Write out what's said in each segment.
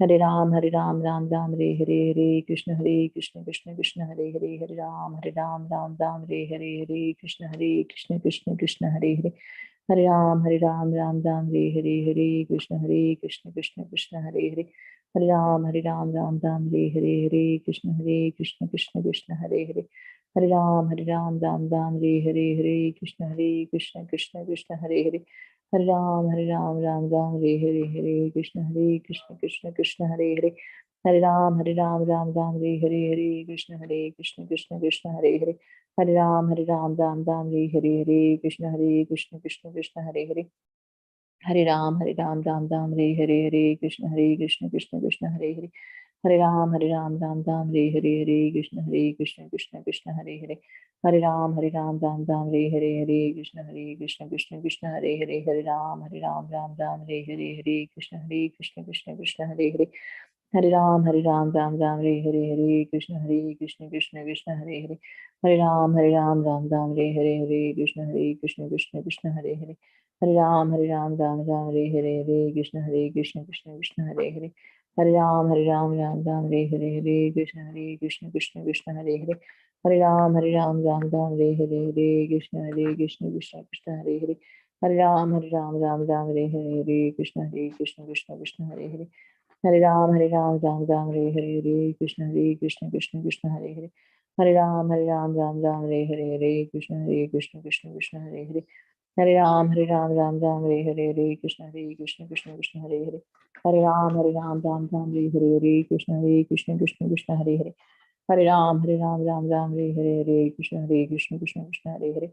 Hare Ram, Ram Ram, Hare Krishna Krishna Krishna, Hare Ram, Ram Ram, Hare Krishna Krishna Krishna, Hare Ram, Ram Ram, Hare Krishna Krishna Krishna, Hare Ram, Ram Ram, Hare Krishna Krishna Krishna, Hare Ram, Ram Ram, Hare Krishna Krishna Krishna, Hare Ram, Ram Ram, Hare Krishna Krishna Krishna, Hare Ram, Ram Ram, Hare Krishna Krishna Krishna, Hare Ram, Ram Ram, Hare Krishna Krishna Krishna, Hare Ram, Ram Ram, Hare Krishna Krishna Krishna, Hare Ram, Ram Ram, Hare Krishna Krishna Krishna, Hare Ram, Ram Ram, Hare Krishna Krishna Krishna, Hare Ram, Ram Ram, Hare Krishna Krishna Krishna, Hare Ram, Ram Ram, Hare Krishna Krishna Krishna, Hare Ram, Ram Ram, Hare Krishna Krishna Krishna, Hare Ram, Ram Ram, Hare Krishna Krishna Krishna, Hare Ram, Ram Ram, Hare Krishna Krishna Krishna, Hare Ram, Ram Ram, Hare Krishna Krishna Krishna, Hare Ram, Ram Ram, Hare Krishna Krishna Krishna, Hare Ram, Ram Ram, Hare Krishna Krishna Krishna, Hare Ram, Ram Ram, Hare Krishna Krishna Krishna, Hare Ram, Ram Ram, Hare Krishna Krishna Krishna, Hare Ram, Ram Ram, Hare Krishna Krishna Krishna, Hare Ram, Ram Ram, Hare Krishna Krishna Krishna, Hare Ram Ram Ram, Hare Krishna Krishna Krishna, Hare Ram, Ram Ram, Hare Krishna Krishna Krishna, Hare Ram, Ram Ram, Hare Krishna Krishna Krishna, Hare Ram, Ram Ram, Hare Krishna Krishna Krishna, Hare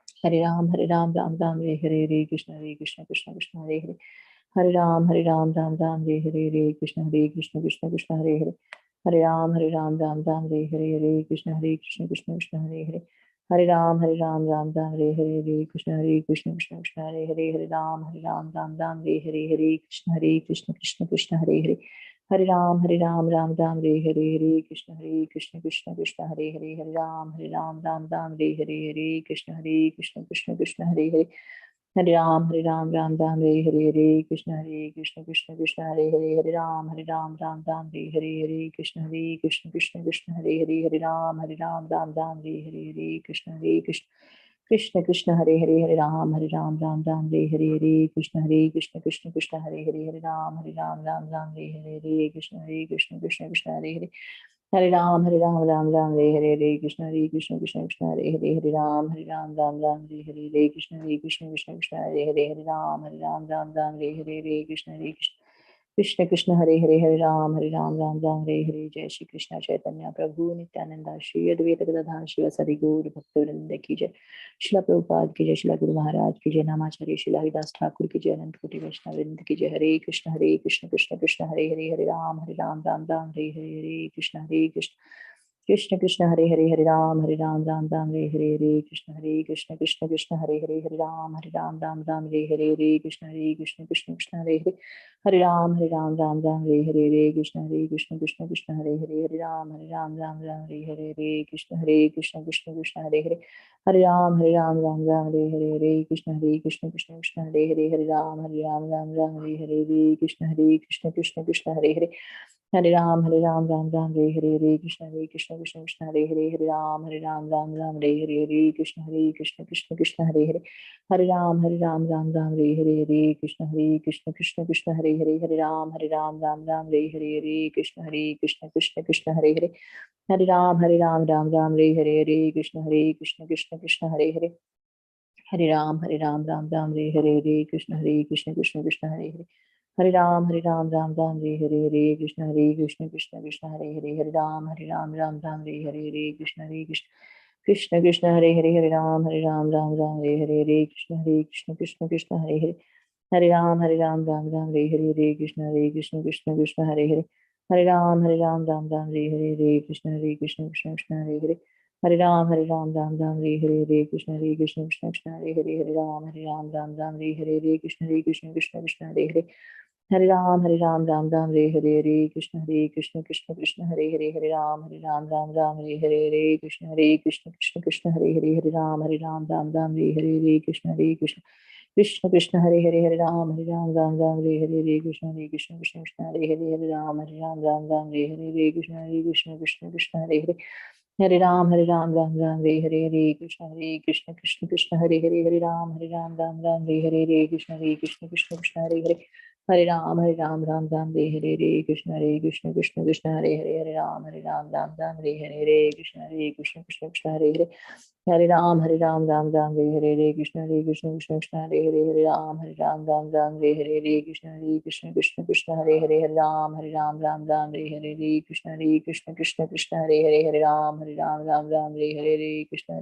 Ram, Ram Ram, Hare Krishna Krishna Krishna, Hare Ram, Ram Ram, Hare Krishna Krishna Krishna, Hare Ram, Ram Ram, Hare Krishna Krishna Krishna, Hare Ram, Ram Ram, Hare Krishna Krishna Krishna, Hare Ram, Ram Ram, Hare Krishna Krishna Krishna, Hare Ram, Ram Ram, Hare Krishna Krishna Krishna, Hare Ram, Ram Ram, Hare Krishna Krishna Krishna, Hare Ram, Ram Ram, Hare Krishna Krishna Krishna, Hare Ram, Ram Ram, Hare Krishna Krishna Krishna, Hare Ram, Ram Ram, Hare Krishna Krishna Krishna, Hare Ram, Ram Ram, Hare Krishna Krishna Krishna, Hare Ram, Ram Ram, Hare Jai Shri Krishna Chaitanya Prabhu Nityananda Shri Advaita Gadadhar Shivasari Gaur Bhaktivinoda Ki Jai, Srila Prabhupada Ki Jai, Srila Guru Maharaj Ki Jai, Namacharya Srila Haridas Thakur Ki Jai, Anant Koti Vaishnav Ki Jai, Hare Krishna Krishna Krishna, Hare Hare, Hare Ram Ram, Hare Hare Krishna Krishna Krishna, Hare Hare, Hare Ram Ram, Hare Hare Krishna Krishna Krishna, Hare Hare, Hare Ram Ram, Hare Hare Krishna Krishna, Hare Hare, Hare Ram Ram, Hare Hare Krishna Krishna, Hare Hare, Hare Ram Ram, Hare Hare Krishna Krishna, Hare Hare, Hare Ram Ram, Hare Hare Krishna Krishna, Hare Hare, Hare Ram Ram, Hare Hare Krishna Krishna, Hare Hare, Hare Ram, Ram, Hare Hare Krishna Krishna, Hare Hare, Hare Ram Ram, Hare Hare Krishna Krishna, Hare Hare, Hare Ram Ram, Hare Hare Krishna Krishna, Hare Hare, Hare Ram Ram, Hare Hare Krishna Krishna, Hare Hare, Hare Ram Ram, Hare Hare Krishna Krishna, Hare Hare, Hare Ram Ram, Hare Hare Krishna Krishna, Hare Hare, Hare Ram Ram, Hare Hare Krishna Krishna, Hare Hare, Hare Ram Ram, Hare Hare Krishna Krishna, Hare Hare, Hare Ram Ram, Hare Hare Krishna Hare Hare, Hare Ram Ram, Hare Hare Krishna Krishna, Hare Hare, Hare Ram Ram, Hare Hare Krishna Krishna, Hare Hare, Hare Ram Ram, Hare Hare Krishna Krishna, Hare Hare, Hare Ram Ram, Hare Hare Krishna Krishna, Hare Hare, Hare Ram Ram, Hare Hare Krishna Krishna, Hare Hare, Hare Ram Ram, Hare Hare Krishna Krishna, Hare Hare, Hare Ram Ram, Hare Hare Krishna Krishna Krishna Hare Hare Hare Ram Ram Ram Hare Hare Hare Krishna Krishna Krishna Hare Hare Hare Ram Ram Ram Hare Hare Hare Krishna Krishna Krishna Hare Hare Hare Ram Ram Hare Hare Hare Krishna Krishna Krishna Hare Hare Hare Ram Ram Hare Hare Hare Krishna Krishna Krishna Hare Hare Hare Ram Ram Hare Hare Hare Krishna Krishna Krishna Hare Hare Hare Ram Ram Hare Hare Hare Krishna Krishna Krishna Hare Hare Hare Ram Ram Hare Hare Hare Krishna Krishna Krishna Hare Hare Hare Ram Ram Hare Hare Hare Krishna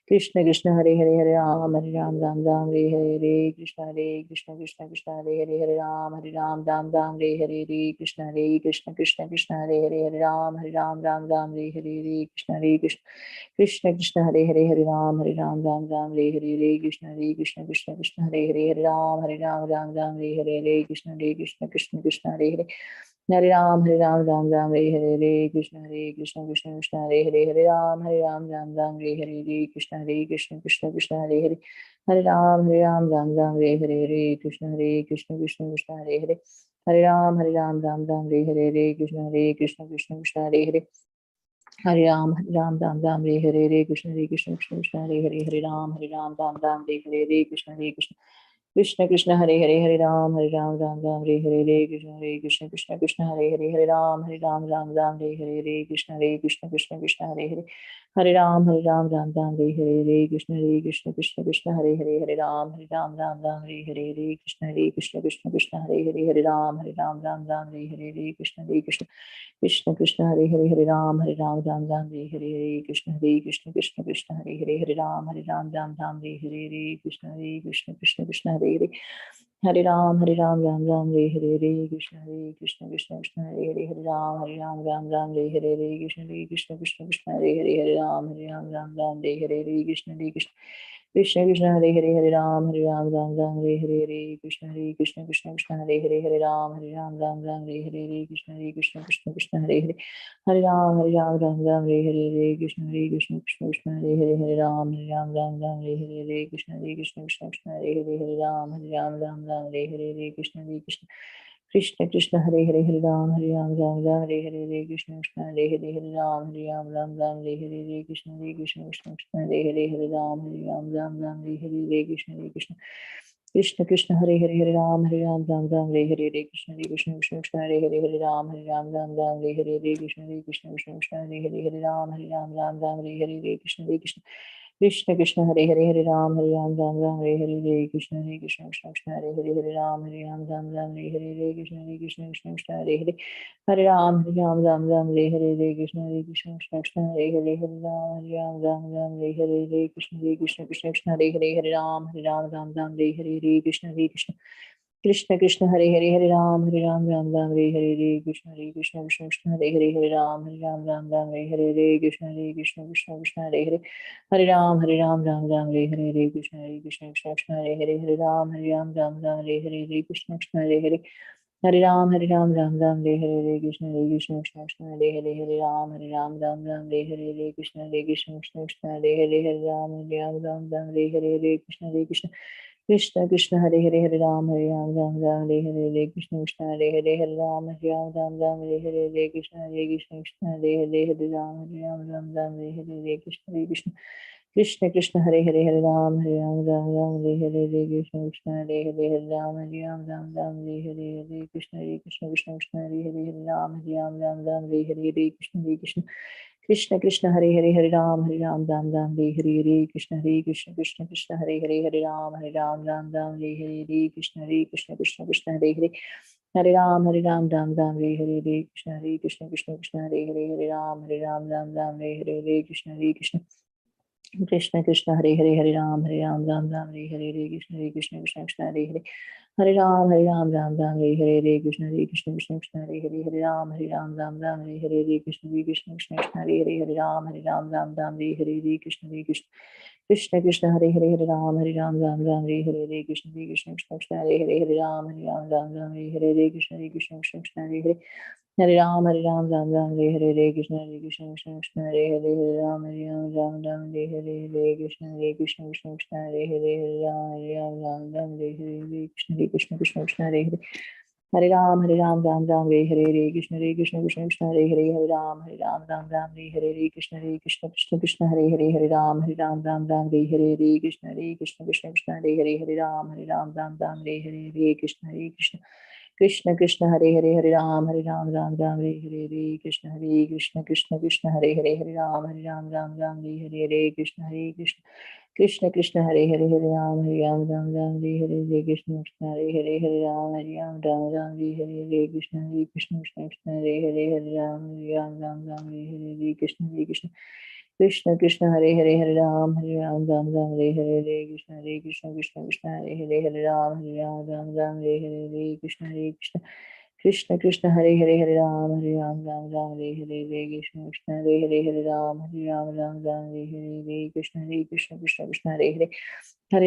Krishna Krishna Hare Hare Hare Ram Ram Hare Hare Hare Krishna Krishna Krishna Hare Hare Hare Ram Ram Hare Hare Hare Krishna Krishna Krishna Hare Hare Hare Ram Ram Hare Hare Hare Krishna Krishna Krishna Hare Hare Hare Ram Ram Hare Hare Hare Krishna Krishna Krishna Hare Hare Hare Ram Ram Hare Hare Hare Krishna Krishna Krishna Hare Hare Hare Ram Hare Hare Hare Krishna Krishna Krishna Hare Hare Hare Ram Ram Hare Hare Hare Krishna Krishna Krishna Hare Hare Hare Ram Hare Hare Hare Krishna Krishna Krishna Hare Hare Hare Ram Hare Hare Hare Krishna Krishna Krishna Hare Hare Hare Ram Hare Hare Hare Krishna Krishna Krishna Hare Hare Hare Ram Hare Hare Hare Krishna Krishna Krishna Hare Hare Hare Ram Hare Hare Hare Krishna Krishna Krishna Hare Hare Hare Ram Hare Hare Krishna Krishna Hare Hare Hare Ram Hare Hare Hare Krishna Krishna Hare Hare Hare Ram Hare Hare Hare Krishna Krishna Hare Hare Hare Ram Hare Hare Hare Krishna Krishna Hare Hare Hare Ram Hare Hare Hare Krishna Krishna Hare Hare Hare Ram Hare Hare Hare Krishna Krishna Hare Hare Hare Ram Hare Hare Hare Krishna Krishna Hare Hare Hare Ram Hare Hare Hare Krishna Krishna Hare Hare Hare Ram Hare Hare Hare Krishna Krishna Hare Hare Hare Ram Hare Hare Hare Krishna Hare Hare Hare Ram Hare Hare Hare Krishna Krishna Hare Hare Hare Ram Hare Hare Hare Krishna Krishna Hare Hare Hare Ram Hare Hare Hare Krishna Krishna Hare Hare Hare Ram Hare Hare Hare Krishna Krishna Hare Hare Hare Ram Hare Hare Hare Krishna Krishna Hare Hare Hare Ram Hare Hare Hare Krishna Krishna Hare Hare Hare Ram Hare Hare Hare Krishna Hare Hare Hare Ram Hare Hare Hare Krishna Krishna Hare Hare Hare Ram Hare Hare Hare Krishna Hare Hare Hare Ram Hare Hare Hare Krishna Krishna Hare Hare Hare Ram Hare Hare Hare Krishna Krishna Hare Hare Hare Ram Hare Hare Hare Krishna Hare Hare Hare Ram Hare Hare Hare Krishna Krishna Hare Hare Hare Ram Hare Hare Hare Krishna Krishna Hare Hare Hare Ram Hare Hare Hare Krishna Krishna Hare Hare Hare Ram Hare Hare Hare Krishna Hare Hare Hare Ram Hare Hare Hare Krishna Hare Hare Hare Ram Hare Hare Hare Krishna Krishna Hare Hare Hare Ram Hare Hare Hare Krishna Krishna Hare Hare Hare Ram Hare Hare Hare Krishna Krishna Hare Hare Hare Ram Hare Hare Hare Krishna Krishna Hare Hare Hare Ram Hare Hare Hare Krishna Krishna Hare Hare Hare Ram Hare Hare Hare Krishna Krishna Hare Hare Hare Ram Hare Hare Hare Krishna Hare Hare Hare Ram Hare Hare Hare Krishna Krishna Hare Hare Hare Ram Hare Hare Hare Krishna Krishna Hare Hare Hare Ram Hare Hare Hare Krishna Hare Hare Hare Ram Hare Hare Hare Krishna Hare Hare Hare Ram Hare Hare Hare Krishna Krishna Hare Hare Hare Ram Hare Hare Hare Krishna Hare Hare Hare Ram Hare Hare Hare Krishna Hare Hare Hare Ram Hare Hare Hare Krishna Hare Hare Hare Ram Hare Hare Hare Krishna Hare Hare Hare Ram Hare Hare Hare Krishna Hare Hare Hare Ram Hare Hare Hare Krishna Hare Hare Hare Ram Hare Hare Hare Krishna Krishna Hare Hare Hare Ram Hare Hare Hare Krishna Hare Hare Hare Ram Hare Hare Hare Krishna Hare Hare Hare Ram Hare Hare Hare Krishna Hare Hare Hare Ram Hare Hare Hare Krishna Hare Hare Hare Ram, Ram Ram, Hare Krishna, Krishna Krishna, Hare Ram, Ram Ram, Hare Krishna, Krishna Krishna, Hare Ram, Ram Krishna, Krishna Krishna, Hare Ram, Ram Ram, Hare Krishna, Krishna Krishna, Hare Ram, Ram Ram, Hare Krishna, Krishna Krishna, Hare Ram, Ram Ram, Hare Krishna, Krishna Krishna, Hare Ram, Ram Ram, Hare Krishna, Krishna Krishna, Hare Ram, Ram Ram, Hare Krishna, Krishna Krishna, Hare Ram, Ram Hare Krishna, Krishna Krishna, Hare Ram, Ram Ram, Hare Krishna, Krishna Ram, Ram Hare Krishna, Krishna Krishna, Hare Ram, Ram Hare Krishna, Krishna Krishna, Hare Ram, Ram Ram, Hare Krishna, Krishna Krishna, Hare Ram, Ram Hare Krishna, Krishna Krishna, Hare Ram, Ram Ram, Hare Krishna, Krishna Ram, Ram Hare Krishna, Krishna Krishna, Hare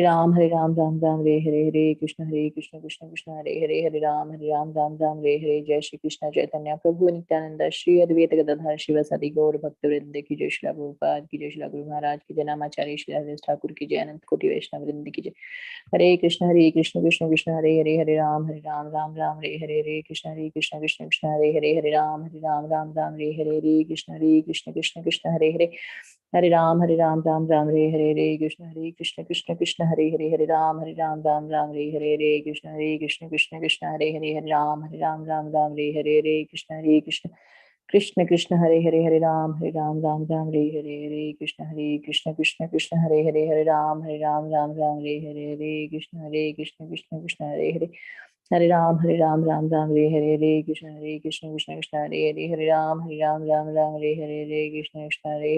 Ram, Ram Ram, Hare Krishna, Krishna Krishna, Hare Ram, Ram Ram, Hare Jai Shri Krishna Chaitanya Prabhu Nityananda Shri Advaita Gadadhar Shiva Sadi Gaur Bhakta Vrinda ki Jai, Shri Prabhupada ki Jai, Shri Guru Maharaj ki Jai, Namacharya Shri Haridas Thakur ki Jai, Anant Koti Vaishnava Vrinda ki Jai. Hare Krishna, Krishna Krishna, Hare Ram, Ram Ram, Hare Krishna, Krishna Krishna, Hare Ram, Ram Ram, Hare Krishna, Krishna Hare Hare Ram, Ram Ram, Hare Krishna, Krishna Hare Ram, Ram Ram, Hare Krishna, Krishna Hare Ram Ram, Hare Krishna, Krishna Krishna, Hare Ram Ram, Hare Krishna, Hare Ram, Ram Hare Krishna, Krishna Hare Ram, Ram Ram, Hare Krishna, Hare Ram, Ram Hare Krishna, Ram Hare Krishna, Krishna Hare Ram, Ram Hare Krishna, Hare Ram, Ram Hare Krishna, Krishna Hare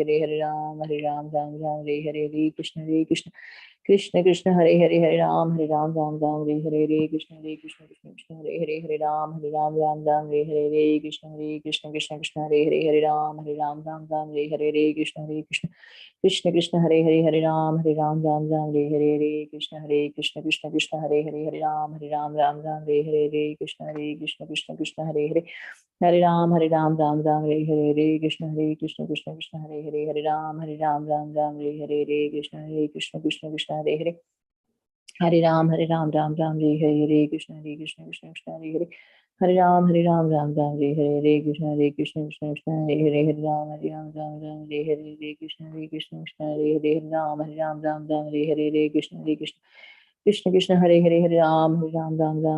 Ram, Ram Hare Krishna, Krishna Hare Ram, Ram Hare Krishna, Krishna Hare Ram, Ram Hare Krishna, Krishna Hare Ram, Ram Hare Krishna, Krishna Hare Ram, Ram Hare Krishna, Krishna Hare Hare Ram, Ram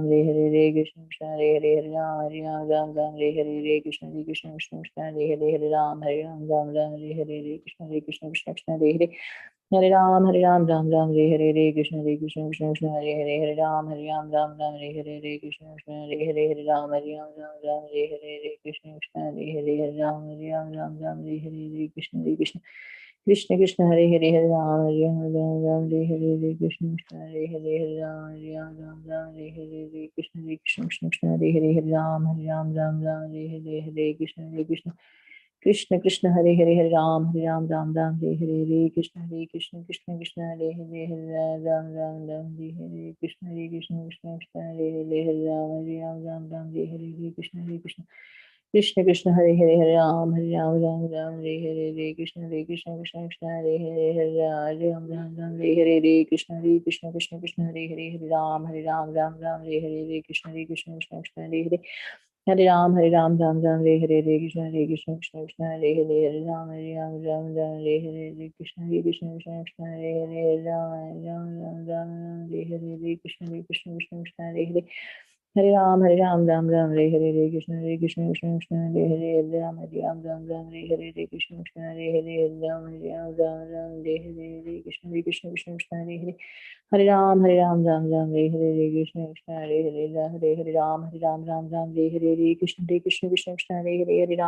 Hare Krishna, Krishna Hare Hare Ram, Ram Hare Krishna, Krishna Hare Ram, Ram Hare Krishna, Krishna Hare Ram, Ram Hare Krishna, Krishna Hare Ram, Ram Hare Krishna, Hare Ram, Ram Hare Krishna, Krishna Hare Ram, Ram Hare Krishna, Hare Ram, Hare Krishna, Hare Ram, Ram Hare Krishna, Hare Ram, Ram Hare Krishna, Hare Ram, Ram Hare Krishna, Krishna Hare Ram, Ram Hare Krishna, Hare Ram, Ram Hare Krishna, Hare Ram, Ram Hare Krishna, Krishna Hare Ram Hare Krishna Hare Ram Hare Krishna Hare Krishna Hare Ram Hare Krishna Hare Krishna Hare Ram Hare Krishna Hare Ram, Hare Krishna, Hare Ram, Hare Krishna, Hare Ram, Hare Krishna, Hare Ram, Hare Krishna, Hare Ram,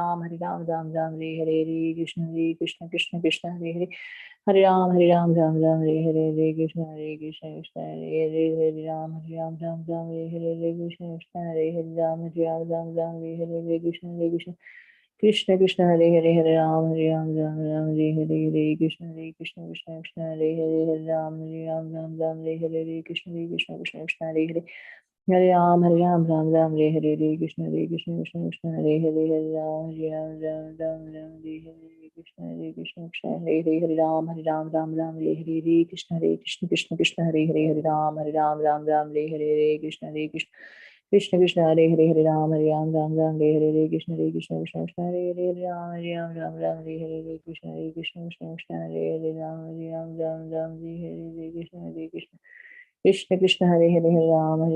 Hare Krishna, Hare Ram, Hare Krishna, Hare Ram, Hare Krishna, Hare Ram, Hare Krishna, Hare Ram, Hare Krishna, Hare Ram, Hare Krishna, Hare Ram, Hare Krishna, Hare Ram, Hare Krishna, Hare Ram, Hare Hare Ram, Ram Ram, Hare Hare, Hare Krishna, Krishna Krishna, Hare Hare, Hare Ram, Ram Ram, Hare Hare, Krishna, Krishna Hare Hare, Hare Ram, Ram Ram, Hare Hare, Hare Krishna, Krishna Krishna, Hare Hare, Hare Ram, Ram Ram, Hare Hare, Hare Krishna, Krishna Krishna, Hare Hare, Hare Ram, Ram, Hare Hare, Hare Krishna, Krishna Krishna, Hare Hare, Hare Ram, Ram, Hare Hare, Hare Krishna, Krishna Krishna, Hare Hare, Ram, Hare Hare, Krishna. Krishna Krishna, Hare Hare, Hare Ram, Ram,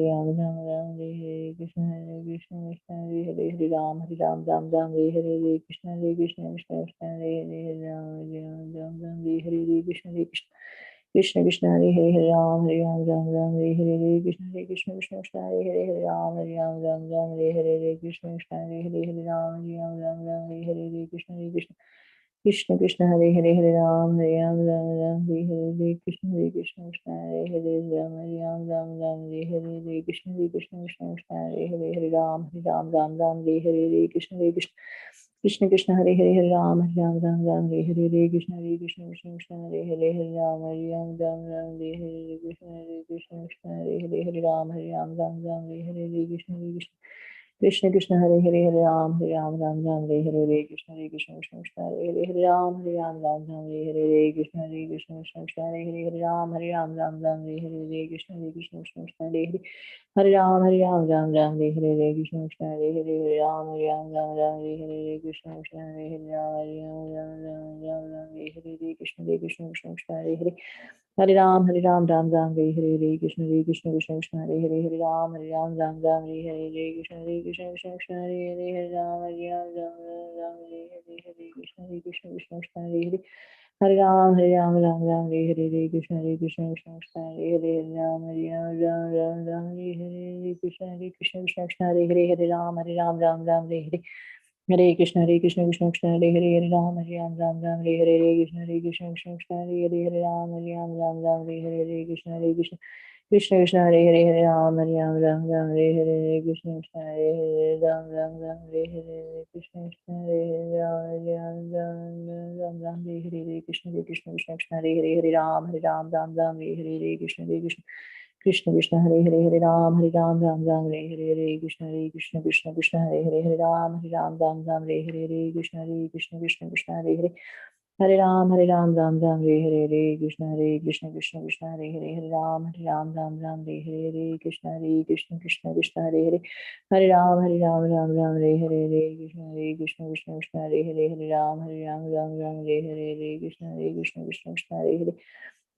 Hare Hare, Krishna, Krishna Krishna, Hare Hare, Hare Ram, Ram, Hare Hare, Hare Krishna, Krishna Krishna, Hare Hare, Hare Ram, Ram, Hare Hare, Hare Krishna, Krishna Krishna, Hare Hare, Hare Ram, Ram, Hare Hare, Hare Krishna, Krishna Krishna, Hare Hare, Hare Ram, Ram, Hare Hare, Hare Krishna, Hare Hare, Hare Ram, Ram, Hare Hare, Hare Krishna, Krishna Krishna, Hare Hare, Hare Ram, Ram, Hare Hare, Hare Krishna, Krishna, Hare Hare, Ram, Ram, Hare Hare, Hare Krishna, Krishna, Hare Hare, Hare Ram, Ram, Hare Hare, Hare Krishna, Krishna Krishna, Hare Hare, Hare Ram, Ram, Hare Hare, Hare Krishna, Krishna, Hare Hare, Hare Ram, Ram, Hare Hare, Hare Krishna, Hare Hare, Hare Ram, Ram, Hare Hare, Hare Krishna, Krishna Krishna, Hare Hare, Hare Ram, Ram, Hare Hare, Hare Krishna, Krishna, Hare Hare, Hare Ram, Ram, Hare Hare, Hare Krishna, Krishna, Hare Hare, Hare Ram, Ram, Hare Hare, Hare Krishna, Krishna, Hare Hare, Hare Ram, Ram, Hare Hare, Hare Krishna, Hare Hare, Hare Ram, Ram, Hare Hare, Hare Krishna, Hare Hare, Ram, Hare Hare, Hare Krishna, Hare Hare, Hare Ram, Ram, Hare Hare, Hare Krishna, Krishna, Hare Hare, Hare Ram, Ram, Hare Hare, Hare Krishna, Krishna, Hare Hare, Hare Ram, Ram, Hare Hare, Hare Krishna, Krishna, Hare Hare, Hare Ram, Ram, Hare Hare, Hare Krishna, Krishna, Hare Hare, Hare Ram, Ram, Hare Hare, Hare Krishna, Hare Hare, Hare Ram, Ram, Hare Hare, Hare Krishna, Krishna, Hare Hare, Hare Ram, Ram, Hare Hare, Hare Krishna, Krishna, Hare Hare, Hare Ram, Ram, Hare Hare, Hare Krishna, Krishna, Hare Hare, Hare Ram, Ram, Hare Hare, Hare Krishna, Hare Hare, Ram, Hare Hare, Hare Krishna, Hare Ram, Hare Hare, Hare Krishna, Hare Hare, Hare Ram, Ram, Hare Hare, Hare Krishna, Krishna, Hare Hare, Hare Ram, Ram, Hare Hare, Hare Krishna, Krishna, Hare Hare, Hare Ram, Ram, Hare Hare, Hare Krishna, Krishna, Hare Hare, Hare Ram, Ram, Hare Hare, Hare Krishna, Krishna, Hare Hare, Hare Ram, Ram, Hare Hare, Hare Krishna, Krishna, Hare Hare, Hare Ram, Ram, Hare Hare, Hare Krishna, Hare Hare,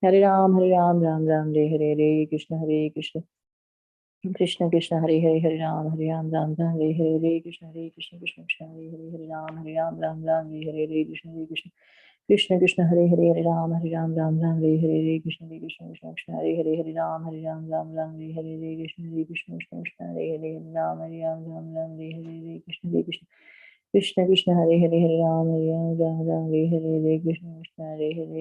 Hare Ram, Ram, Hare Hare, Hare Krishna, Hare Hare, Hare Ram, Ram, Hare Hare, Hare Krishna, Krishna, Hare Hare, Hare Ram, Hare Hare, Hare Krishna, Krishna, Hare Hare, Hare Ram, Ram, Hare Hare, Hare Krishna, Hare Hare, Hare Ram, Ram, Hare Hare, Hare Krishna, Hare Hare, Hare Ram, Ram, Hare Hare, Hare Krishna, Hare Hare, Hare Ram, Ram, Hare Hare, Hare Krishna, Hare Hare, Hare Ram, Ram, Hare Hare, Hare Krishna, Hare Hare, Hare Ram, Hare Hare, Hare Krishna, Hare Hare, Hare Ram, Ram, Hare Hare, Hare Krishna, Hare Hare, Hare Ram, Ram, Hare Hare, Hare Krishna, Hare Hare, Hare Ram, Ram, Hare Hare, Hare Krishna, Hare Hare,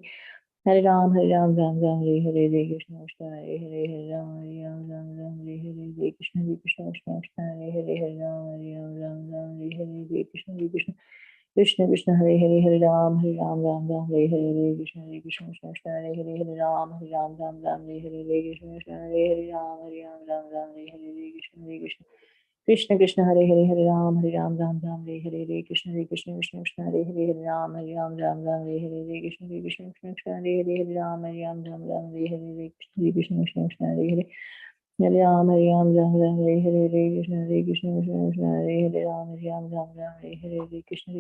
Hare Ram, Ram, Hare Hare, Hare Krishna, Hare Hare, Hare Ram, Ram, Hare Hare, Hare Krishna, Hare Hare, Ram, Hare Hare, Hare Krishna, Krishna, Hare Hare, Hare Ram, Hare Hare, Hare Krishna, Hare Hare, Hare Ram, Ram, Hare Hare, Hare Krishna, Hare Hare, Hare Ram, Ram, Hare Hare, Hare Krishna,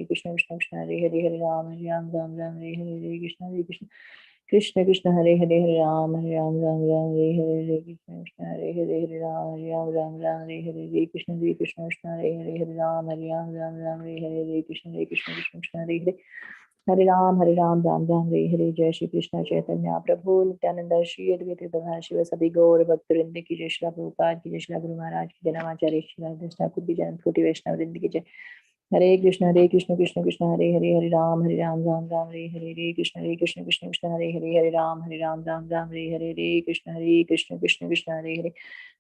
Hare Hare, Hare Ram, Hare Hare, Hare Krishna, Hare Hare, Ram, Hare Hare, Hare Krishna, Hare Hare, Hare Ram, Ram, Hare Hare, Hare Krishna, Hare Hare, Hare Ram, Ram, Hare Hare, Hare Krishna, Hare Hare, Hare Ram, Ram, Hare Hare, Hare Krishna, Hare Hare, Hare Ram, Ram, Hare Hare, Hare Krishna, Hare Hare, Hare Ram, Ram, Hare Hare, Jai Shri Krishna Chaitanya Prabhu Nityananda Shri Advaita Gadadhar Shiva Sadi Gaur Bhaktivinoda ki Jai, Shri Prabhupada ki Jai, Shri Guru Maharaj ki Jai, Namacharya Shri Radha Thakur ki Jai, Koti Vaishnava Vrinda ki Jai. Hare Krishna, Krishna Krishna, Hare Hare, Hare Ram, Ram, Hare Hare, Hare Krishna, Krishna, Hare Hare, Hare Ram, Ram, Hare Hare, Hare Krishna, Krishna, Hare Hare,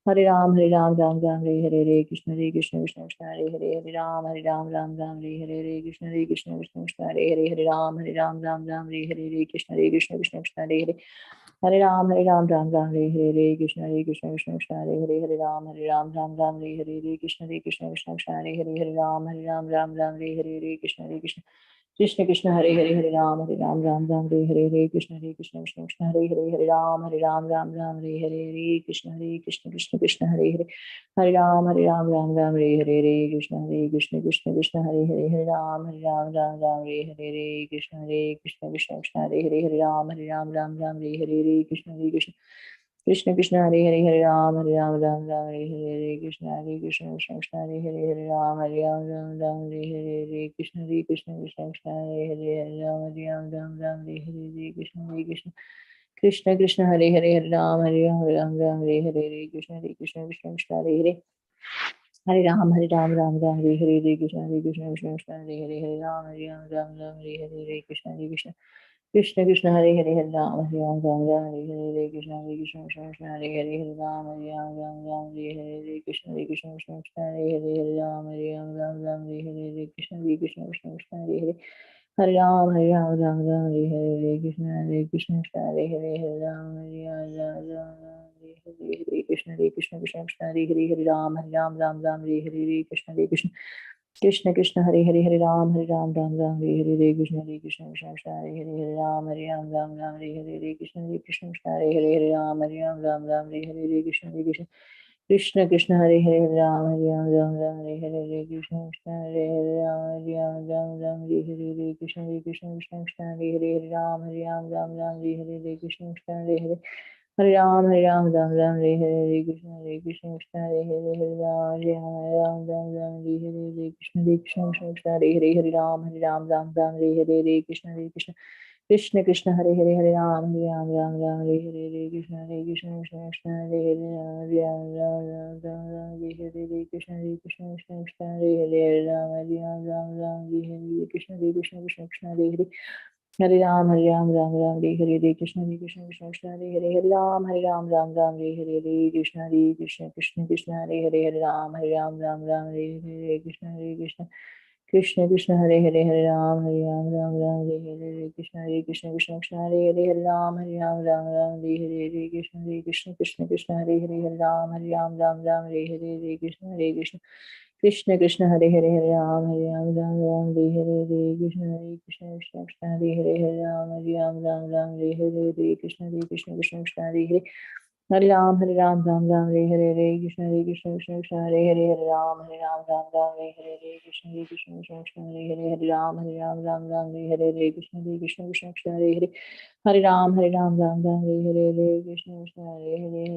Hare Ram, Ram, Hare Hare, Hare Krishna, Krishna, Hare Hare, Hare Ram, Ram, Hare Hare, Hare Krishna, Krishna, Hare Hare, Hare Ram, Ram, Hare Hare, Hare Krishna, Krishna, Hare Hare, Hare Ram, Ram Ram, Hare Hare, Krishna Krishna, Krishna Hare Hare, Hare Ram, Ram, Hare Hare, Krishna Krishna, Krishna Hare Hare, Hare Ram, Ram, Hare Hare, Krishna Krishna. Krishna Krishna Hare Hare, Hare Ram, Hare Hare, Krishna Krishna, Krishna Hare Hare, Hare Ram, Hare Hare, Krishna Krishna, Krishna Hare Hare, Hare Ram, Hare Hare, Krishna Krishna, Krishna Hare Hare, Hare Ram, Hare Hare, Krishna Krishna, Krishna Hare Hare, Hare Ram, Hare Hare, Krishna Krishna. Krishna Krishna Hare Hare, Hare Ram, Hare Hare, Krishna Krishna, Krishna Hare Hare, Hare Ram, Hare Hare, Krishna Krishna, Krishna Hare Hare, Hare Ram, Hare Hare, Krishna Krishna. Krishna Krishna Hare Hare, Hare Ram, Hare Hare, Krishna Krishna, Krishna Hare Hare. Hare Ram, Hare Hare, Krishna Krishna, Krishna Hare Hare, Hare Ram, Hare Hare, Krishna Krishna. Krishna Krishna Hare Hare, Hare Ram, Hare Hare, Krishna Krishna, Krishna Hare Hare, Hare Ram, Hare Hare, Krishna Krishna, Krishna Hare Hare, Hare Ram, Hare Hare, Krishna Krishna, Krishna Hare Hare. Hare Ram, Hare Hare, Krishna Krishna, Hare Hare, Hare Ram, Hare Krishna Krishna, Krishna Hare Hare, Hare Ram, Hare Hare, Krishna Krishna. Krishna Krishna Hare Hare, Hare Ram, Hare Hare, Krishna Krishna, Krishna Hare Hare, Hare Ram, Hare Hare, Krishna Krishna, Krishna Hare Hare, Hare Ram, Hare Hare, Krishna Krishna. Krishna Krishna Hare Hare, Hare Ram, Hare Hare, Krishna Krishna, Hare Hare, Ram, Hare Hare, Krishna Krishna, Krishna Hare Hare, Hare Ram, Hare Hare, Krishna Krishna, Hare Hare. Hare Ram, Hare Hare, Krishna Krishna, Krishna Hare Hare, Hare Ram, Hare Hare, Krishna Krishna, Krishna Hare Hare, Hare Ram, Hare Hare, Krishna Krishna. Krishna Krishna Hare Hare, Hare Ram, Hare Hare, Krishna Krishna, Krishna Hare Hare, Ram, Hare Hare, Krishna Krishna, Krishna Hare Hare, Ram, Hare Hare, Krishna Krishna, Krishna Hare Hare. Hare Ram, Hare Hare, Krishna Krishna, Krishna Hare Hare, Hare Ram, Hare Hare, Krishna Krishna, Krishna Hare Hare, Hare Ram, Hare Hare, Krishna Krishna. Krishna Krishna Hare Hare, Hare Ram, Hare Hare, Krishna Krishna, Krishna Hare Hare, Hare Ram, Hare Hare, Krishna Krishna, Krishna Hare Hare, Hare Ram, Hare Hare, Krishna Krishna. Krishna Krishna Hare Hare, Hare Ram, Hare Hare, Krishna Krishna, Krishna Hare Hare, Hare Ram, Hare Hare, Krishna Krishna, Krishna Hare Hare. Hare Ram, Hare Hare, Krishna Krishna, Krishna Hare Hare, Hare Ram, Hare Hare, Krishna Krishna, Krishna Hare Hare, Hare Ram, Hare Hare, Krishna Krishna, Krishna Hare Hare. Hare Ram, Hare Hare, Krishna Krishna, Hare Hare, Hare Ram,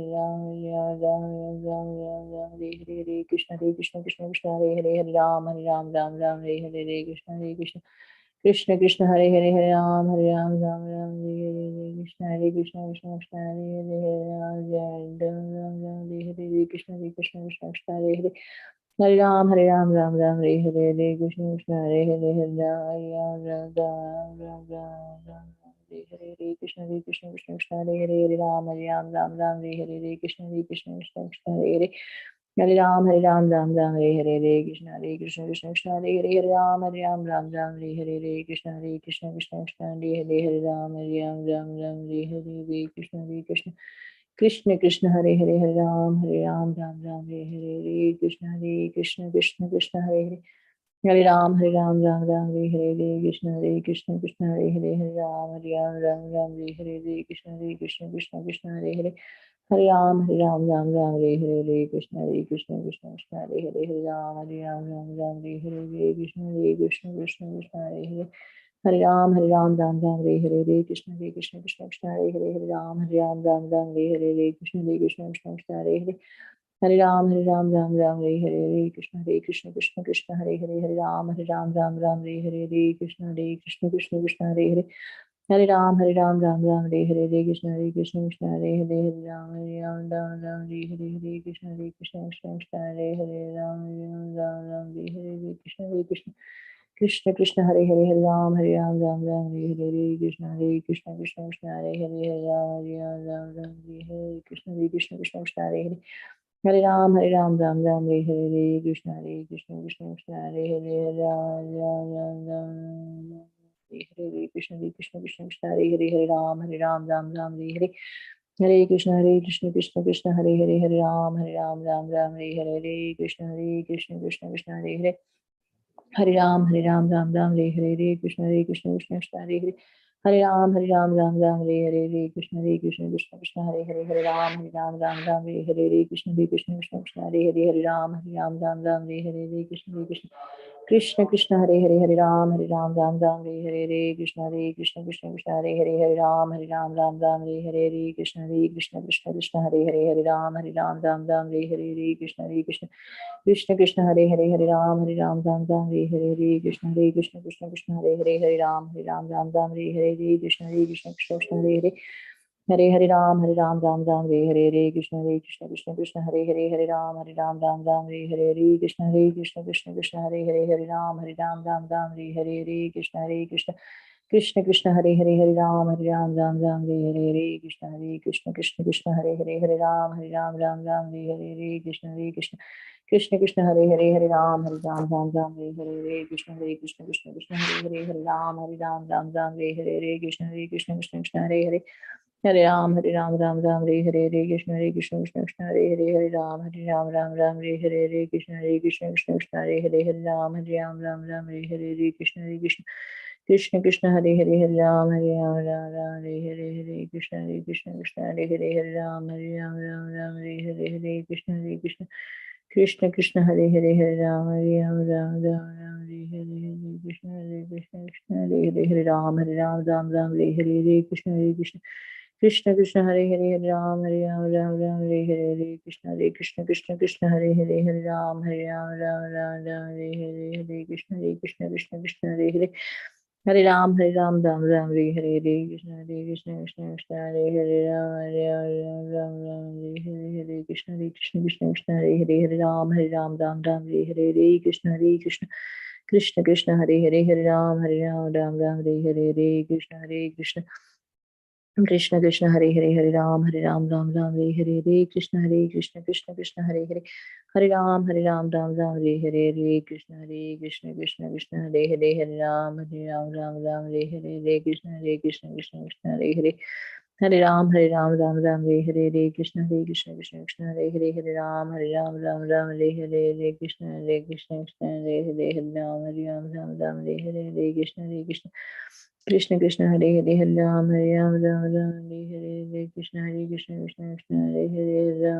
Hare Hare, Krishna Krishna, Krishna Hare Hare, Hare Ram, Hare Hare, Krishna Krishna. Krishna Krishna Hare Hare, Hare Ram, Hare Hare, Krishna Hare Krishna, Krishna Krishna Hare Hare, Hare Hare, Krishna Krishna, Krishna Krishna Hare Hare. Hare Ram, Hare Hare, Hare Krishna Krishna, Hare Hare, Hare Hare, Krishna Krishna, Krishna Krishna Hare Hare, Hare Ram, Hare Hare, Krishna Krishna, Krishna Krishna Hare Hare. Hare Ram, Hare Hare, Krishna Krishna, Krishna Krishna Hare Hare, Hare Ram, Hare Hare, Krishna Krishna, Krishna Krishna Hare Hare, Hare Ram, Hare Hare, Krishna Krishna. Krishna Krishna Hare Hare, Hare Ram, Hare Hare, Krishna Krishna, Krishna Krishna Hare Hare. Hare Ram, Hare Hare, Krishna Krishna, Krishna Hare Hare, Hare Ram, Hare Hare, Krishna Krishna, Krishna Krishna Hare Hare. Hare Ram, Hare Hare, Krishna Krishna, Krishna Krishna Hare Hare, Hare Ram, Hare Hare, Krishna Krishna, Krishna Krishna Hare Hare. Hare Ram, Hare Hare, Krishna Krishna, Krishna Krishna Hare Hare, Hare Ram, Hare Hare, Krishna Krishna, Krishna Krishna Hare Hare. Hare Ram, Hare Hare, Krishna Krishna, Krishna Krishna Hare Hare, Hare Ram, Hare Hare, Krishna Krishna, Krishna Krishna Hare Hare. Hare Ram, Hare Hare, Krishna Krishna, Krishna Hare Hare, Hare Ram, Hare Hare, Krishna Krishna, Krishna Krishna Hare Hare, Ram, Hare Hare, Krishna Krishna. Krishna Krishna Hare Hare, Hare Ram, Hare Hare, Krishna Krishna, Krishna Krishna Hare Hare, Hare Ram, Hare Krishna Krishna, Krishna Krishna Hare Hare. Hare Ram, Hare Hare, Krishna Krishna, Krishna Krishna Hare Hare, Hare Ram, Hare Hare. Hare Krishna Krishna Krishna Hare Ram Ram Ram Hare Hare Krishna Krishna Hare Hare Ram Ram Hare Krishna Krishna Krishna Hare Hare Hare Ram Ram Hare Krishna Krishna Hare Hare Hare Ram Ram Hare Krishna Krishna Hare Ram Hare Krishna Hare Ram Hare Krishna Hare Ram Hare Krishna Krishna Hare Ram Hare Krishna Hare Ram Hare Krishna Krishna Hare Ram Krishna Hare Ram Hare Hare Ram Hare Krishna Ram Hare Krishna Ram Hare Krishna Hare Ram Hare Krishna Hare Ram Hare Krishna Hare Ram Hare Krishna Hare Ram Hare Krishna Hare Hare Ram Hare Krishna Hare Ram Hare Krishna Hare Ram Hare Krishna Ram Hare Krishna Hare Ram Hare Ram Hare Krishna Hare Ram Hare Krishna Hare Ram Hare Hare Ram Hare Krishna Hare Krishna Hare Ram Hare Krishna Hare Ram Hare Krishna Krishna Hare Ram Hare Krishna Hare Ram Hare Krishna Hare Ram Hare Hare Ram Hare Krishna Hare Ram Hare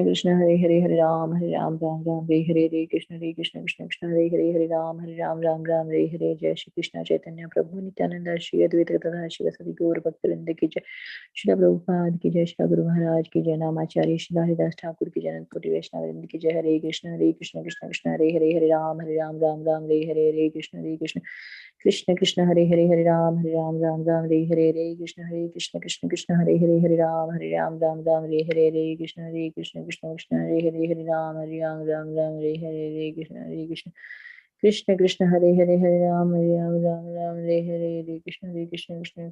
Krishna Hare Ram Hare Krishna Hare Ram Hare Krishna Hare Ram Hare Jai Shri Krishna Chaitanya Prabhu Nityananda Shri Advaita Gadadhar Shivasati Gaur Bhaktivinoda की जय श्री प्रभुपाद की जय श्री गुरु महाराज की जय नामाचार्य श्री हरिदास ठाकुर की जय कोटि वैष्णव की जय हरे कृष्ण कृष्ण कृष्ण हरे हरे राम हरे हरे कृष्ण कृष्ण कृष्ण हरे राम हरे कृष्ण कृष्ण कृष्ण हरे राम हरे कृष्ण कृष्ण हरे राम हरे कृष्ण कृष्ण हरे राम हरे कृष्ण कृष्ण कृष्ण हरे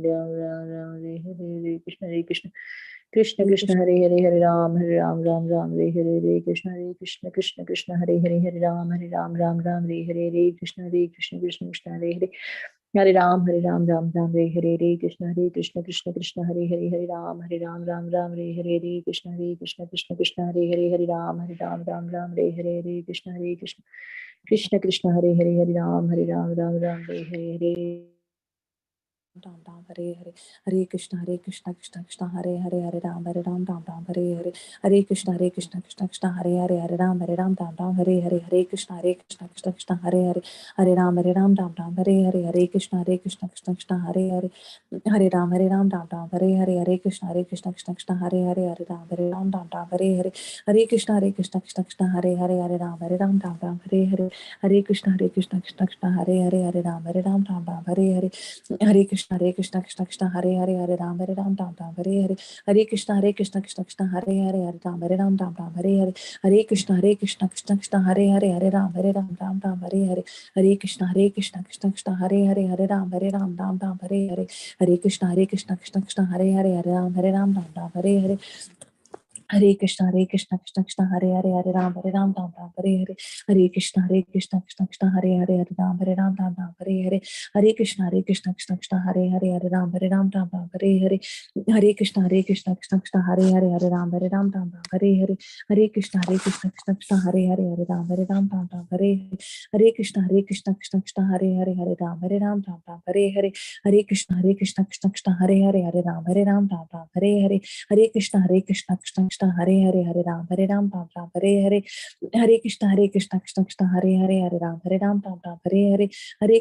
राम हरे कृष्ण कृष्ण कृष्ण हरे राम हरे कृष्ण कृष्ण कृष्ण हरे राम हरे कृष्ण कृष्ण हरे कृष्ण कृष्ण हरे राम हरे कृष्ण कृष्ण कृष्ण हरे राम हरे कृष्ण कृष्ण कृष्ण हरे राम हरे कृष्ण कृष्ण हरे राम हरे कृष्ण कृष्ण हरे राम हरे कृष्ण कृष्ण हरे राम हरे Ram Hare Krishna Krishna Krishna Hare Ram Hare Krishna Krishna Hare Ram Hare Krishna Krishna Hare Ram Hare Krishna Krishna Hare Ram Hare Krishna Hare Ram Hare Krishna Hare Ram Hare Krishna Krishna Hare Ram Hare Ram Hare Krishna Krishna Krishna Hare Hare Hare Ram Ram Ram Hare Hare Hare Krishna Krishna Hare Hare Hare Ram Ram Hare Hare Hare Krishna Krishna Hare Hare Hare Ram Ram Hare Hare Hare Krishna Krishna Hare Hare Hare Ram Ram Hare Hare Hare Krishna Krishna Hare Hare Hare Ram Ram Hare Hare Hare Krishna Krishna Hare Hare Ram Ram Hare Hare Hare Krishna Krishna Hare Hare Ram Ram Hare Hare Hare Krishna Krishna Hare Hare Ram Ram Hare Hare Hare Krishna Krishna Hare Hare Ram Ram Hare Hare Hare Krishna Krishna Hare Hare Ram Ram Hare Hare Hare Krishna Krishna Hare Hare Ram Ram Hare Hare Hare Krishna Krishna Hare Hare Ram Ram Hare Hare Hare Krishna Krishna Hare Hare Ram Ram Hare Hare Hare Krishna Krishna Hare Hare Ram Ram Hare Hare Hare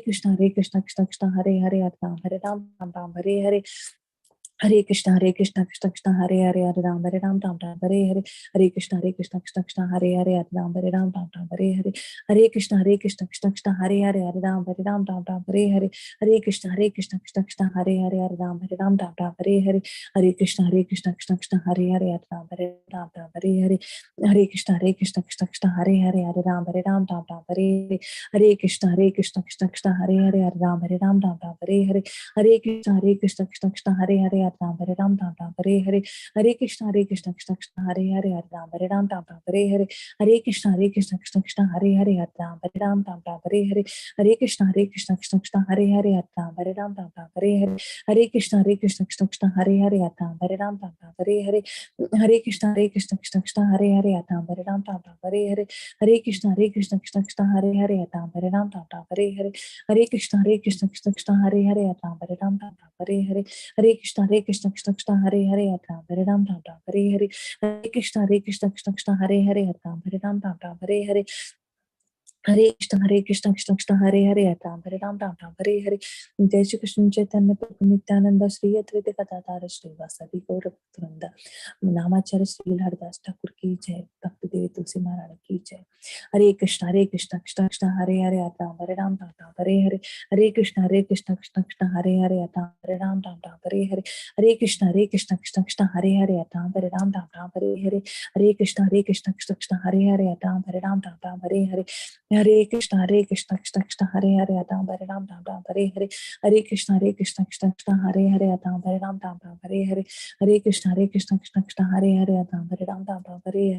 Krishna Krishna Hare Hare Ram Ram Hare Hare Hare Krishna Krishna Hare Hare Ram Ram Hare Hare Hare Krishna Krishna Hare Hare Ram Ram Hare Hare Hare Krishna Krishna Hare Hare Ram Ram Hare Hare Hare Krishna Krishna Hare Hare Ram Ram Hare Hare Hare Krishna Krishna Hare Hare Ram Ram Hare Hare Hare Krishna Krishna Hare Hare Ram Ram Hare Hare Hare Krishna Krishna Hare Hare Ram Ram Hare Hare Hare Krishna Krishna Hare Hare Ram Ram Hare Hare Hare Krishna Krishna Hare Hare Ram Ram Hare Hare Hare Krishna Krishna Hare Hare Ram Ram Hare Hare Hare Krishna Krishna Hare Hare Ram Ram Hare Hare Hare Krishna Krishna Hare Hare Ram Ram Hare Hare Hare Krishna Krishna Hare Hare Ram Ram Hare Hare Hare Krishna Krishna Hare Hare Ram Ram Hare Hare Hare Krishna Krishna Hare Hare Ram Ram Hare Hare Hare Krishna Krishna Hare Hare Ram Ram Hare Hare Hare Krishna Krishna Hare Hare Ram Ram Hare Hare Hare Krishna Hare Hare Ram Ram Hare Hare Jai Shri Krishna Chaitanya Prabhu Nityananda Shri Advaita Gadadhara Shri Vasadi Gaura Bhaktivinoda Namacharya Shri Haridas Thakur ki jai Bhakti Devi Tulsi Maharani ki jai Hare Krishna Krishna Hare Hare Ram Ram Hare Hare Hare Krishna Krishna Hare Hare Ram Ram Hare Hare Hare Krishna Krishna Hare Hare Ram Ram Hare Hare Hare Krishna Krishna Hare Hare Ram Ram Hare Hare Hare Krishna Krishna Hare Hare Ram Ram Hare Hare Hare Krishna Krishna Hare Hare Ram Ram Hare Hare Hare Krishna Krishna Hare Hare Ram Ram Hare Hare Hare Krishna Krishna Hare Hare Ram Ram Hare Hare Hare Krishna Krishna Hare Hare Ram Ram Hare Hare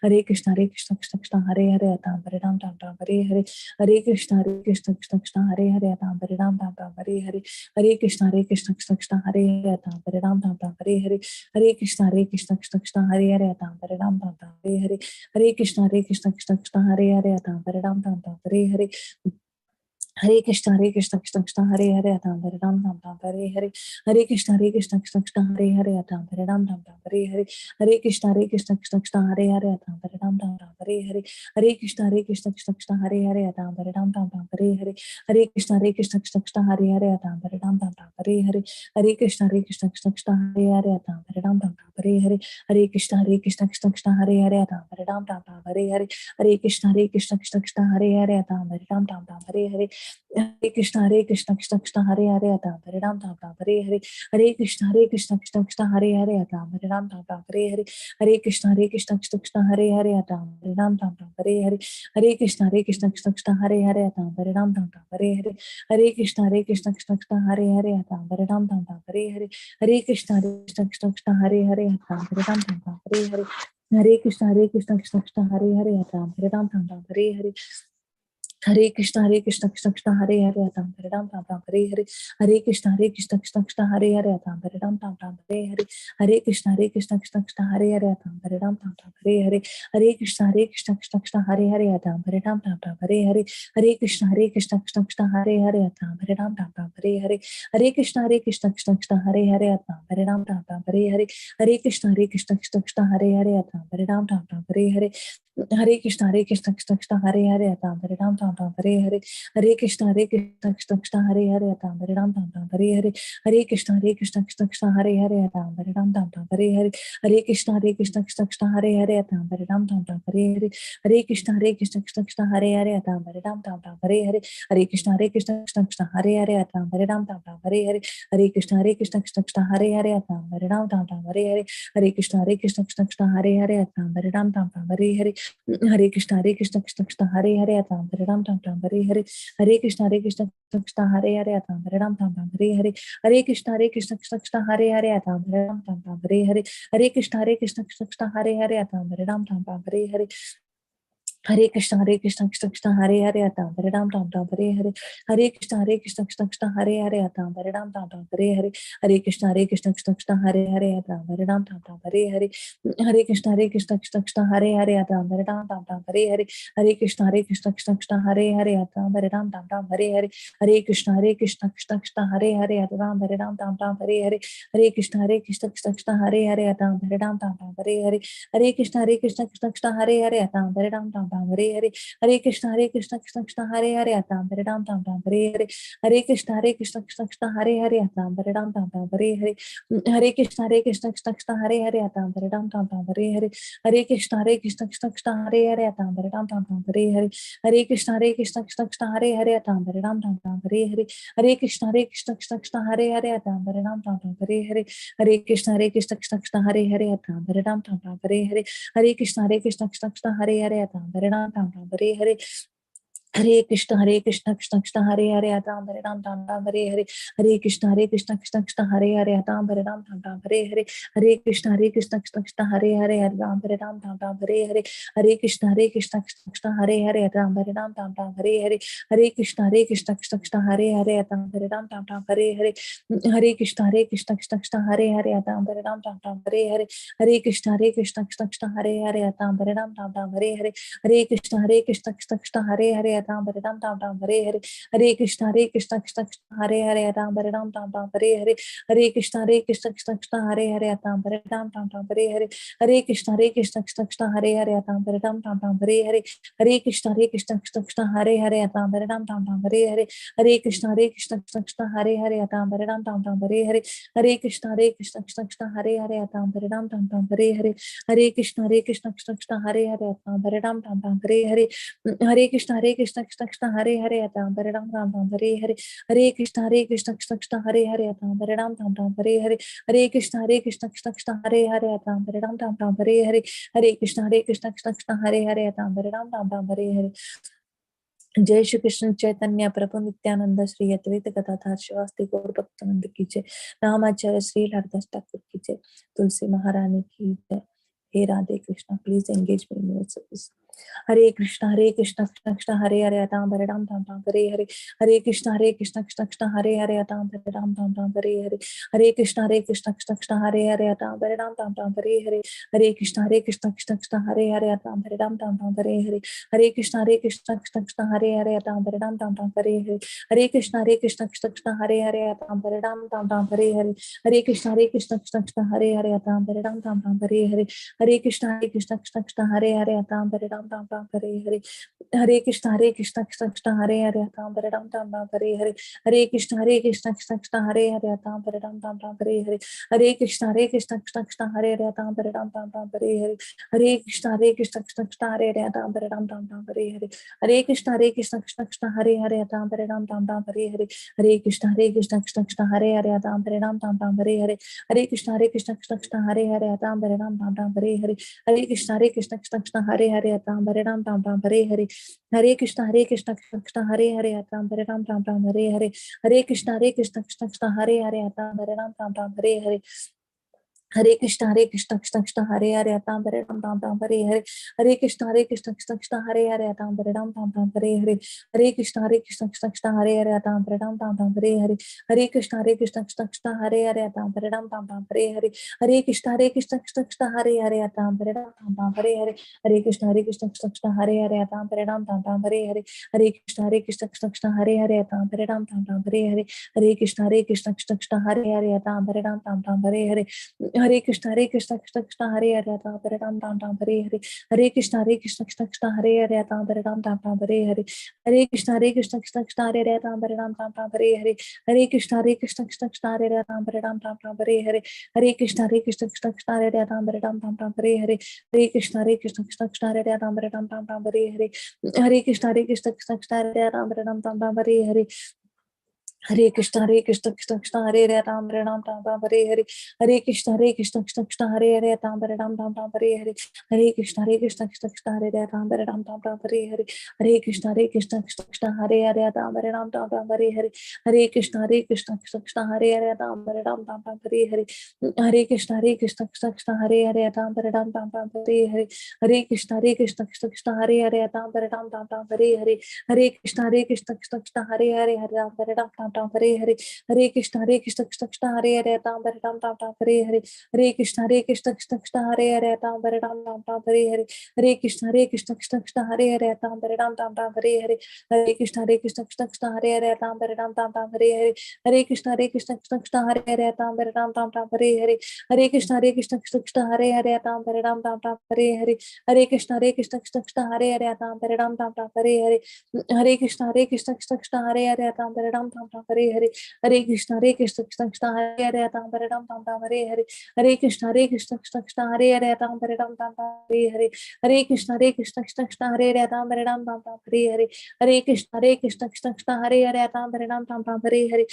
Hare Krishna Krishna Hare Hare Ram Ram Hare Hare Hare Krishna Krishna Hare Hare Ram Ram Hare Hare Hare Krishna Krishna Hare Hare Ram Ram Hare Hare Hare Krishna Krishna Hare Hare Ram Ram Hare Hare Hare Krishna Krishna Hare Hare Ram Ram Hare Hare Hare Krishna Krishna Hare Hare Ram Ram Hare Hare Hare Krishna Krishna Hare Hare Ram Ram Hare Hare Hare Krishna Krishna Hare Hare Ram Ram Hare Hare Hare Krishna Krishna Hare Hare Ram Ram Hare Hare Hare Krishna Krishna Hare Hare Ram Ram Hare Hare Hare Krishna Krishna Hare Hare Ram Ram Hare Hare Hare Krishna Krishna Hare Hare Ram Ram Hare Hare Hare Krishna Krishna Hare Hare Ram Ram Hare Hare Hare Krishna Krishna Hare Hare Ram Ram Hare Hare Hare Krishna Krishna Hare Hare Ram Ram Hare Hare Hare Krishna Krishna Hare Hare Ram Ram Hare Hare Hare Krishna Krishna Hare Hare Ram Ram Hare Hare Hare Krishna Krishna Hare Hare Ram Ram Hare Hare Hare Krishna Krishna Hare Hare Ram Ram Hare Hare Hare Krishna Krishna Hare Hare Ram Ram Hare Hare Hare Krishna Krishna Hare Hare Ram Hare Hare Hare Krishna Krishna Hare Hare Ram Hare Hare Hare Krishna Krishna Hare Hare Ram Hare Hare Hare Krishna Krishna Hare Hare Ram Hare Hare Hare Krishna Krishna Hare Hare Ram Hare Hare Hare Krishna Krishna Krishna Hare Hare Ram Ram Ram Ram Hare Hare Hare Krishna Krishna Krishna Hare Hare Ram Ram Ram Ram Hare Hare Hare Krishna Krishna Krishna Hare Hare Ram Ram Ram Ram Hare Hare Hare Krishna Krishna Krishna Hare Hare Ram Ram Ram Ram Hare Hare Hare Krishna Krishna Krishna Hare Hare Ram Ram Ram Ram Hare Hare Hare Krishna Krishna Krishna Hare Hare Ram Ram Ram Ram Hare Hare Hare Krishna Krishna Krishna Hare Hare Ram Ram Ram Ram Hare Hare Hare Krishna Krishna Krishna Hare Hare Ram Ram Ram Ram Hare Hare Hare Krishna Krishna Krishna Hare Hare Ram Ram Ram Ram Hare Hare Hare Krishna Krishna Krishna Hare Hare Ram Ram Ram Ram Hare Hare Hare Krishna Krishna Krishna Hare Hare Ram Ram Ram Ram Hare Hare Hare Krishna Krishna Krishna Hare Hare Ram Ram Ram Ram Hare Hare Hare Krishna Krishna Krishna Hare Hare Ram Ram Ram Ram Hare Hare Hare Krishna Krishna Krishna Hare Hare Ram Ram Ram Ram Hare Hare Hare Krishna Krishna Krishna Hare Hare Ram Ram Ram Ram Hare Hare Hare Krishna Krishna Krishna Hare Hare Ram Ram Ram Ram Hare Hare Hare Krishna Krishna Krishna Hare Hare Ram Ram Ram Ram Hare Hare Hare Krishna Krishna Krishna Hare Hare Ram Ram Ram Ram Hare Hare Hare Krishna Krishna Krishna Hare Hare Ram Ram Ram Ram Hare Hare Hare Krishna Krishna Krishna Hare Hare Ram Ram Ram Hare Hare Hare Krishna Krishna Krishna Hare Hare Ram Ram Ram Hare Hare Hare Krishna Krishna Krishna Hare Hare Ram Ram Ram Hare Hare Hare Krishna Krishna Krishna Hare Hare Ram Ram Ram Hare Hare Hare Krishna Krishna Krishna Hare Hare Ram Ram Ram Hare Hare Hare Krishna Krishna Krishna Hare Hare Ram Ram Ram Hare Hare Hare Krishna Krishna Krishna Hare Hare Ram Ram Ram Hare Hare Hare Krishna Krishna Krishna Hare Hare Ram Ram Ram Hare Hare Hare Krishna Krishna Krishna Hare Hare Ram Ram Ram Hare Hare Hare Krishna Krishna Krishna Hare Hare Ram Ram Ram Hare Hare Hare Krishna Krishna Krishna Hare Hare Ram Ram Ram Hare Hare Hare Krishna Krishna Krishna Hare Hare Ram Ram Ram Hare Hare Hare Krishna Krishna Krishna Hare Hare Ram Ram Ram Hare Hare Hare Krishna Krishna Krishna Hare Hare Ram Ram Ram Hare Hare Hare Krishna Krishna Krishna Hare Hare Ram Ram Ram Hare Hare Hare Krishna Krishna Krishna Hare Hare Ram Ram Ram Hare Hare Hare Krishna Krishna Krishna Hare Hare Ram Ram Hare Hare Hare Krishna Krishna Krishna Hare Hare Ram Ram Hare Hare Hare Krishna Krishna Krishna Hare Hare Ram Ram Hare Hare Hare Krishna Krishna Krishna Hare Hare Ram Ram Hare Hare Hare Krishna Krishna Krishna Hare Hare Ram Ram Hare Hare Hare Krishna Krishna Krishna Hare Hare Ram Ram Hare Hare Hare Krishna Krishna Krishna Hare Hare Ram Ram Hare Hare Hare Krishna Krishna Krishna Hare Hare Ram Ram Hare Hare Hare Krishna Krishna Krishna Hare Hare Ram Ram Hare Hare Hare Krishna Krishna Krishna Hare Hare Ram Ram Hare Hare Hare Krishna Krishna Krishna Hare Hare Ram Ram Hare Hare Hare Krishna Krishna Krishna Hare Hare Ram Ram Hare Hare जय श्री कृष्ण चैतन्य प्रभु नित्यानंद श्री अद्वैत गदाधर शिवास्ति गौर भक्तवृंद की जय रामाचार्य श्री हरदास ठाकुर की जय तुलसी महारानी की जय हे Radhe Krishna please engage me in your service Hare Krishna Krishna Krishna Hare Hare Ram Ram Hare Hare Hare Krishna Krishna Krishna Hare Hare Ram Ram Hare Hare Hare Krishna Krishna Krishna Hare Hare Ram Ram Hare Hare Hare Krishna Krishna Krishna Hare Hare Ram Ram Hare Hare Hare Krishna Krishna Krishna Hare Hare Ram Ram Hare Hare Hare Krishna Krishna Krishna Hare Hare Ram Ram Hare Hare Hare Krishna Krishna Krishna Hare Hare Ram Ram Hare Hare Hare Krishna Krishna Krishna Hare Hare Ram Ram Hare Hare Hare Krishna Krishna Krishna Hare Hare Ram Ram Hare Hare Hare Krishna Krishna Krishna Hare Hare Ram Ram Hare Hare Hare Krishna Krishna Krishna Hare Hare Ram Ram Hare Hare Hare Krishna Krishna Krishna Hare Hare Ram Ram Hare Hare Hare Krishna Krishna Krishna Hare Hare Ram Ram Hare Hare Hare Krishna Krishna Krishna Hare Hare Ram Ram Hare Hare Hare Krishna Krishna Krishna Hare Hare Ram Ram Hare Hare Hare Krishna Krishna Krishna Hare Hare Ram Ram Hare Hare Hare Krishna Krishna Krishna Hare Hare Ram Ram Hare Hare Hare Krishna Krishna Krishna Hare Hare Ram Ram Hare Hare Hare Krishna Krishna Krishna Hare Hare Ram Ram Hare Hare Hare Krishna Krishna Krishna Hare Hare Ram Ram Hare Hare Hare Krishna Krishna Krishna Hare Hare Ram Ram Hare Hare Hare Krishna Krishna Krishna Hare Hare Ram Ram Hare Hare Hare Krishna Krishna Krishna Hare Hare Ram Ram Hare Hare Hare Krishna Krishna Krishna Hare Hare Ram Ram Hare Hare Hare Krishna Krishna Krishna Hare Hare Ram Ram Hare Hare Hare Krishna Krishna Krishna Hare Hare Ram Ram Hare Hare Hare Krishna Krishna Krishna Hare Hare Ram Ram Ram Ram Hare Hare Hare Krishna Krishna Krishna Hare Hare Ram Ram Ram Ram Hare Hare Hare Krishna Krishna Krishna Hare Hare Ram Ram Ram Ram Hare Hare Hare Krishna Krishna Krishna Hare Hare Ram Ram Ram Ram Hare Hare Hare Krishna Krishna Krishna Hare Hare Ram Ram Ram Ram Hare Hare Hare Krishna Krishna Krishna Hare Hare Ram Ram Ram Ram Hare Hare Hare Krishna Krishna Krishna Hare Hare Ram Ram Ram Ram Hare Hare Hare Krishna Krishna Krishna Hare Hare Ram Ram Ram Ram Hare Hare Hare Krishna Krishna Krishna Hare Hare Ram Ram Ram Ram Hare Hare Hare Krishna Krishna Krishna Hare Hare Ram Ram Ram Ram Hare Hare Hare Krishna Krishna Krishna Hare Hare Ram Ram Ram Ram Hare Hare Hare Krishna Krishna Krishna Hare Hare Ram Ram Ram Ram Hare Hare Hare Krishna Krishna Krishna Hare Hare Ram Ram Ram Ram Hare Hare Hare Krishna Krishna Krishna Hare Hare Ram Ram Ram Ram Hare Hare Hare Krishna Krishna Krishna Hare Hare Ram Ram Ram Hare Hare Hare Krishna Krishna Krishna Hare Hare Ram Ram Ram Hare Hare Hare Krishna Krishna Krishna Hare Hare Ram Ram Ram Hare Hare Hare Krishna Krishna Krishna Hare Hare Ram Ram Ram Hare Hare Hare Krishna Krishna Krishna Hare Hare Ram Ram Ram Hare Hare Hare Krishna Krishna Krishna Hare Hare Ram Ram Ram Hare Hare Hare Krishna Krishna Krishna Hare Hare Ram Ram Ram Hare Hare Hare Krishna Krishna Krishna Hare Hare Ram Ram Ram Hare Hare Hare Krishna Krishna Krishna Hare Hare Ram Ram Ram Hare Hare Hare Krishna Krishna Krishna Hare Hare Ram Ram Ram Hare Hare Hare Krishna Krishna Krishna Hare Hare Ram Ram Ram Hare Hare Hare Krishna Krishna Krishna Hare Hare Ram Ram Ram Hare Hare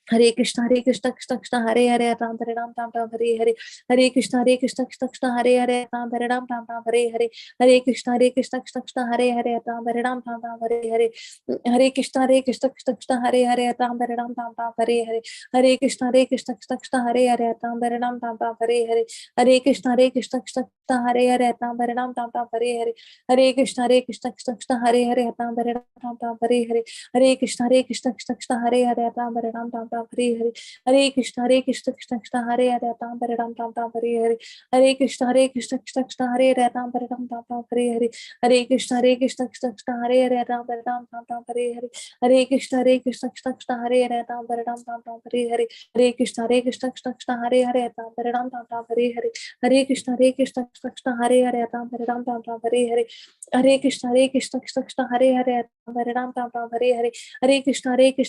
Hare Krishna Krishna Krishna Hare Hare Ram Ram Ram Hare Hare Hare Krishna Krishna Krishna Hare Hare Ram Ram Ram Hare Hare Hare Krishna Krishna Krishna Hare Hare Ram Ram Ram Hare Hare Hare Krishna Krishna Krishna Hare Hare Ram Ram Ram Hare Hare Hare Krishna Krishna Krishna Hare Hare Ram Ram Ram Hare Hare Hare Krishna Krishna Krishna Hare Hare Ram Ram Ram Hare Hare Hare Krishna Krishna Krishna Hare Hare Ram Ram Ram Hare Hare Hare Krishna Krishna Krishna Hare Hare Ram Ram Hare Hare Hare Krishna Krishna Krishna Hare Hare Ram Ram Hare Hare Hare Krishna Krishna Krishna Hare Hare Ram Ram Hare Hare Hare Krishna Krishna Krishna Hare Hare Ram Ram Hare Hare Hare Krishna Krishna Krishna Hare Hare Ram Ram Hare Hare Hare Krishna Krishna Krishna Hare Hare Ram Ram Hare Hare Hare Krishna Krishna Krishna Hare Hare Ram Ram Hare Hare Hare Krishna Krishna Krishna Hare Hare Ram Ram Hare Hare Hare Krishna Krishna Krishna Hare Hare Ram Ram Hare Hare Hare Krishna Krishna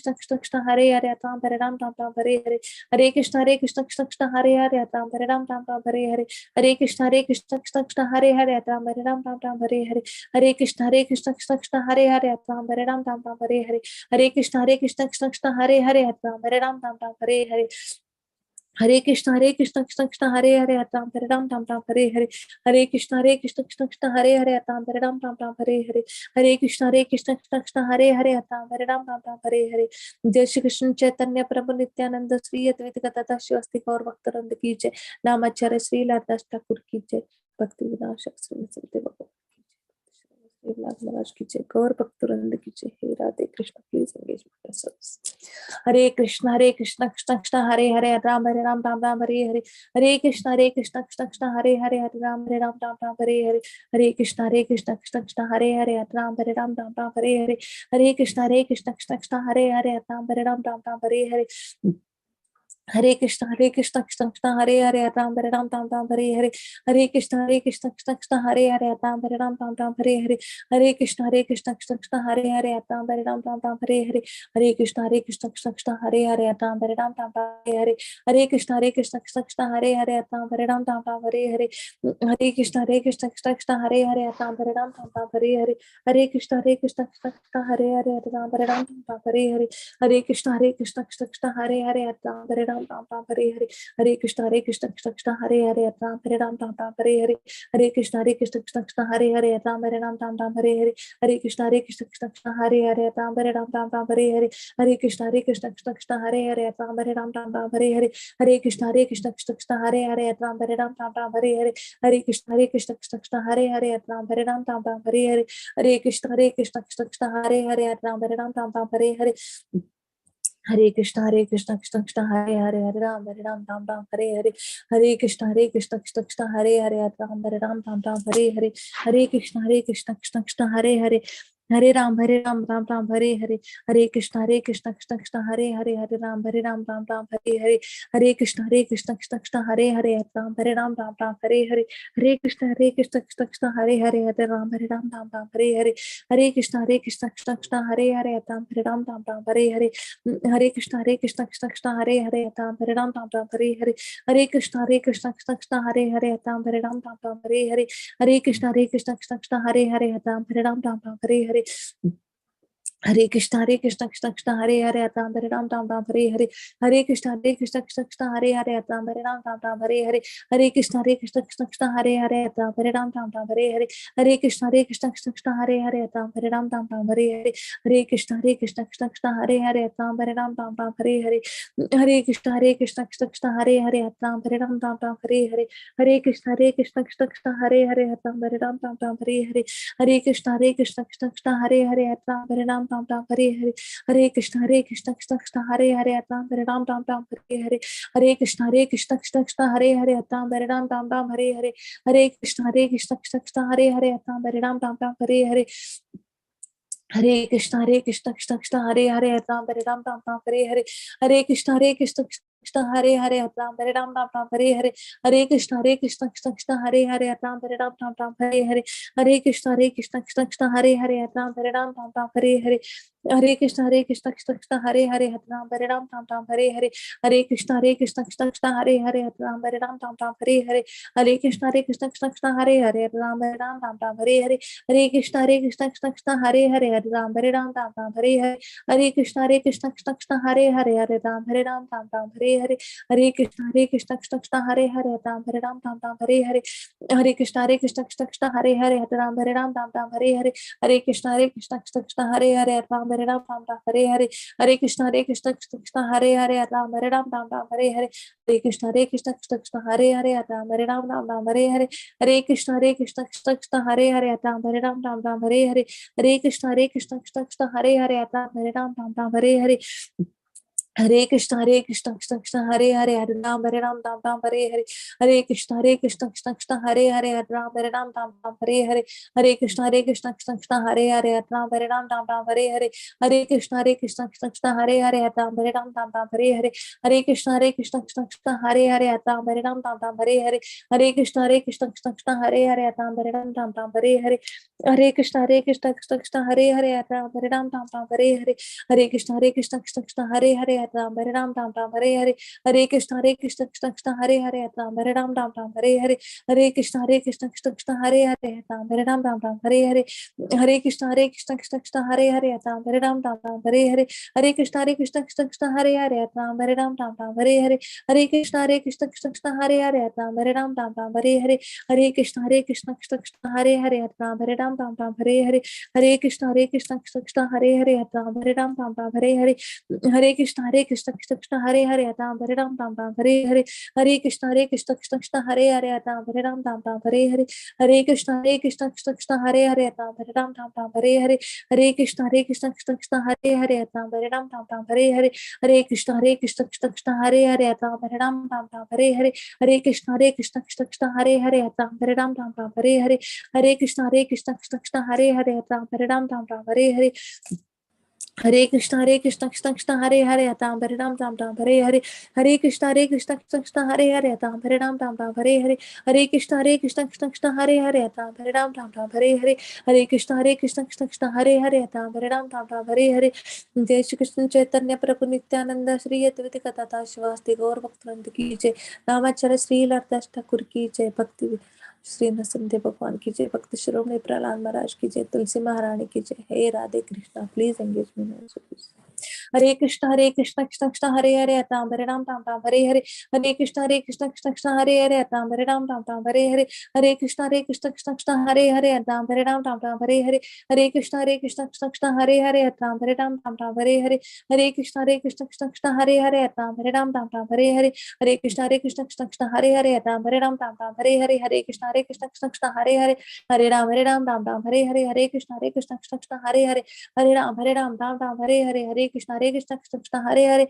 Krishna Hare Hare Ram Ram Hare Hare Hare Krishna Krishna Krishna Hare Hare Ram Ram Hare Hare Hare Krishna Krishna Krishna Hare Hare Ram Ram Hare Hare Hare Krishna Krishna Krishna Hare Hare Ram Ram Hare Hare Hare Krishna Krishna Krishna Hare Hare Ram Ram Hare Hare Hare Krishna Krishna Krishna Hare Hare Ram Ram Hare Hare Hare Krishna Krishna Krishna Hare Hare Ram Ram Hare Hare Hare Krishna Krishna Krishna Hare Hare Ram Hare Hare जय श्री कृष्ण चैतन्य प्रभु नित्यानंद श्री अद्वैत गदाधर शिवास्ति गौर भक्तवृंद की जय नामाचार्य श्री लालदास ठाकुर की जय भक्ति विनाश श्री सत्यदेव महाराज की जय गौर भक्तवृंद की जय हे Radhe Krishna please engage my service Hare Krishna Krishna Krishna Hare Hare Ram Ram Hare Hare Hare Krishna Krishna Krishna Hare Hare Ram Ram Hare Hare Hare Krishna Krishna Krishna Hare Hare Ram Ram Hare Hare Hare Krishna Krishna Krishna Hare Hare Ram Ram Hare Hare Hare Krishna Krishna Krishna Hare Hare Ram Ram Hare Hare Hare Krishna Krishna Krishna Hare Hare Ram Ram Hare Hare Hare Krishna Krishna Krishna Hare Hare Ram Ram Hare Hare Hare Krishna Krishna Krishna Hare Hare Ram Ram Hare Hare Hare Krishna Krishna Krishna Hare Hare Ram Ram Hare Hare Hare Krishna Krishna Krishna Hare Hare Ram Ram Hare Hare Hare Krishna Krishna Krishna Hare Hare Ram Ram Hare Hare Hare Krishna Krishna Krishna Hare Hare Ram Ram Hare Hare Hare Krishna Krishna Krishna Hare Hare Ram Hare Hare Hare Krishna Krishna Krishna Hare Hare Ram Hare Hare Hare Krishna Krishna Krishna Hare Hare Ram Hare Hare Hare Krishna Krishna Krishna Hare Hare Ram Hare Hare Hare Krishna Krishna Krishna Hare Hare Ram Hare Hare Hare Krishna Krishna Krishna Hare Hare Ram Hare Hare Hare Krishna Krishna Krishna Hare Hare Ram Hare Hare Hare Krishna Krishna Krishna Hare Hare Hare Ram Hare Hare Hare Krishna Krishna Krishna Hare Hare Ram Hare Hare Hare Krishna Krishna Krishna Hare Hare हरे राम राम राम हरे हरे, हरे कृष्ण कृष्ण कृष्ण हरे हरे, हरे राम राम राम हरे हरे, हरे कृष्ण कृष्ण कृष्ण हरे हरे, हरे राम राम हरे हरे, हरे कृष्ण कृष्ण कृष्ण हरे हरे, हरे राम राम हरे हरे, हरे कृष्ण कृष्ण कृष्ण हरे हरे, हरे राम राम हरे हरे, हरे कृष्ण कृष्ण कृष्ण हरे हरे, हरे राम राम हरे हरे, हरे कृष्ण कृष्ण कृष्ण हरे हरे, हरे राम राम हरे हरे, हरे कृष्ण कृष्ण कृष्ण हरे हरे, हरे राम राम हरे हरे, हरे कृष्ण कृष्ण कृष्ण हरे हरे, हरे राम राम हरे हरे, हरे कृष्ण कृष्ण कृष्ण हरे हरे, हरे राम राम हरे हरे, हरे कृष्ण कृष्ण कृष्ण हरे हरे, हरे राम राम हरे हरे, हरे कृष्ण कृष्ण कृष्ण हरे हरे, हरे राम राम हरे हरे, हरे कृष्ण कृष्ण कृष्ण हरे हरे, हरे राम राम हरे हरे, हरे कृष्ण कृष्ण कृष्ण हरे हरे, हरे राम राम हरे हरे, हरे कृष्ण कृष्ण कृष्ण हरे हरे, हरे राम राम हरे हरे, हरे कृष्ण कृष्ण कृष्ण हरे हरे, हरे राम राम हरे हरे, हरे कृष्ण कृष्ण कृष्ण हरे हरे, हरे राम राम हरे हरे, हरे कृष्ण कृष्ण कृष्ण हरे हरे, हरे राम राम हरे हरे, हरे कृष्ण कृष्ण कृष्ण हरे हरे, हरे राम राम हरे हरे, हरे कृष्ण कृष्ण कृष्ण हरे हरे, हरे राम राम हरे हरे, हरे कृष्ण कृष्ण कृष्ण हरे हरे, हरे राम राम हरे हरे, हरे कृष्ण कृष्ण कृष्ण हरे हरे, हरे राम राम हरे हरे, हरे कृष्ण कृष्ण कृष्ण हरे हरे, हरे राम राम हरे हरे, हरे कृष्ण कृष्ण कृष्ण हरे हरे, हरे राम राम हरे हरे, हरे कृष्ण कृष्ण कृष्ण हरे हरे, हरे राम राम हरे हरे, हरे कृष्ण कृष्ण कृष्ण हरे हरे, हरे राम राम हरे हरे, हरे कृष्ण कृष्ण कृष्ण हरे हरे, हरे राम राम हरे हरे, हरे कृष्ण कृष्ण कृष्ण हरे हरे, हरे राम राम हरे हरे, हरे कृष्ण कृष्ण कृष्ण हरे हरे, हरे राम राम हरे हरे, हरे कृष्ण कृष्ण कृष्ण हरे हरे, हरे राम राम हरे हरे, हरे कृष्ण कृष्ण कृष्ण हरे हरे, हरे राम राम हरे हरे, हरे कृष्ण कृष्ण कृष्ण हरे हरे, हरे राम राम हरे हरे, हरे कृष्ण कृष्ण कृष्ण हरे हरे, हरे राम राम हरे हरे, हरे कृष्ण कृष्ण कृष्ण हरे हरे, हरे राम राम हरे हरे, हरे कृष्ण कृष्ण कृष्ण हरे हरे, हरे राम राम हरे हरे, हरे कृष्ण कृष्ण कृष्ण हरे हरे, हरे राम राम हरे हरे, हरे कृष्ण कृष्ण कृष्ण हरे हरे, हरे राम राम हरे हरे, हरे कृष्ण कृष्ण कृष्ण हरे हरे, हरे राम राम हरे हरे, हरे कृष्ण कृष्ण कृष्ण हरे हरे, हरे राम राम हरे हरे, हरे कृष्ण कृष्ण कृष्ण हरे हरे, हरे राम राम हरे हरे, हरे कृष्ण कृष्ण कृष्ण हरे हरे, हरे राम राम हरे हरे, हरे कृष्ण कृष्ण कृष्ण हरे हरे, हरे राम राम हरे हरे, हरे कृष्ण कृष्ण कृष्ण हरे हरे, हरे राम राम हरे हरे, हरे कृष्ण कृष्ण कृष्ण हरे हरे, हरे राम राम हरे हरे, हरे कृष्ण कृष्ण कृष्ण हरे हरे, हरे राम राम हरे हरे, हरे कृष्ण कृष्ण कृष्ण हरे हरे, हरे राम राम हरे हरे, हरे कृष्ण कृष्ण कृष्ण हरे हरे, हरे राम राम हरे हरे, हरे कृष्ण कृष्ण कृष्ण हरे हरे, हरे राम राम हरे हरे, हरे कृष्ण कृष्ण कृष्ण हरे हरे, हरे राम राम हरे हरे, हरे कृष्ण कृष्ण कृष्ण हरे हरे, हरे राम राम हरे हरे, हरे कृष्ण कृष्ण कृष्ण हरे हरे, हरे राम राम हरे हरे, हरे कृष्ण कृष्ण कृष्ण हरे हरे, हरे राम राम हरे हरे, हरे कृष्ण कृष्ण कृष्ण हरे हरे, हरे राम राम हरे हरे, हरे कृष्ण कृष्ण कृष्ण हरे हरे, हरे राम राम हरे हरे, हरे कृष्ण कृष्ण कृष्ण हरे हरे, हरे राम राम हरे हरे, हरे कृष्ण कृष्ण कृष्ण हरे हरे, हरे राम राम हरे हरे, हरे कृष्ण कृष्ण कृष्ण हरे हरे, हरे राम राम हरे हरे, हरे कृष्ण कृष्ण कृष्ण हरे हरे, हरे राम राम हरे हरे, हरे कृष्ण कृष्ण कृष्ण हरे हरे, हरे राम राम हरे हरे, हरे कृष्ण कृष्ण कृष्ण हरे हरे, हरे राम राम हरे हरे, हरे कृष्ण कृष्ण कृष्ण हरे हरे, हरे राम राम हरे हरे, जय श्री कृष्ण चैतन्य प्रभु नित्यानंद श्री अद्वैत कथाता शिवास्ति गौर भक्तवृंद की जय, रामाचार्य श्री लतादास ठाकुर की जय, भक्ति श्री नरसिंह भगवान की जय, भक्त शिरोमणि प्रहलाद महाराज की जय, तुलसी महारानी की जय। हे Radhe Krishna, please engage me. Hare Krishna Krishna Krishna Hare Hare, Hare Ram Ram Hare Hare, Hare Krishna Krishna Krishna Hare Hare, Hare Ram Ram Hare Hare, Hare Krishna Krishna Krishna Hare Hare, Hare Ram Ram Hare Hare, Hare Krishna Krishna Krishna Hare Hare, Hare Ram Ram Hare Hare, Hare Krishna Krishna Krishna Hare Hare, Hare Ram Ram Hare Hare, Hare Krishna Krishna Krishna Hare Hare, Hare Ram Ram Hare Hare, Hare Krishna Krishna Krishna Hare Hare, Hare Ram Ram Hare Hare, Hare Krishna Krishna Krishna Hare Hare, Hare Ram Ram Ram Hare Hare, Krishna Krishna Krishna Hare Hare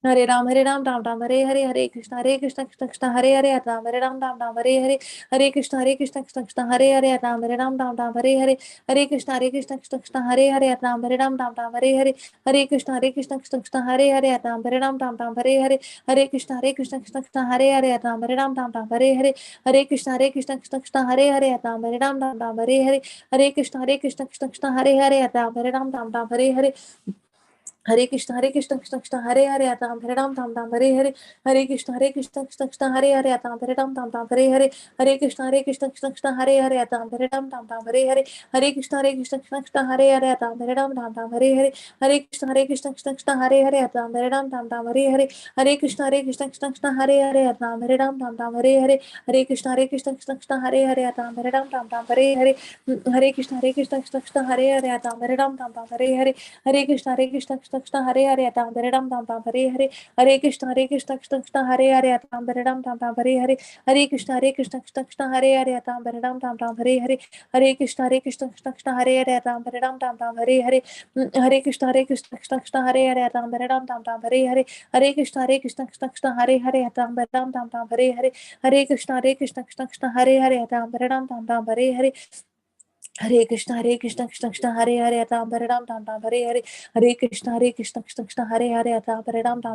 Hare Ram Ram Ram Hare Hare Hare Krishna Krishna Krishna Hare Hare Ram Ram Hare Hare Hare Krishna Krishna Krishna Hare Hare Ram Ram Hare Hare Hare Krishna Krishna Krishna Hare Hare Ram Ram Hare Hare Hare Krishna Krishna Krishna Hare Hare Ram Ram Hare Hare Hare Krishna Krishna Krishna Hare Hare Ram Ram Hare Hare Hare Krishna Krishna Krishna Hare Hare Ram Ram Hare Hare Hare Krishna Krishna Krishna Hare Hare Ram Ram Hare Hare Hare Krishna Krishna Krishna Hare Hare Ram Ram Hare Hare Hare Krishna Krishna Krishna Hare Hare Ram Ram Hare Hare Hare Krishna Krishna Krishna Hare Hare Ram Ram Hare Hare Hare Krishna Krishna Krishna Hare Hare Ram Ram Hare Hare Hare Krishna Krishna Krishna Hare Hare Ram Ram Hare Hare Hare Krishna Krishna Krishna Hare Hare Ram Ram Hare Hare Hare Krishna Krishna Krishna Hare Hare Ram Ram Hare Hare Hare Krishna Krishna Krishna Hare Hare Ram Ram Hare Hare Hare Krishna Krishna Krishna Hare Hare Ram Ram Hare Hare Hare Krishna Krishna Krishna Hare Hare Ram Ram Hare Hare Hare Krishna Krishna Krishna Hare Hare Ram Ram Hare Hare Hare Krishna Krishna Krishna Hare Hare Ram Ram Hare Hare Hare Krishna Krishna Krishna Hare Hare Ram Ram Hare Hare Hare Krishna Krishna Krishna Hare Hare Ram Ram Hare Hare Hare Krishna Krishna Krishna Hare Hare Ram Ram Hare Hare Hare Krishna Krishna Krishna Hare Hare Ram Ram Hare Hare Hare Krishna Krishna Krishna Hare Hare Ram Ram Hare Hare Hare Krishna Krishna Krishna Hare Hare Ram Ram Hare Hare Hare Krishna Krishna Krishna Hare Hare Ram Ram Hare Hare Hare Krishna Krishna Krishna Hare Hare Ram Ram Hare Hare Hare Krishna Krishna Krishna Hare Hare Ram Ram Hare Hare Hare Krishna Krishna Krishna Hare Hare Ram Ram Hare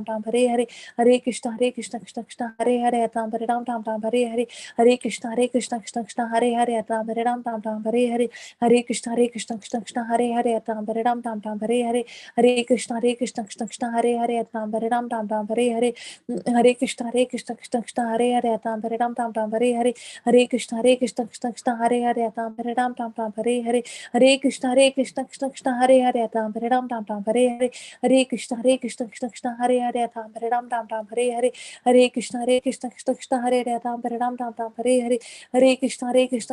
Hare Hare Krishna Krishna Krishna Hare Hare Ram Ram Hare Hare Hare Krishna Krishna Krishna Hare Hare Ram Ram Hare Hare Hare Krishna Krishna Krishna Hare Hare Ram Ram Hare Hare Hare Krishna Krishna Krishna हरे राम राम हरे हरे हरे कृष्ण कृष्ण कृष्ण हरे राम राम हरे हरे हरे कृष्ण कृष्ण कृष्ण हरे राम राम हरे हरे हरे कृष्ण कृष्ण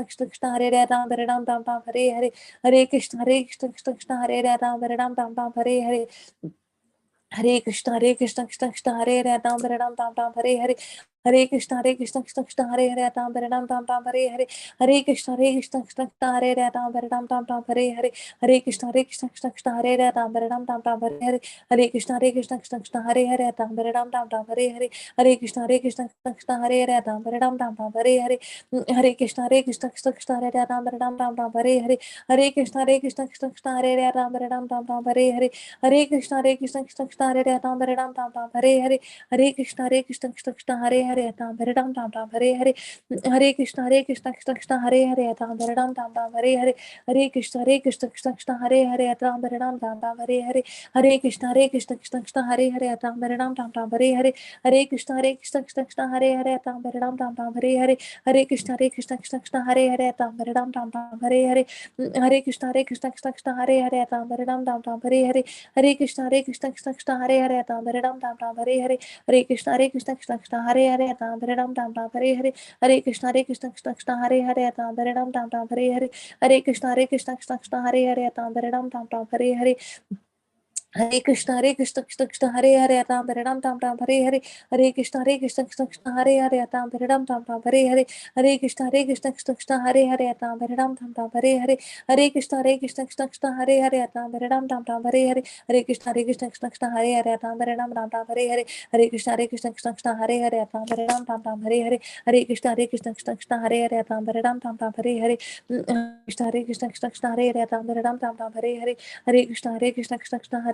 कृष्ण हरे राम राम हरे हरे हरे कृष्ण कृष्ण कृष्ण हरे राम राम हरे हरे हरे कृष्ण कृष्ण कृष्ण हरे राम राम हरे हरे हरे कृष्ण कृष्ण कृष्ण हरे राम राम हरे हरे हरे कृष्ण कृष्ण कृष्ण हरे राम राम हरे हरे हरे कृष्ण कृष्ण कृष्ण हरे राम राम हरे हरे हरे कृष्ण कृष्ण कृष्ण हरे राम राम हरे हरे हरे कृष्ण कृष्ण कृष्ण हरे राम राम हरे हरे हरे कृष्ण कृष्ण हरे राम राम हरे हरे हरे कृष्ण कृष्ण कृष्ण हरे हरे राम राम हरे हरे हरे कृष्ण कृष्ण कृष्ण हरे हरे राम राम हरे हरे हरे कृष्ण कृष्ण कृष्ण हरे हरे राम राम हरे हरे हरे कृष्ण कृष्ण कृष्ण हरे हरे राम राम हरे हरे हरे कृष्ण कृष्ण कृष्ण हरे हरे राम राम हरे हरे हरे कृष्ण कृष्ण कृष्ण हरे हरे राम राम हरे हरे हरे कृष्ण कृष्ण कृष्ण हरे हरे राम राम हरे हरे हरे कृष्ण कृष्ण कृष्ण हरे हरे राम राम हरे हरे हरे कृष्ण कृष्ण कृष्ण हरे हरे राम राम हरे हरे हरे कृष्ण कृष्ण कृष्ण हरे हरे राम राम हरे हरे हरे कृष्ण कृष्ण कृष्ण हरे हरे राम राम हरे हरे हरे कृष्ण कृष्ण कृष्ण हरे हरे राम राम हरे हरे हरे कृष्ण कृष्ण कृष्ण हरे हरे राम राम हरे हरे हरे कृष्ण कृष्ण कृष्ण हरे हरे राम राम हरे हरे हरे कृष्ण कृष्ण कृष्ण हरे हरे राम राम हरे हरे हरे कृष्ण कृष्ण कृष्ण हरे हरे राम राम हरे हरे हरे कृष्ण कृष्ण कृष्ण हरे हरे राम राम हरे हरे हरे कृष्ण कृष्ण कृष्ण हरे हरे राम राम हरे हरे कृष्ण कृष्ण कृष्ण हरे हरे राम राम हरे हरे हरे कृष्ण कृष्ण कृष्ण हरे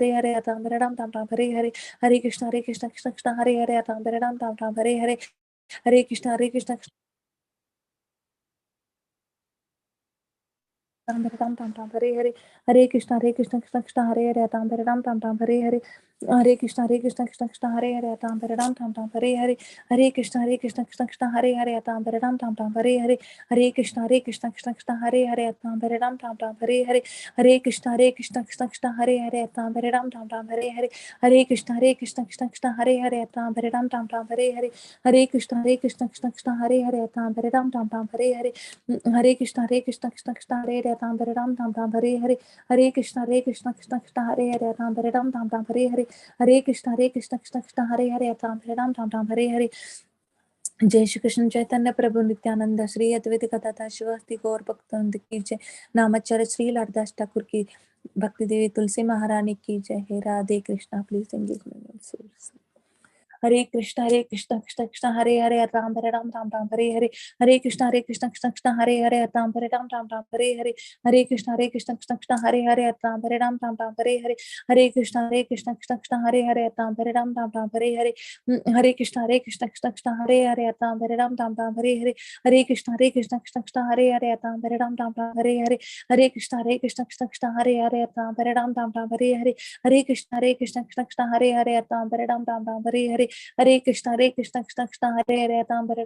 हरे राम राम हरे हरे हरे कृष्ण कृष्ण कृष्ण हरे हरे राम राम हरे हरे हरे कृष्ण कृष्ण राम हरे हरे हरे कृष्ण कृष्ण कृष्ण हरे हरे राम हरे हरे हरे कृष्ण कृष्ण कृष्ण हरे हरे राम हरे हरे हरे कृष्ण कृष्ण कृष्ण हरे हरे राम हरे हरे हरे कृष्ण कृष्ण कृष्ण हरे हरे राम हरे हरे हरे कृष्ण कृष्ण कृष्ण हरे हरे राम हरे हरे हरे कृष्ण कृष्ण कृष्ण हरे हरे राम हरे हरे हरे कृष्ण कृष्ण कृष्ण हरे हरे राम हरे हरे हरे कृष्ण कृष्ण कृष्ण हरे राम हरे हरे हरे कृष्ण कृष्ण कृष्ण हरे राम हरे हरे हरे कृष्ण कृष्ण कृष्ण हरे राम हरे हरे जय श्री कृष्ण चैतन्य प्रभु नित्यानंद श्री अद्वैत गदाधर शिवास्ति गौर भक्तवृंद की जय। नामाचार्य श्री लालदास ठाकुर की भक्ति देवी तुलसी महारानी की जय। हे Radhe Krishna. Please engage me. Hare Krishna Krishna Krishna Hare Hare Ram Ram Ram Hare Hare. Hare Krishna Krishna Krishna Hare Hare Ram Ram Ram Hare Hare. Hare Krishna Krishna Krishna Hare Hare Ram Ram Hare Hare. Hare Krishna Krishna Krishna Hare Hare Ram Ram Hare Hare. Hare Krishna Krishna Krishna Hare Hare Ram Ram Hare Hare. Hare Krishna Krishna Krishna Hare Hare Ram Ram Hare Hare. Hare Krishna Krishna Krishna Hare Hare Ram Ram Hare Hare. Hare Krishna Krishna Krishna Hare Hare Ram Ram Hare Hare. Hare Krishna Krishna Krishna Hare Hare Ram Ram Hare Hare. Hare Krishna Krishna Krishna Krishna Hare Hare Ram Ram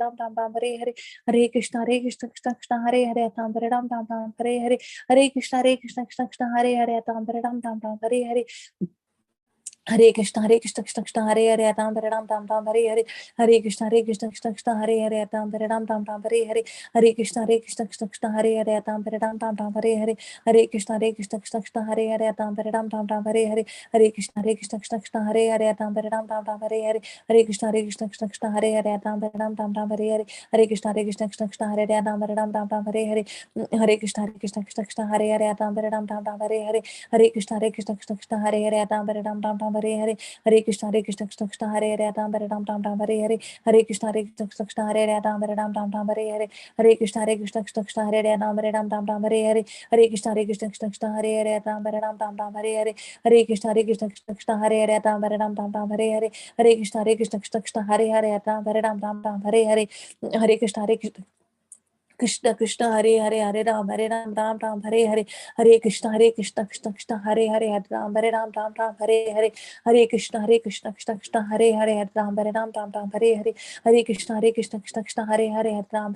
Hare Hare. Hare Krishna Krishna Krishna Krishna Hare Hare Ram Ram Hare Hare. Hare Krishna Krishna Krishna Hare Hare Ram Ram Hare Hare. Hare Krishna Krishna Krishna Krishna Hare Hare Ram Ram Hare Hare. Hare Krishna Krishna Krishna Krishna Hare Hare Ram Ram Hare Hare. Hare Krishna Krishna Krishna Krishna Hare Hare Ram Ram Hare Hare. Hare Krishna Krishna Krishna Krishna Hare Hare Ram Ram Hare Hare. Hare Krishna Krishna Krishna Krishna Hare Hare Ram Ram Hare Hare. Hare Krishna Krishna Krishna Krishna हरे राम राम हरे हरे। हरे कृष्ण कृष्ण कृष्ण कृष्ण हरे हरे राम राम हरे हरे। हरे कृष्ण कृष्ण कृष्ण कृष्ण हरे हरे राम राम हरे हरे। हरे कृष्ण कृष्ण कृष्ण कृष्ण हरे हरे राम राम हरे हरे। हरे कृष्ण कृष्ण कृष्ण कृष्ण हरे हरे राम राम हरे हरे। हरे कृष्ण कृष्ण कृष्ण कृष्ण हरे हरे राम राम हरे हरे। हरे कृष्ण कृष्ण कृष्ण कृष्ण हरे हरे राम राम हरे हरे। हरे कृष्ण कृष्ण कृष्ण कृष्ण हरे हरे राम राम हरे हरे। हरे कृष्ण कृष्ण कृष्ण कृष्ण हरे हरे राम हरे हरे। हरे कृष्ण कृष्ण कृष्ण कृष्ण हरे हरे हरे राम राम हरे हरे। हरे कृष्ण कृष्ण कृष्ण कृष्ण हरे हरे राम राम हरे हरे। हरे कृष्ण कृष्ण कृष्ण कृष्ण हरे हरे राम राम हरे हरे। हरे कृष्ण कृष्ण कृष्ण कृष्ण हरे हरे राम राम हरे हरे। हरे कृष्ण कृष्ण कृष्ण कृष्ण हरे हरे राम राम हरे हरे। हरे कृष्ण कृष्ण कृष्ण कृष्ण हरे हरे राम राम हरे। हरे कृष्ण कृष्ण कृष्ण कृष्ण हरे हरे राम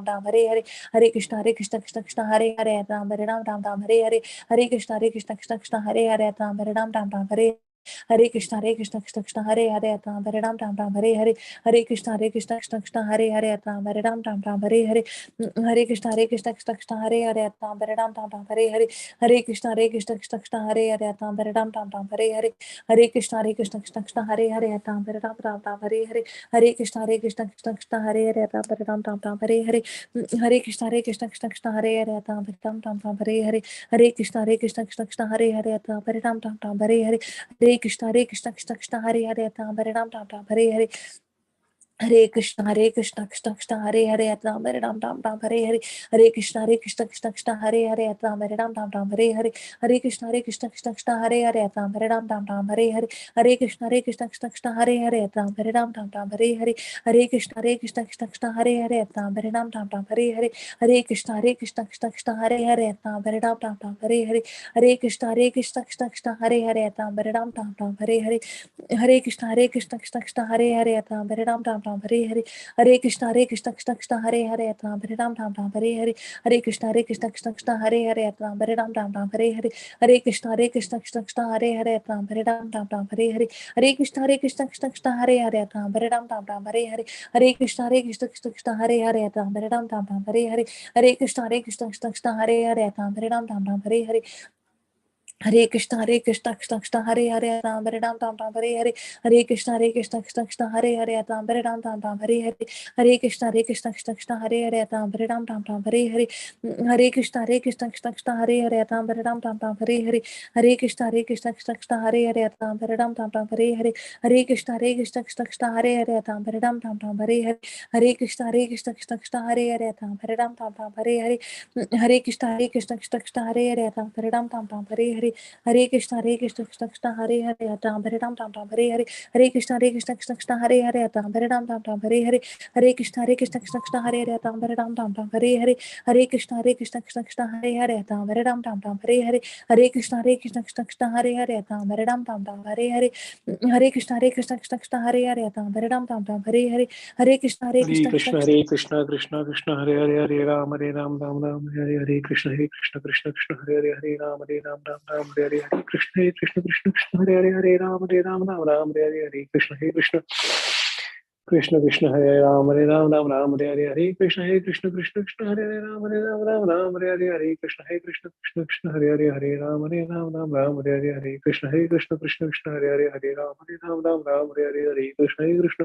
राम हरे हरे। हरे कृष्ण कृष्ण कृष्ण कृष्ण हरे हरे राम राम हरे हरे। हरे कृष्ण कृष्ण कृष्ण हरे हरे राम राम हरे हरे। हरे कृष्ण कृष्ण कृष्ण कृष्ण हरे हरे राम राम हरे हरे। हरे कृष्ण कृष्ण कृष्ण कृष्ण हरे हरे राम राम हरे हरे। हरे कृष्ण कृष्ण कृष्ण कृष्ण हरे हरे राम राम हरे हरे। हरे कृष्ण कृष्ण कृष्ण कृष्ण हरे हरे राम राम हरे हरे। हरे कृष्ण कृष्ण कृष्ण कृष्ण हरे हरे राम राम हरे हरे। हरे कृष्ण कृष्ण कृष्ण कृष्ण हरे हरे राम राम हरे हरे। हरे कृष्ण कृष्ण कृष्ण हरे हरे राम राम हरे हरे। हरे कृष्ण कृष्ण कृष्ण कृष्ण हरे हरे राम राम हरे हरे। हरे कृष्ण कृष्ण कृष्ण कृष्ण हरे हरे राम राम हरे हरे। हरे कृष्ण कृष्ण कृष्ण कृष्ण हरे हरे राम राम हरे हरे। हरे कृष्ण कृष्ण कृष्ण कृष्ण हरे हरे राम राम हरे हरे। हरे कृष्ण कृष्ण कृष्ण कृष्ण हरे हरे राम राम हरे हरे। हरे कृष्ण कृष्ण कृष्ण कृष्ण हरे हरे राम राम हरे हरे। हरे कृष्ण कृष्ण कृष्ण कृष्ण हरे हरे राम राम हरे हरे। हरे कृष्ण कृष्ण कृष्ण कृष्ण हरे हरे राम राम हरे हरे। हरे कृष्ण कृष्ण कृष्ण कृष्ण हरे हरे राम राम हरे हरे। हरे कृष्ण कृष्ण कृष्ण कृष्ण हरे हरे राम राम हरे हरे। हरे कृष्ण कृष्ण कृष्ण कृष्ण हरे हरे राम राम हरे हरे। हरे कृष्ण कृष्ण कृष्ण कृष्ण हरे हरे राम राम हरे हरे। हरे कृष्ण कृष्ण कृष्ण कृष्ण हरे हरे राम राम हरे हरे। हरे कृष्ण कृष्ण कृष्ण हरे हरे राम राम हरे हरे। हरे कृष्ण कृष्ण कृष्ण कृष्ण हरे हरे राम राम हरे हरे। हरे कृष्ण कृष्ण कृष्ण कृष्ण हरे हरे राम राम हरे हरे। हरे कृष्ण कृष्ण कृष्ण कृष्ण हरे हरे राम राम हरे हरे। हरे कृष्ण कृष्ण कृष्ण कृष्ण हरे हरे राम राम हरे हरे। हरे कृष्ण कृष्ण कृष्ण कृष्ण हरे हरे राम राम हरे हरे। हरे कृष्ण कृष्ण कृष्ण कृष्ण हरे हरे राम राम हरे हरे। हरे कृष्ण कृष्ण कृष्ण कृष्ण हरे हरे राम राम हरे हरे। हरे कृष्ण कृष्ण कृष्ण हरे हरे राम राम हरे हरे। हरे कृष्ण कृष्ण कृष्ण कृष्ण हरे हरे राम राम हरे हरे। हरे कृष्ण कृष्ण कृष्ण कृष्ण हरे हरे राम राम हरे हरे। हरे कृष्ण कृष्ण कृष्ण कृष्ण हरे हरे राम राम हरे हरे। हरे कृष्ण कृष्ण कृष्ण कृष्ण हरे हरे राम राम हरे हरे। हरे कृष्ण कृष्ण कृष्ण कृष्ण हरे हरे राम राम हरे हरे। हरे कृष्ण कृष्ण कृष्ण हरे कृष्ण कृष्ण कृष्ण हरे हरे हरे राम राम हरे हरे कृष्ण कृष्ण कृष्ण हरे हरे राम राम हरे हरे कृष्ण कृष्ण कृष्ण हरे राम राम हरे हरे कृष्ण कृष्ण कृष्ण कृष्ण हरे राम राम हरे हरे कृष्ण कृष्ण कृष्ण हरे राम हरे हरे कृष्ण कृष्ण कृष्ण हरे राम हरे हरे कृष्ण कृष्ण कृष्ण हरे राम राम हरे हरे कृष्ण कृष्ण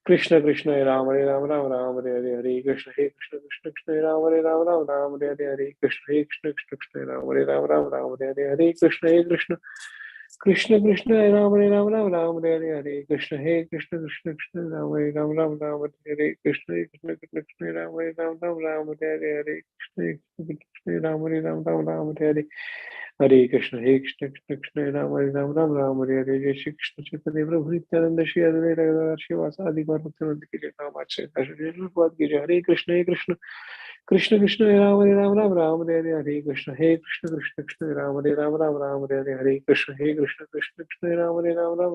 कृष्ण कृष्ण हरे राम राम राम हरे हरे हरे कृष्ण कृष्ण कृष्ण हरे राम राम हरे हरे हरे कृष्ण कृष्ण कृष्ण हरे राम राम हरे हरे हरे कृष्ण कृष्ण कृष्ण कृष्ण हरे राम राम हरे हरे हरे कृष्ण कृष्ण कृष्ण कृष्ण राम राम हरे हरे कृष्ण कृष्ण कृष्ण कृष्ण राम राम हरे हरे हरे कृष्ण कृष्ण कृष्ण राम राम हरे हरे हरे कृष्ण कृष्ण कृष्ण राम हरे हरे जय श्री कृष्ण चैतन्य प्रभु नित्यानंद श्री अद्वैत गदाधर श्रीवासादि गौर भक्तवृंद की जय नाम आचार्य की जय हरे कृष्ण कृष्ण कृष्ण कृष्ण हरे राम हरे हरे हरे कृष्ण कृष्ण कृष्ण राम राम हरे हरे हरे कृष्ण कृष्ण कृष्ण कृष्ण राम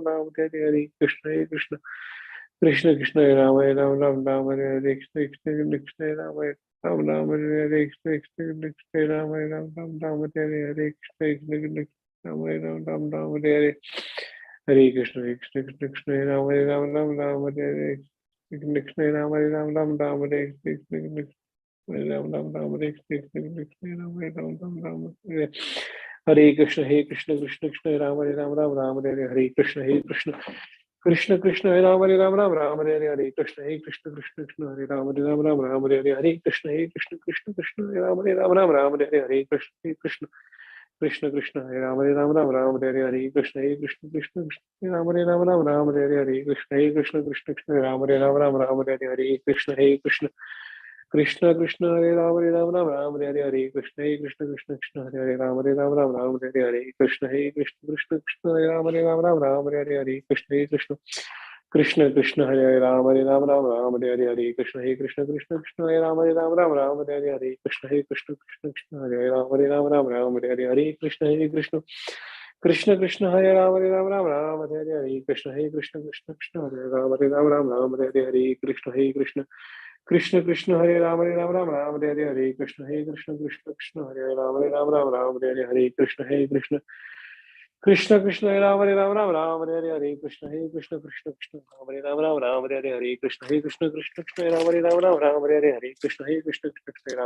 राम हरे हरे हरे कृष्ण कृष्ण कृष्ण कृष्ण राम राम हरे हरे कृष्ण कृष्ण कृष्ण राम राम हरे हरे कृष्ण कृष्ण कृष्ण राम राम हरे हरे हरे कृष्ण कृष्ण कृष्ण राम राम हरे हरे हरे कृष्ण कृष्ण कृष्ण कृष्ण राम राम हरे हरे कृष्ण कृष्ण राम राम हरे कृष्ण राम हरे कृष्ण कृष्ण राम राम हरे कृष्ण कृष्ण कृष्ण राम राम हरे हरे कृष्ण कृष्ण कृष्ण कृष्ण हरे राम हरे हरे हरे कृष्ण कृष्ण कृष्ण कृष्ण हरे राम हरे हरे हरे कृष्ण कृष्ण कृष्ण कृष्ण हरे राम हरे हरे हरे कृष्ण कृष्ण कृष्ण कृष्ण हरे राम राम हरे हरे हरे कृष्ण कृष्ण कृष्ण कृष्ण राम हरे हरे हरे कृष्ण कृष्ण कृष्ण कृष्ण राम राम हरे हरे हरे कृष्ण कृष्ण कृष्ण कृष्ण हरे राम राम हरे हरे हरे कृष्ण कृष्ण कृष्ण कृष्ण हरे राम राम हरे हरे हरे कृष्ण कृष्ण कृष्ण कृष्ण हरे राम राम हरे हरे हरे कृष्ण कृष्ण कृष्ण कृष्ण हरे राम राम हरे हरे हरे कृष्ण कृष्ण कृष्ण कृष्ण हरे राम राम हरे हरे हरे कृष्ण कृष्ण कृष्ण कृष्ण हरे राम राम हरे हरे हरे कृष्ण कृष्ण कृष्ण कृष्ण हरे राम राम हरे हरे हरे कृष्ण कृष्ण कृष्ण कृष्ण हरे राम राम हरे हरे हरे कृष्ण कृष्ण कृष्ण कृष्ण हरे राम राम हरे हरे हरे कृष्ण कृष्ण कृष्ण कृष्ण हरे राम राम हरे हरे हरे कृष्ण कृष्ण कृष्ण कृष्ण हरे राम राम हरे हरे हरे कृष्ण कृष्ण कृष्ण कृष्ण हरे राम हरे हरे हरे कृष्ण कृष्ण कृष्ण कृष्ण हरे राम हरे हरे हरे कृष्ण कृष्ण कृष्ण कृष्ण राम राम हरे हरे हरे कृष्ण कृष्ण कृष्ण कृष्ण राम राम हरे हरे हरे कृष्ण कृष्ण कृष्ण कृष्ण राम राम हरे हरे हरे कृष्ण कृष्ण कृष्ण राम राम हरे हरे हरे कृष्ण कृष्ण कृष्ण कृष्ण राम राम हरे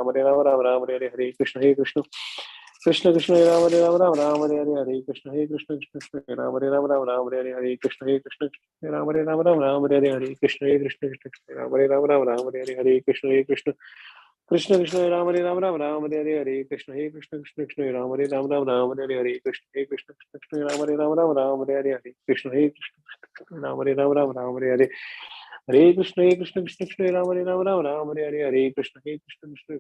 हरे हरे कृष्ण कृष्ण कृष्ण कृष्ण राम राम हरे हरे हरे कृष्ण कृष्ण कृष्ण कृष्ण राम राम हरे हरे हरे कृष्ण कृष्ण कृष्ण कृष्ण राम राम हरे हरे हरे कृष्ण कृष्ण कृष्ण राम राम हरे हरे हरे कृष्ण कृष्ण कृष्ण राम राम हरे हरे हरे कृष्ण कृष्ण कृष्ण कृष्ण राम राम हरे हरे हरे कृष्ण कृष्ण कृष्ण कृष्ण राम राम हरे हरे हरे कृष्ण कृष्ण कृष्ण कृष्ण राम राम हरे हरे हरे कृष्ण कृष्ण कृष्ण कृष्ण राम राम हरे हरे हरे कृष्ण कृष्ण कृष्ण कृष्ण राम राम हरे हरे हरे कृष्ण कृष्ण कृष्ण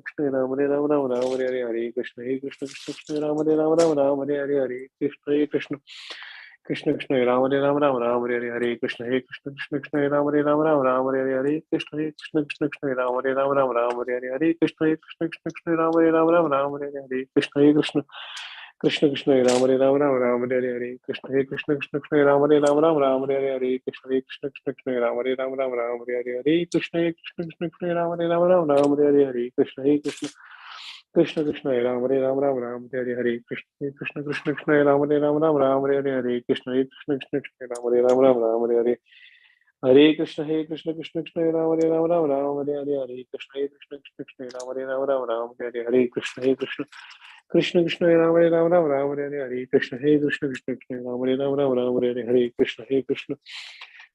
कृष्ण राम राम हरे हरे हरे कृष्ण कृष्ण कृष्ण कृष्ण राम राम हरे हरे हरे कृष्ण कृष्ण कृष्ण कृष्ण राम राम हरे हरे हरे कृष्ण कृष्ण कृष्ण कृष्ण राम राम हरे हरे हरे कृष्ण कृष्ण कृष्ण कृष्ण राम राम हरे हरे हरे कृष्ण कृष्ण कृष्ण कृष्ण राम राम हरे हरे हरे कृष्ण कृष्ण कृष्ण कृष्ण राम राम हरे हरे हरे कृष्ण कृष्ण कृष्ण कृष्ण राम राम हरे हरे कृष्ण कृष्ण कृष्ण कृष्ण राम राम हरे हरे कृष्ण कृष्ण कृष्ण कृष्ण राम राम हरे हरे हरे कृष्ण कृष्ण कृष्ण राम राम हरे हरे हरे कृष्ण कृष्ण कृष्ण कृष्ण राम राम हरे हरे हरे कृष्ण कृष्ण कृष्ण कृष्ण राम राम हरे हरे हरे कृष्ण कृष्ण कृष्ण कृष्ण राम राम हरे हरे हरे कृष्ण कृष्ण कृष्ण कृष्ण राम राम हरे हरे हरे कृष्ण कृष्ण कृष्ण कृष्ण राम राम हरे हरे हरे कृष्ण कृष्ण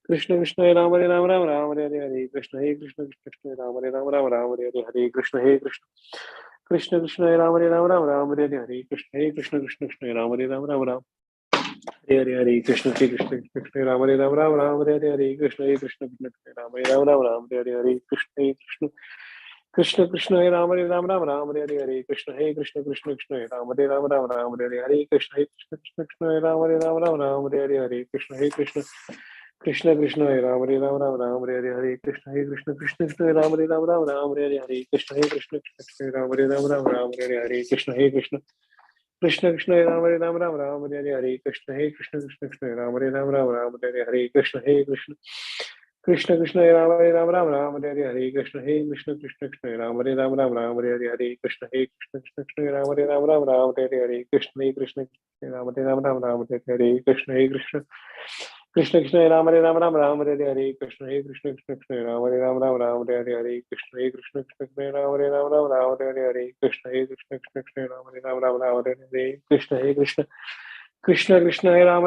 कृष्ण कृष्ण राम राम हरे हरे हरे कृष्ण कृष्ण कृष्ण कृष्ण राम राम हरे हरे हरे कृष्ण कृष्ण कृष्ण राम राम हरे हरे हरे कृष्ण कृष्ण कृष्ण कृष्ण राम राम हरे हरे हरे कृष्ण कृष्ण कृष्ण कृष्ण राम राम हरे हरे हरे कृष्ण कृष्ण कृष्ण कृष्ण राम राम हरे हरे हरे कृष्ण कृष्ण कृष्ण कृष्ण राम राम हरे हरे हरे कृष्ण कृष्ण कृष्ण कृष्ण राम राम हरे हरे हरे कृष्ण कृष्ण कृष्ण कृष्ण राम राम हरे हरे हरे कृष्ण कृष्ण कृष्ण कृष्ण राम राम हरे हरे हरे कृष्ण कृष्ण कृष्ण कृष्ण राम राम हरे हरे हरे कृष्ण कृष्ण कृष्ण कृष्ण राम राम हरे हरे हरे कृष्ण कृष्ण कृष्ण कृष्ण राम राम हरे हरे हरे कृष्ण कृष्ण कृष्ण कृष्ण राम राम हरे हरे हरे कृष्ण कृष्ण कृष्ण कृष्ण राम राम हरे हरे हरे कृष्ण कृष्ण कृष्ण राम राम हरे हरे कृष्ण कृष्ण कृष्ण कृष्ण हरे राम राम राम हरे हरे कृष्ण हरे कृष्ण कृष्ण कृष्ण हरे राम राम हरे हरे कृष्ण हरे कृष्ण कृष्ण कृष्ण हरे राम हरे हरे कृष्ण हरे कृष्ण कृष्ण कृष्ण हरे राम हरे हरे कृष्ण हरे कृष्ण कृष्ण कृष्ण हरे राम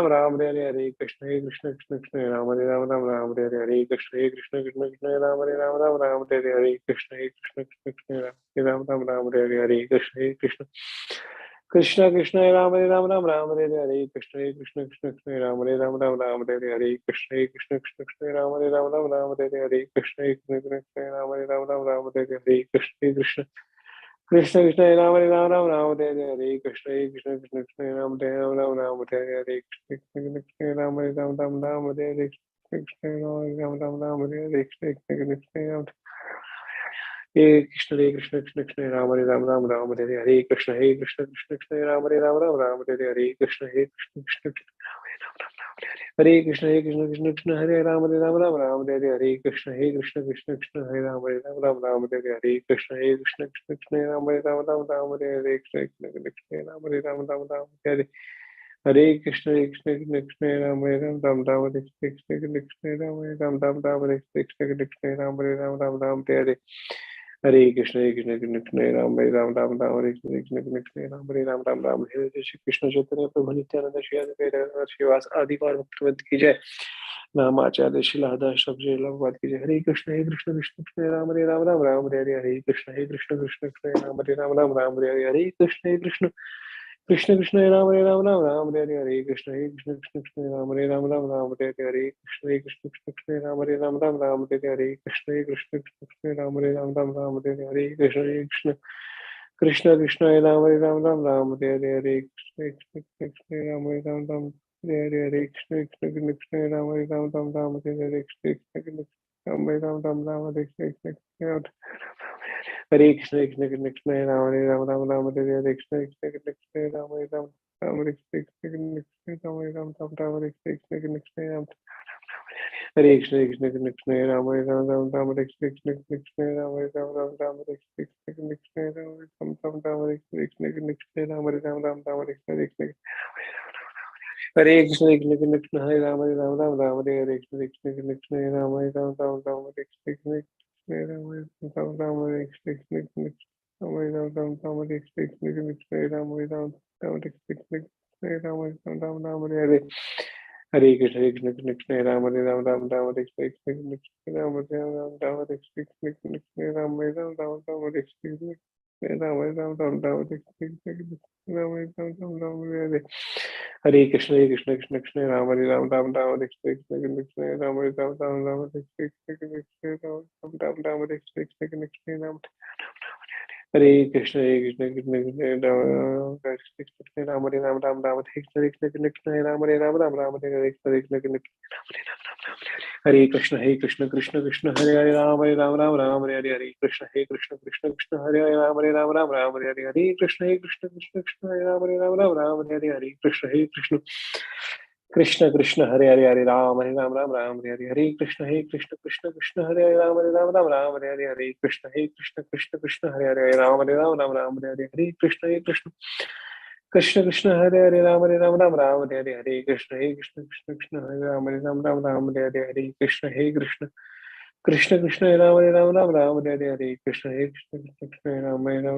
राम हरे हरे कृष्ण हरे कृष्ण कृष्ण कृष्ण हरे राम राम हरे हरे कृष्ण हरे कृष्ण कृष्ण कृष्ण हरे राम राम हरे हरे कृष्ण हरे कृष्ण कृष्ण कृष्ण हरे राम हरे हरे कृष्ण हरे कृष्ण कृष्ण कृष्ण हरे राम राम हरे हरे कृष्ण हरे कृष्ण कृष्ण कृष्ण हरे राम राम हरे हरे कृष्ण हरे कृष्ण कृष्ण कृष्ण हरे राम राम हरे हरे कृष्ण हरे कृष्ण कृष्ण हरे राम राम हरे हरे कृष्ण हरे कृष्ण कृष्ण कृष्ण हरे राम राम हरे हरे कृष्ण हरे कृष्ण कृष्ण कृष्ण हरे राम राम हरे हरे कृष्ण कृष्ण कृष्ण हरे राम राम हरे हरे कृष्ण कृष्ण राम हरे हरे कृष्ण कृष्ण कृष्ण हे कृष्ण कृष्ण कृष्ण राम राम हरे हरे कृष्ण कृष्ण कृष्ण कृष्ण राम राम हरे हरे कृष्ण कृष्ण कृष्ण कृष्ण हरे कृष्ण कृष्ण कृष्ण हरे राम राम हरे हरे कृष्ण कृष्ण कृष्ण कृष्ण हरे राम राम हरे हरे कृष्ण कृष्ण कृष्ण कृष्ण राम राम हरे हरे कृष्ण कृष्ण कृष्ण राम राम हरे हरे हरे कृष्ण कृष्ण कृष्ण कृष्ण राम राम हरे कृष्ण कृष्ण राम राम हरे कृष्ण कृष्ण राम राम हरे हरे हरे कृष्ण कृष्ण कृष्ण राम राम हरे कृष्ण कृष्ण कृष्ण राम हरे हरे श्री कृष्ण चैतन्य प्रभु नित्यानंद श्री अद्वैत श्रीवास आदि गौर भक्तवंत की जय। नाम आचार्य शिलादा शब्द लभवाद की जय। हरे कृष्ण कृष्ण कृष्ण राम राम हरे हरे हरे कृष्ण कृष्ण कृष्ण राम राम हरे हरे हरे कृष्ण कृष्ण कृष्ण कृष्ण राम राम हरे हरे हरे कृष्ण कृष्ण कृष्ण राम राम हरे हरे हरे कृष्ण कृष्ण कृष्ण राम राम हरे हरे कृष्ण कृष्ण कृष्ण राम राम हरे हरे कृष्ण कृष्ण कृष्ण राम राम हरे हरे हरे कृष्ण कृष्ण कृष्ण राम राम हरे हरे हरे कृष्ण कृष्ण कृष्ण राम राम हरे हरे कृष्ण कृष्ण राम राम हरे कृष्ण हरे कृष्ण कृष्ण कृष्ण राम हरे हरे कृष्ण कृष्ण कृष्ण राम हरे कृष्ण राम हरे कृष्ण राम हरे कृष्ण कृष्ण कृष्ण राम राम हरे कृष्ण कृष्ण राम राम हरे कृष्ण कृष्ण राम हरे कृष्ण कृष्ण राम राम हरे कृष्ण हरे कृष्ण कृष्ण कृष्ण हरे राम हरे हरे कृष्ण कृष्ण कृष्ण राम हरे कृष्ण राम हरे कृष्ण राम हरे कृष्ण राम हरे राम हरे हरे हरे कृष्ण कृष्ण राम हरे कृष्ण राम हरे कृष्ण राम हरे कृष्ण राम हरे हरे कृष्ण कृष्ण कृष्ण राम हरे कृष्ण राम हरे कृष्ण राम हरे कृष्ण हरे कृष्ण कृष्ण कृष्ण राम हरे कृष्ण राम हरे हरे कृष्ण कृष्ण कृष्ण हरे राम हरे हरे हरे कृष्ण कृष्ण कृष्ण हरे राम हरे हरे कृष्ण कृष्ण कृष्ण हरे राम हरे हरे कृष्ण कृष्ण कृष्ण हरे राम हरे हरे कृष्ण कृष्ण कृष्ण हरे राम हरे हरे कृष्ण कृष्ण कृष्ण हरे राम हरे हरे कृष्ण कृष्ण कृष्ण हरे राम हरे हरे कृष्ण कृष्ण कृष्ण हरे राम हरे हरे कृष्ण कृष्ण कृष्ण कृष्ण राम हरे हरे कृष्ण कृष्ण कृष्ण राम हरे हरे कृष्ण कृष्ण राम हरे हरे कृष्ण कृष्ण राम हरे हरे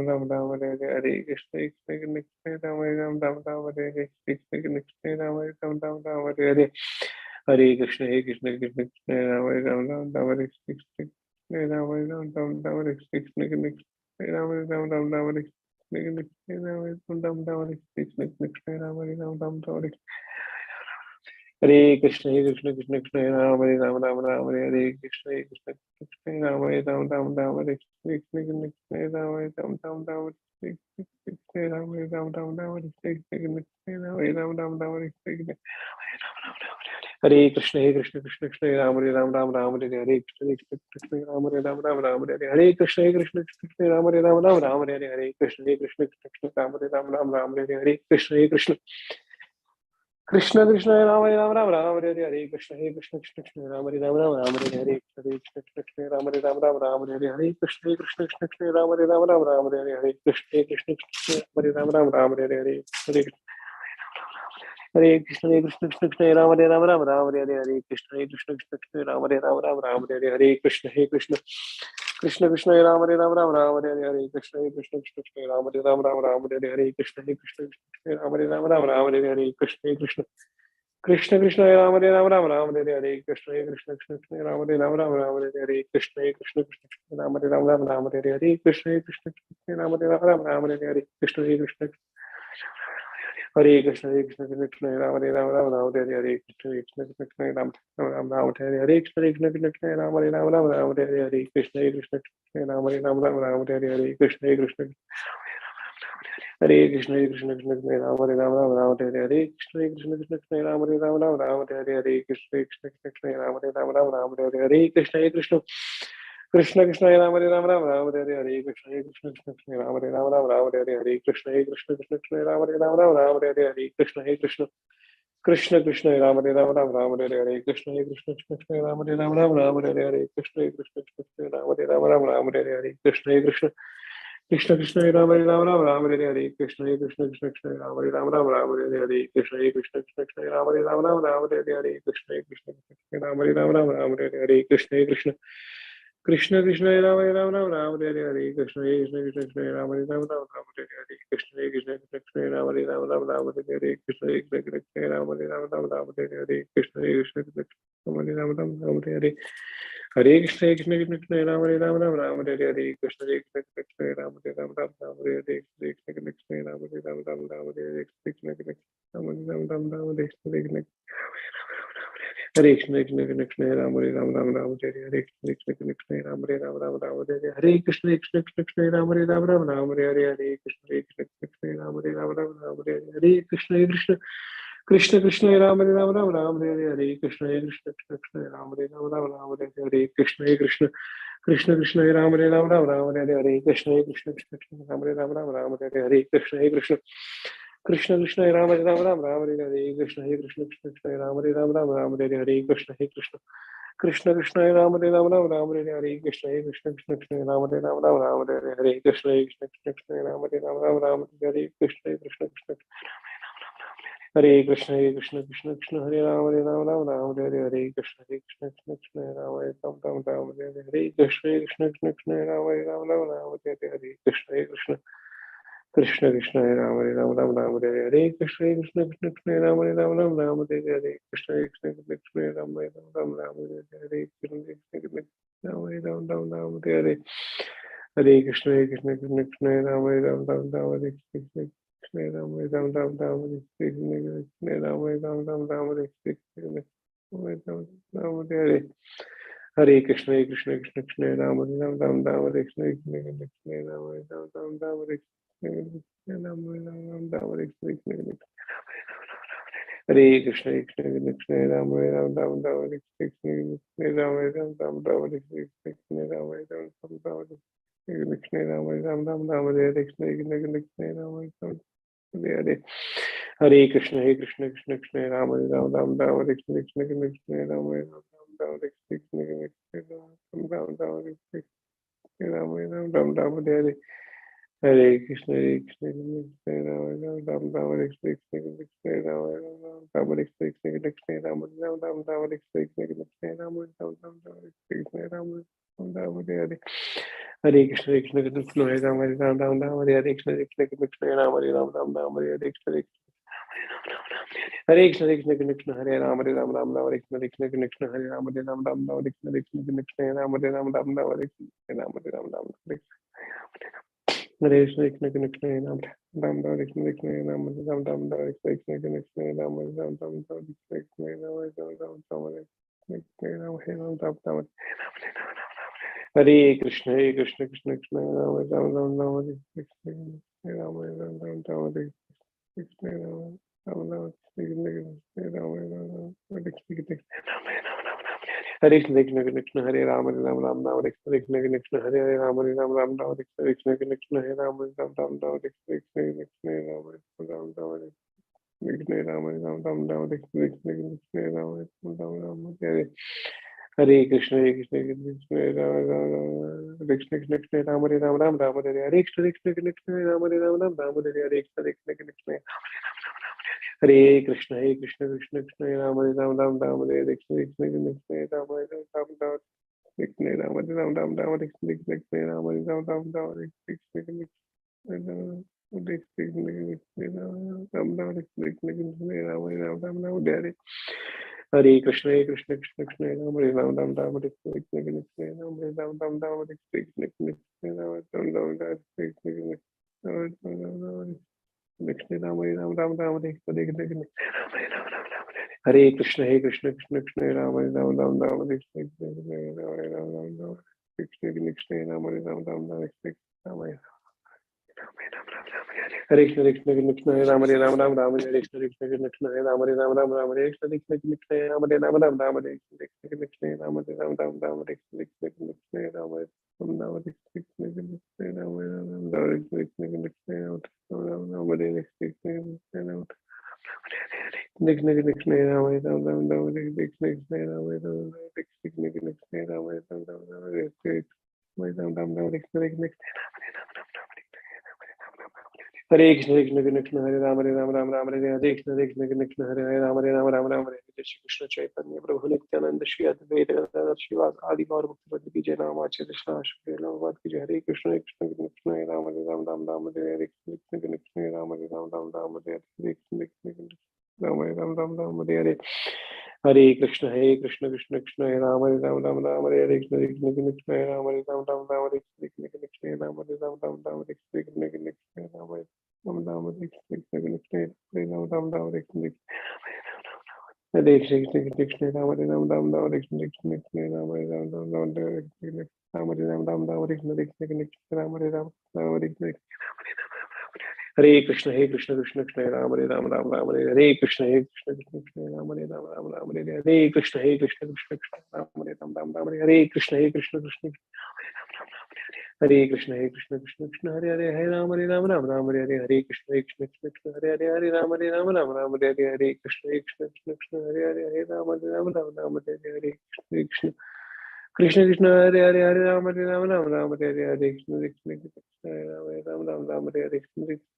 हरे कृष्ण कृष्ण राम हरे कृष्ण राम हरे कृष्ण राम हरे हरे कृष्ण कृष्ण कृष्ण राम हरे हरे कृष्ण कृष्ण कृष्ण राम हरे कृष्ण राम हरे Krishna Krishna Ram Hare Hare Krishna Krishna Ram Hare Hare Krishna Krishna Ram Hare Hare Krishna Krishna Ram Hare Hare Krishna Krishna Krishna Ram Hare Hare Krishna Krishna Ram Hare Hare Krishna Ram Hare Hare Krishna Krishna Ram Hare Hare Krishna Krishna Ram Hare Hare Hare Hare Krishna Krishna Ram Hare Ram Ram Ram Hare Hare Hare Krishna Krishna Ram Hare Ram Ram Ram Hare Hare Hare Krishna Krishna Ram Hare Ram Ram Ram Hare Hare Hare Krishna Ram Hare Ram Ram Ram Hare Hare Hare Krishna Ram Hare Ram Ram Ram Hare Hare Krishna Ram Hare Ram Ram Ram Hare Hare Krishna Ram Hare Ram Ram Ram Hare Hare Krishna Ram Hare Ram Ram Ram Hare Hare Krishna Ram Hare Ram Ram Ram Hare Hare Krishna Hare Krishna Ram Hare Ram Ram Ram Hare Hare Krishna Ram Ram Ram Hare Hare Krishna Ram Hare Ram Ram Ram Hare Hare Krishna Ram Hare Ram Ram Ram Hare Hare Krishna Hare Krishna Ram Hare Ram Ram Ram Hare Hare Krishna Ram Hare Ram Ram Ram Hare Hare Krishna Ram Hare Ram Ram Ram Hare Hare Krishna Ram Hare Ram Ram Ram Hare Hare Krishna Ram Hare Ram Ram Ram Hare Hare Krishna Ram Hare Ram Ram Ram Hare Hare Krishna Ram Hare Ram Ram Ram Hare Hare Krishna Ram Hare Ram Ram Ram Hare Hare Krishna Ram Hare Ram Ram Ram Hare Hare Krishna Ram Hare Ram Ram Ram Hare Hare Krishna Ram Hare Ram Ram Ram Hare Hare Krishna Ram Hare Ram Ram Ram Hare Hare Krishna Ram Hare Ram Ram Ram Hare Hare Krishna Ram Hare Ram Ram Ram Hare Hare Krishna Ram Hare Ram Ram Ram Hare Hare Krishna Ram Hare Ram Ram Ram Hare Hare Krishna Ram Hare Ram Ram Ram Hare Hare Krishna Ram Hare Ram Ram Ram Hare Hare Hare Krishna Ram Hare Ram Ram Ram Hare Hare Krishna Ram Hare Ram Ram Ram Hare Hare Krishna Ram Hare Ram Ram Ram Hare Hare Krishna Ram Hare Ram Ram Ram Hare Hare Hare Krishna Ram Hare Ram Ram Ram Hare Hare Krishna Ram Hare Ram Ram Ram Hare Hare Hare Krishna Ram Hare Ram Ram Ram Hare Hare Hare Krishna Ram Hare Ram Ram Ram Hare Hare Hare Krishna Ram Hare Ram Ram Ram Hare Hare Krishna Ram Hare Ram Ram Ram Hare Hare Krishna Ram Hare Ram Ram Ram Hare Hare Krishna Ram Hare Ram Ram Ram Hare Hare Krishna Ram Hare Ram Ram Ram Hare Hare Krishna Ram Hare Ram Ram Ram Hare Hare Krishna Ram Hare Ram Ram Ram Hare Hare Krishna Ram Hare Ram Ram Ram Hare Hare Krishna Ram Hare Ram Ram Ram Hare Hare Hare Krishna Hare Ram Ram Ram Hare Hare Krishna Ram Hare Ram Ram Ram Hare Hare Krishna Ram Hare Ram Ram Ram Hare Hare Krishna Ram Hare Ram Ram Ram Hare Hare Krishna Ram Hare Ram Ram Ram Hare Hare Krishna Ram Hare Ram Ram Ram Hare Hare Krishna Ram Hare Ram Ram Ram Hare Hare Hare Krishna Ram Hare Ram Ram Ram Hare Krishna Ram Hare Ram Ram Ram Hare Krishna Ram Hare Ram Ram Ram Hare Krishna Ram Hare Hare Hare Krishna Ram Hare Ram Ram Ram Hare Krishna Ram Hare Ram Ram Ram Hare Ram Hare Ram Ram Ram Hare Hare Krishna Ram Hare Ram Ram Ram Hare Krishna Ram Hare Ram Ram Ram Hare Krishna Ram Hare Ram Ram Ram Hare Krishna Ram Hare Ram Ram Ram Hare Krishna Ram Hare Ram Hare Hare Krishna Ram Hare Ram Ram Ram Hare Krishna Ram Hare Ram Ram Hare Krishna Ram Hare Ram Ram Ram Hare Hare Krishna Ram Hare Ram Ram Ram Hare Krishna Ram Hare Ram Ram Hare Krishna Ram Hare Ram Ram Ram Hare Krishna Ram Hare Ram Ram Hare Hare Krishna Ram Hare Ram Ram Ram Hare Hare Krishna Ram Hare Ram Ram Ram Hare Hare Hare Krishna Hare Ram Hare Ram Ram Ram Hare Krishna Hare Ram Hare Ram Ram Ram Hare Krishna Ram Hare Ram Ram Ram Hare Ram Hare Ram Ram Hare Krishna Ram Ram Ram Hare Krishna Ram Ram Ram Hare Krishna Ram Hare Ram Ram Ram Hare Krishna Ram Hare Ram Ram Ram Hare Hare Krishna Ram Ram Ram Hare Krishna Ram Hare Ram Ram Ram Hare Krishna Ram Ram Hare Krishna Hare Ram Ram Ram Ram Hare Krishna Hare Ram Ram Ram Ram Hare Krishna Hare Ram Ram Ram Ram Hare Krishna Ram Ram Ram Hare Krishna Ram Ram Ram Ram Hare Krishna Ram Ram Ram Hare Hare Krishna Ram Hare Ram Ram Ram Hare Hare Krishna Ram Hare Ram Ram Ram Hare Hare हरे कृष्ण कृष्ण कृष्ण हरे राम राम राम हरे कृष्ण कृष्ण हरे राम राम राम कृष्ण राम राम राम हरे कृष्ण राम राम राम हरे कृष्ण हरे कृष्ण कृष्ण कृष्ण राम राम राम हरे कृष्ण कृष्ण राम राम राम हरे कृष्ण कृष्ण राम राम राम कृष्ण राम राम हरे हरे कृष्ण कृष्ण कृष्ण राम राम राम हरे कृष्ण राम कृष्ण राम राम राम हरे कृष्ण कृष्ण हरे राम राम हरे कृष्ण कृष्ण हरे राम राम हरे कृष्ण कृष्ण हरे राम राम हरे कृष्ण कृष्ण राम राम हरे कृष्ण कृष्ण हरे राम राम हरे कृष्ण राम हरे राम हरे कृष्ण राम कृष्ण कृष्ण राम राम हरे कृष्ण राम कृष्ण राम हरे हरे कृष्ण कृष्ण हरे राम राम हरे कृष्ण कृष्ण हरे राम राम हरे जय श्री कृष्ण चैतन्य प्रभु नित्यानंद श्री अद्वैत गदाधर श्रीवास आदि गौर भक्त की जय नाम आचार्य कृष्ण की जय हरे कृष्ण कृष्ण हरे राम राम हरे कृष्ण कृष्ण हरे राम राम हरे हरे कृष्ण राम हरे हरे कृष्ण कृष्ण हरे राम राम हरे कृष्ण कृष्ण हरे राम राम हरे कृष्ण कृष्ण हरे राम राम हरे कृष्ण कृष्ण राम राम हरे कृष्ण हरे कृष्ण राम हरे कृष्ण राम हरे कृष्ण राम हरे हरे कृष्ण कृष्ण राम राम हरे कृष्ण कृष्ण राम राम हरे कृष्ण कृष्ण राम हरे कृष्ण कृष्ण हरे कृष्ण हरे राम हरे कृष्ण हरे राम हरे कृष्ण हरे राम हरे कृष्ण कृष्ण हरे राम राम हरे कृष्ण कृष्ण हरे राम हरे कृष्ण राम हरे राम हरे हरे कृष्ण कृष्ण राम राम हरे कृष्ण हरे कृष्ण कृष्ण राम राम हरे कृष्ण राम राम हरे कृष्ण राम हरे हरे कृष्ण राम कृष्ण राम राम हरे हरे कृष्ण राम हरे हरे कृष्ण राम राम हरे कृष्ण कृष्ण राम राम हरे हरे कृष्ण कृष्ण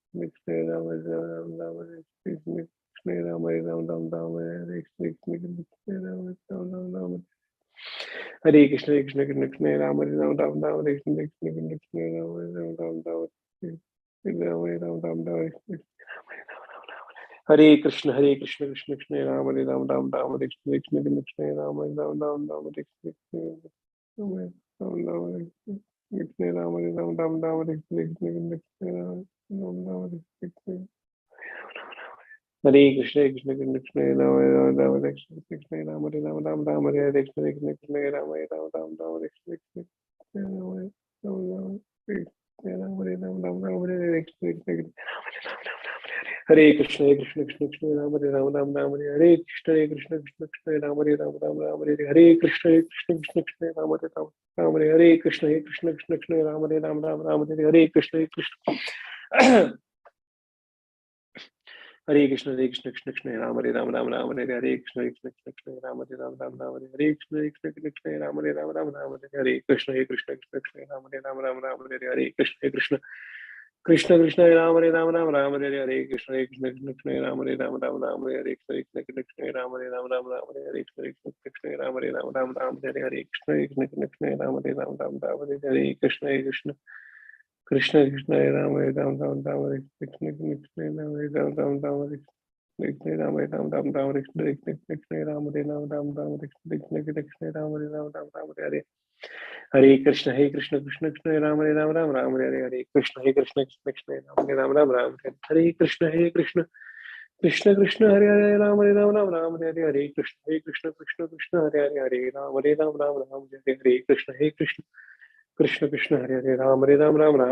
राम राम हरे कृष्ण कृष्ण राम राम हरे हरे कृष्ण हरे कृष्ण कृष्ण राम राम हरे हरे कृष्ण कृष्ण राम राम हरे कृष्ण कृष्ण राम राम हरे कृष्ण कृष्ण राम हरे हरे कृष्ण कृष्ण राम हरे हरे कृष्ण कृष्ण राम राम हरे कृष्ण कृष्ण राम राम हरे कृष्ण राम हरे हरे कृष्ण राम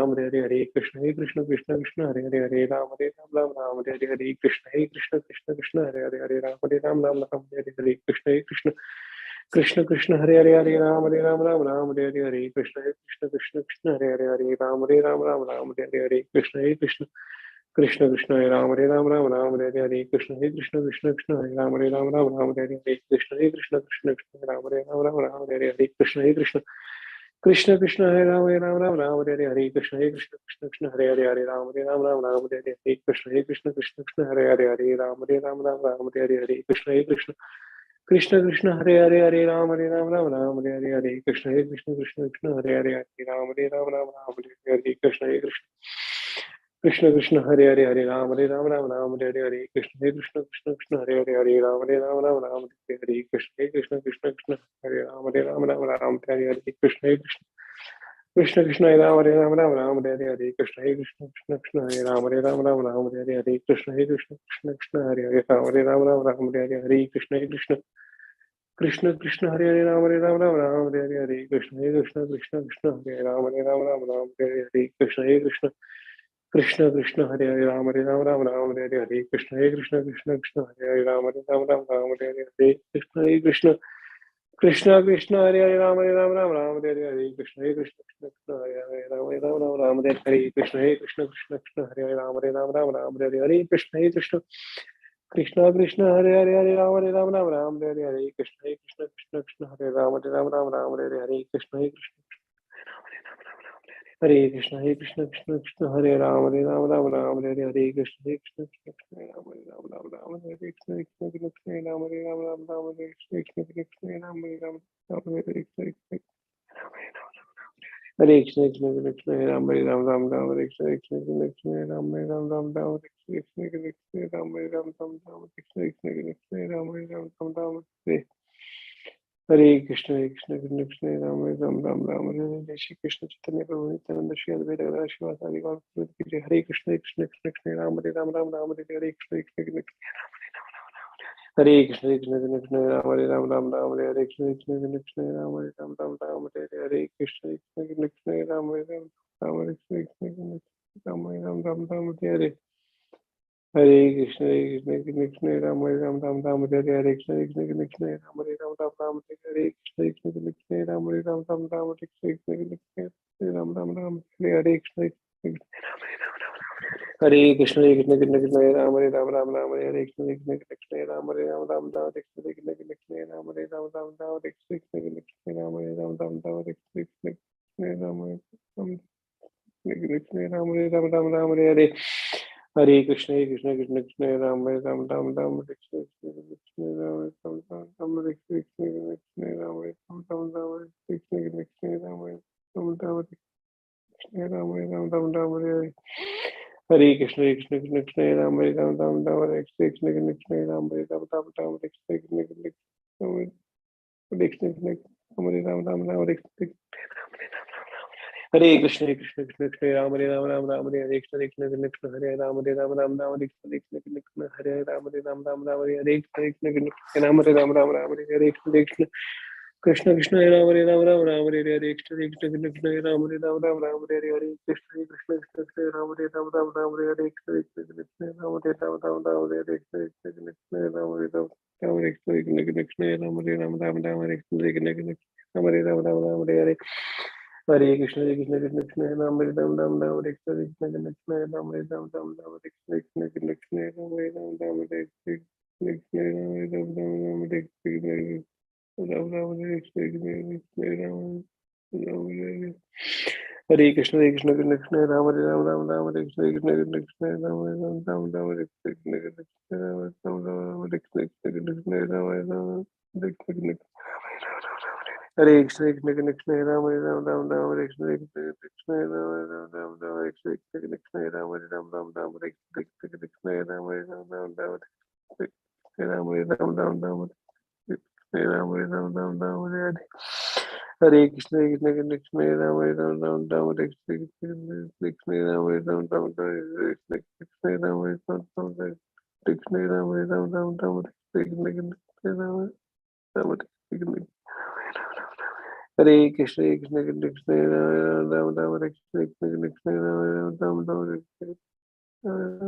हरे हरे कृष्ण कृष्ण राम हरे कृष्ण राम कृष्ण राम हरे हरे कृष्ण कृष्ण राम हरे हरे कृष्ण कृष्ण राम हरे कृष्ण कृष्ण हरे राम हरे हरे कृष्ण हरे राम हरे कृष्ण हरे राम हरे हरे कृष्ण हरे राम हरे हरे कृष्ण हरे कृष्ण हरे राम हरे हरे कृष्ण हरे हरे कृष्ण हरे राम हरे हरे कृष्ण हरे राम हरे हरे कृष्ण हरे Ram Hare Hare Krishna Krishna Krishna Hare Ram Ram Ram Hare Hare Krishna Krishna Krishna Hare Hare Ram Ram Hare Hare Krishna Krishna Krishna Hare Hare Ram Ram Hare Hare Krishna Krishna Krishna Krishna Hare Hare Ram Ram Hare Hare Krishna Krishna Krishna Hare Hare Ram Ram Hare Hare Krishna Krishna Krishna Krishna Hare Hare Ram Ram Hare Hare Krishna Krishna Krishna Hare Hare Ram Ram Hare Hare Krishna Krishna Krishna Hare Ram Hare Hare Krishna Krishna Krishna Ram Hare Hare Krishna Krishna Krishna Hare Ram Hare Hare Krishna Krishna Krishna Hare Ram Hare Hare Krishna Krishna Krishna Krishna Hare Ram Hare Hare Krishna Krishna Krishna Hare Ram Hare Hare Krishna Krishna Krishna Krishna Hare Ram Hare Hare Krishna Krishna Krishna Hare Ram Hare Hare Krishna Krishna Krishna Krishna Hare Ram Hare Hare Krishna Krishna Krishna Hare Ram Hare Hare Krishna Krishna Krishna Hare Ram Hare Hare Krishna Krishna Krishna Krishna Hare Ram Hare Hare Krishna Krishna Krishna Hare Ram Hare Hare Krishna Krishna Hare Krishna Krishna Krishna Hare Ram Hare Hare Krishna Krishna Krishna Ram Hare Krishna Krishna Krishna Ram Hare Krishna Krishna Ram Hare Krishna Hare Krishna Krishna Krishna Ram Hare Krishna Krishna Krishna Ram Hare Krishna Krishna Ram Krishna Krishna Ram Hare Hare Krishna Krishna Krishna Krishna Ram Hare Hare Shri Krishna Chaitanya Prabhu Nityananda Shri Advaita Gadadhar Srivasadi Gaura Ki Hare Krishna Krishna Krishna Krishna Ram Hare Hare Krishna Krishna Hare Krishna Krishna Krishna Ram Hare Hare Krishna Krishna Krishna Ram Hare Hare Krishna Krishna Krishna Ram Hare Hare Krishna Hare Hare Krishna Krishna Ram Hare Hare Krishna Krishna Krishna Ram Hare Hare Krishna Krishna Krishna Ram Hare Hare Krishna Hare Krishna Krishna Krishna Ram Hare Hare Krishna Krishna Krishna Ram Hare Hare Krishna Krishna Ram Hare Hare Krishna Krishna Ram Hare Hare Krishna Krishna Ram Hare Hare Hare Krishna Krishna Krishna Krishna Ram Hare Krishna Krishna Ram Hare Krishna Krishna Ram Hare Krishna Krishna Ram Hare Hare Krishna Krishna Krishna Krishna Ram Hare Hare Krishna Krishna Ram Hare Hare Krishna Krishna Krishna Krishna Ram Hare Hare Krishna Krishna Krishna Hare Ram Hare Krishna Krishna Hare Ram Hare Hare Krishna Krishna Ram Hare Hare Krishna Krishna Krishna Ram Hare Hare Krishna Krishna Krishna Ram Hare Hare Krishna Krishna Krishna Ram Hare Hare Krishna Krishna Ram Hare Hare Krishna Krishna Ram Hare Hare Krishna Krishna Ram Hare Ram Hare Krishna Krishna Ram Hare Hare Hare Krishna Krishna Krishna Ram Hare Hare Krishna Krishna Ram Hare Hare Krishna Krishna Ram Hare Hare Krishna Krishna Ram Hare Hare Hare Krishna Krishna Krishna Ram Hare Hare Krishna Krishna Krishna Ram Hare Hare Krishna Krishna Hare Krishna Hare Krishna Krishna Krishna Ram Hare Hare Krishna Krishna Hare Krishna Krishna Ram Hare Hare Krishna Krishna Ram Hare Hare Krishna Krishna Krishna Ram Hare Hare Krishna Krishna Ram Hare Krishna Ram Hare Krishna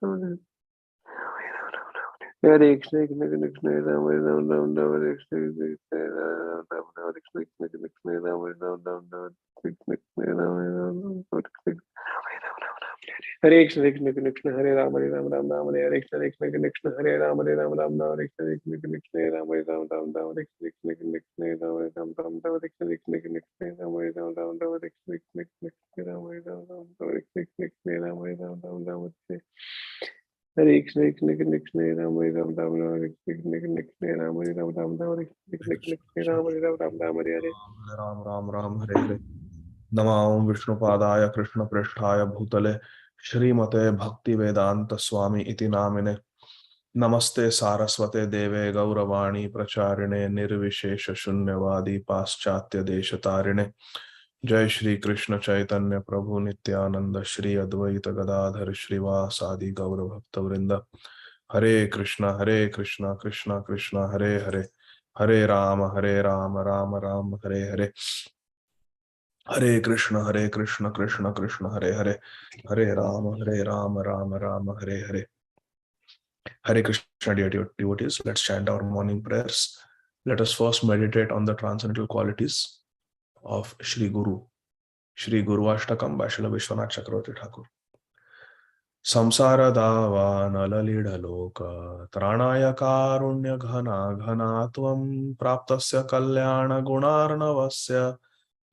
Ram Hare Hare Krishna Krishna Krishna Ram Hare Krishna Krishna Ram Hare Hare Krishna Krishna Krishna Ram Hare Hare Krishna Krishna Krishna Ram Hare Hare Hare Krishna Krishna Krishna Hare Ram Ram Ram Hare Hare Krishna Krishna Krishna Hare Ram Ram Ram Hare Krishna Krishna Krishna Hare Ram Ram Ram Hare Krishna Krishna Krishna Hare Ram Ram Ram Hare Krishna Krishna Krishna Hare Ram Ram Ram Hare Krishna Krishna Krishna Hare Ram Ram Ram Hare Krishna Krishna Hare Ram Ram Hare Krishna Krishna Krishna Hare Ram Ram Ram Hare Krishna Krishna Krishna Hare Ram Ram Ram Hare Krishna Krishna Krishna Hare Ram Ram Hare Hare Ram Ram Ram Hare हरे। नमां विष्णुपादाय कृष्णपृष्ठाय भूतले श्रीमते भक्ति वेदांत स्वामी इति नामिने। नमस्ते सारस्वते देवे गौरवाणी प्रचारिणे निर्विशेष शून्यवादी पाश्चात्य देशतारिणे। जय श्री कृष्ण चैतन्य प्रभु नित्यानंद श्री अद्वैत गदाधर श्रीवासादि गौर भक्त वृंद। हरे Krishna Krishna Krishna Hare Hare, Hare Ram Ram Ram Hare Hare. Hare Krishna Krishna Krishna Hare Hare, Hare Ram Ram Ram Hare Hare. Hare Krishna, dear devotees, let's chant our morning prayers. Let us first meditate on the transcendental qualities of Shri Guru. Shri Guru Ashtakam by Srila Vishwanath Chakravarti Thakur. Samsara dava nalalida loka tranaya karunya ghana ghanatvam praptasya kalyana gunarnavasya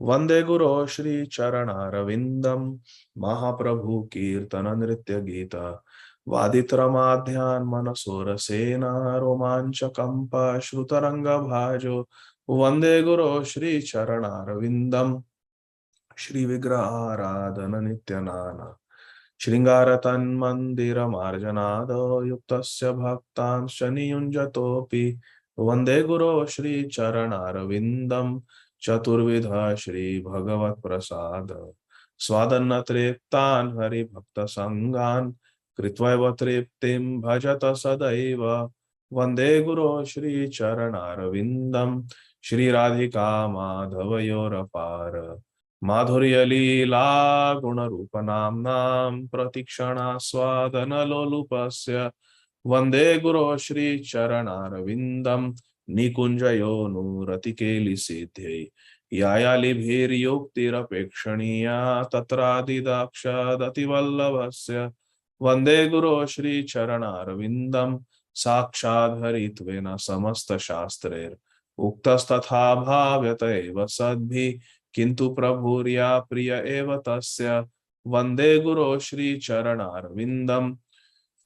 Vande Guru Shri Charanarvindam Mahaprabhu Kirtana Nritya Gita Vaditramadhyan Manasorasena Romancha Kampa Shrutaranga Bhajo Vande Guru Shri Charanarvindam Shri Vigraha Aradhana Nityanana Shringaratan Mandira Marjanado Yuktasya Bhaktan Shaniyunjatopi Vande Guru Shri Charanarvindam Chaturvidha Shri Bhagavat Prasad Swadanna Triptan Hari Bhakta Sangan Kritvaiva Triptim Bhajata Sadaiva Vande Guru Shri Charanarvindam Shri Radhika Madhavayorapara Madhurya Leela Guna Rupa Namnam Pratikshana Swadana Lolupasya Vande Guru Shri Charanarvindam Nikunjayo Nuratike Siddhye Yayali Bhir Yuktirapekshaniya Tatradi Daksha Dativallabhasya Vande Guru Shri Charanarvindam Sakshad Haritvena Samasta Shastrer Uktastatha Bhavyata eva Sadbhi Kintu Prabhurya Priya eva Tasya Vande Guru Shri Charanarvindam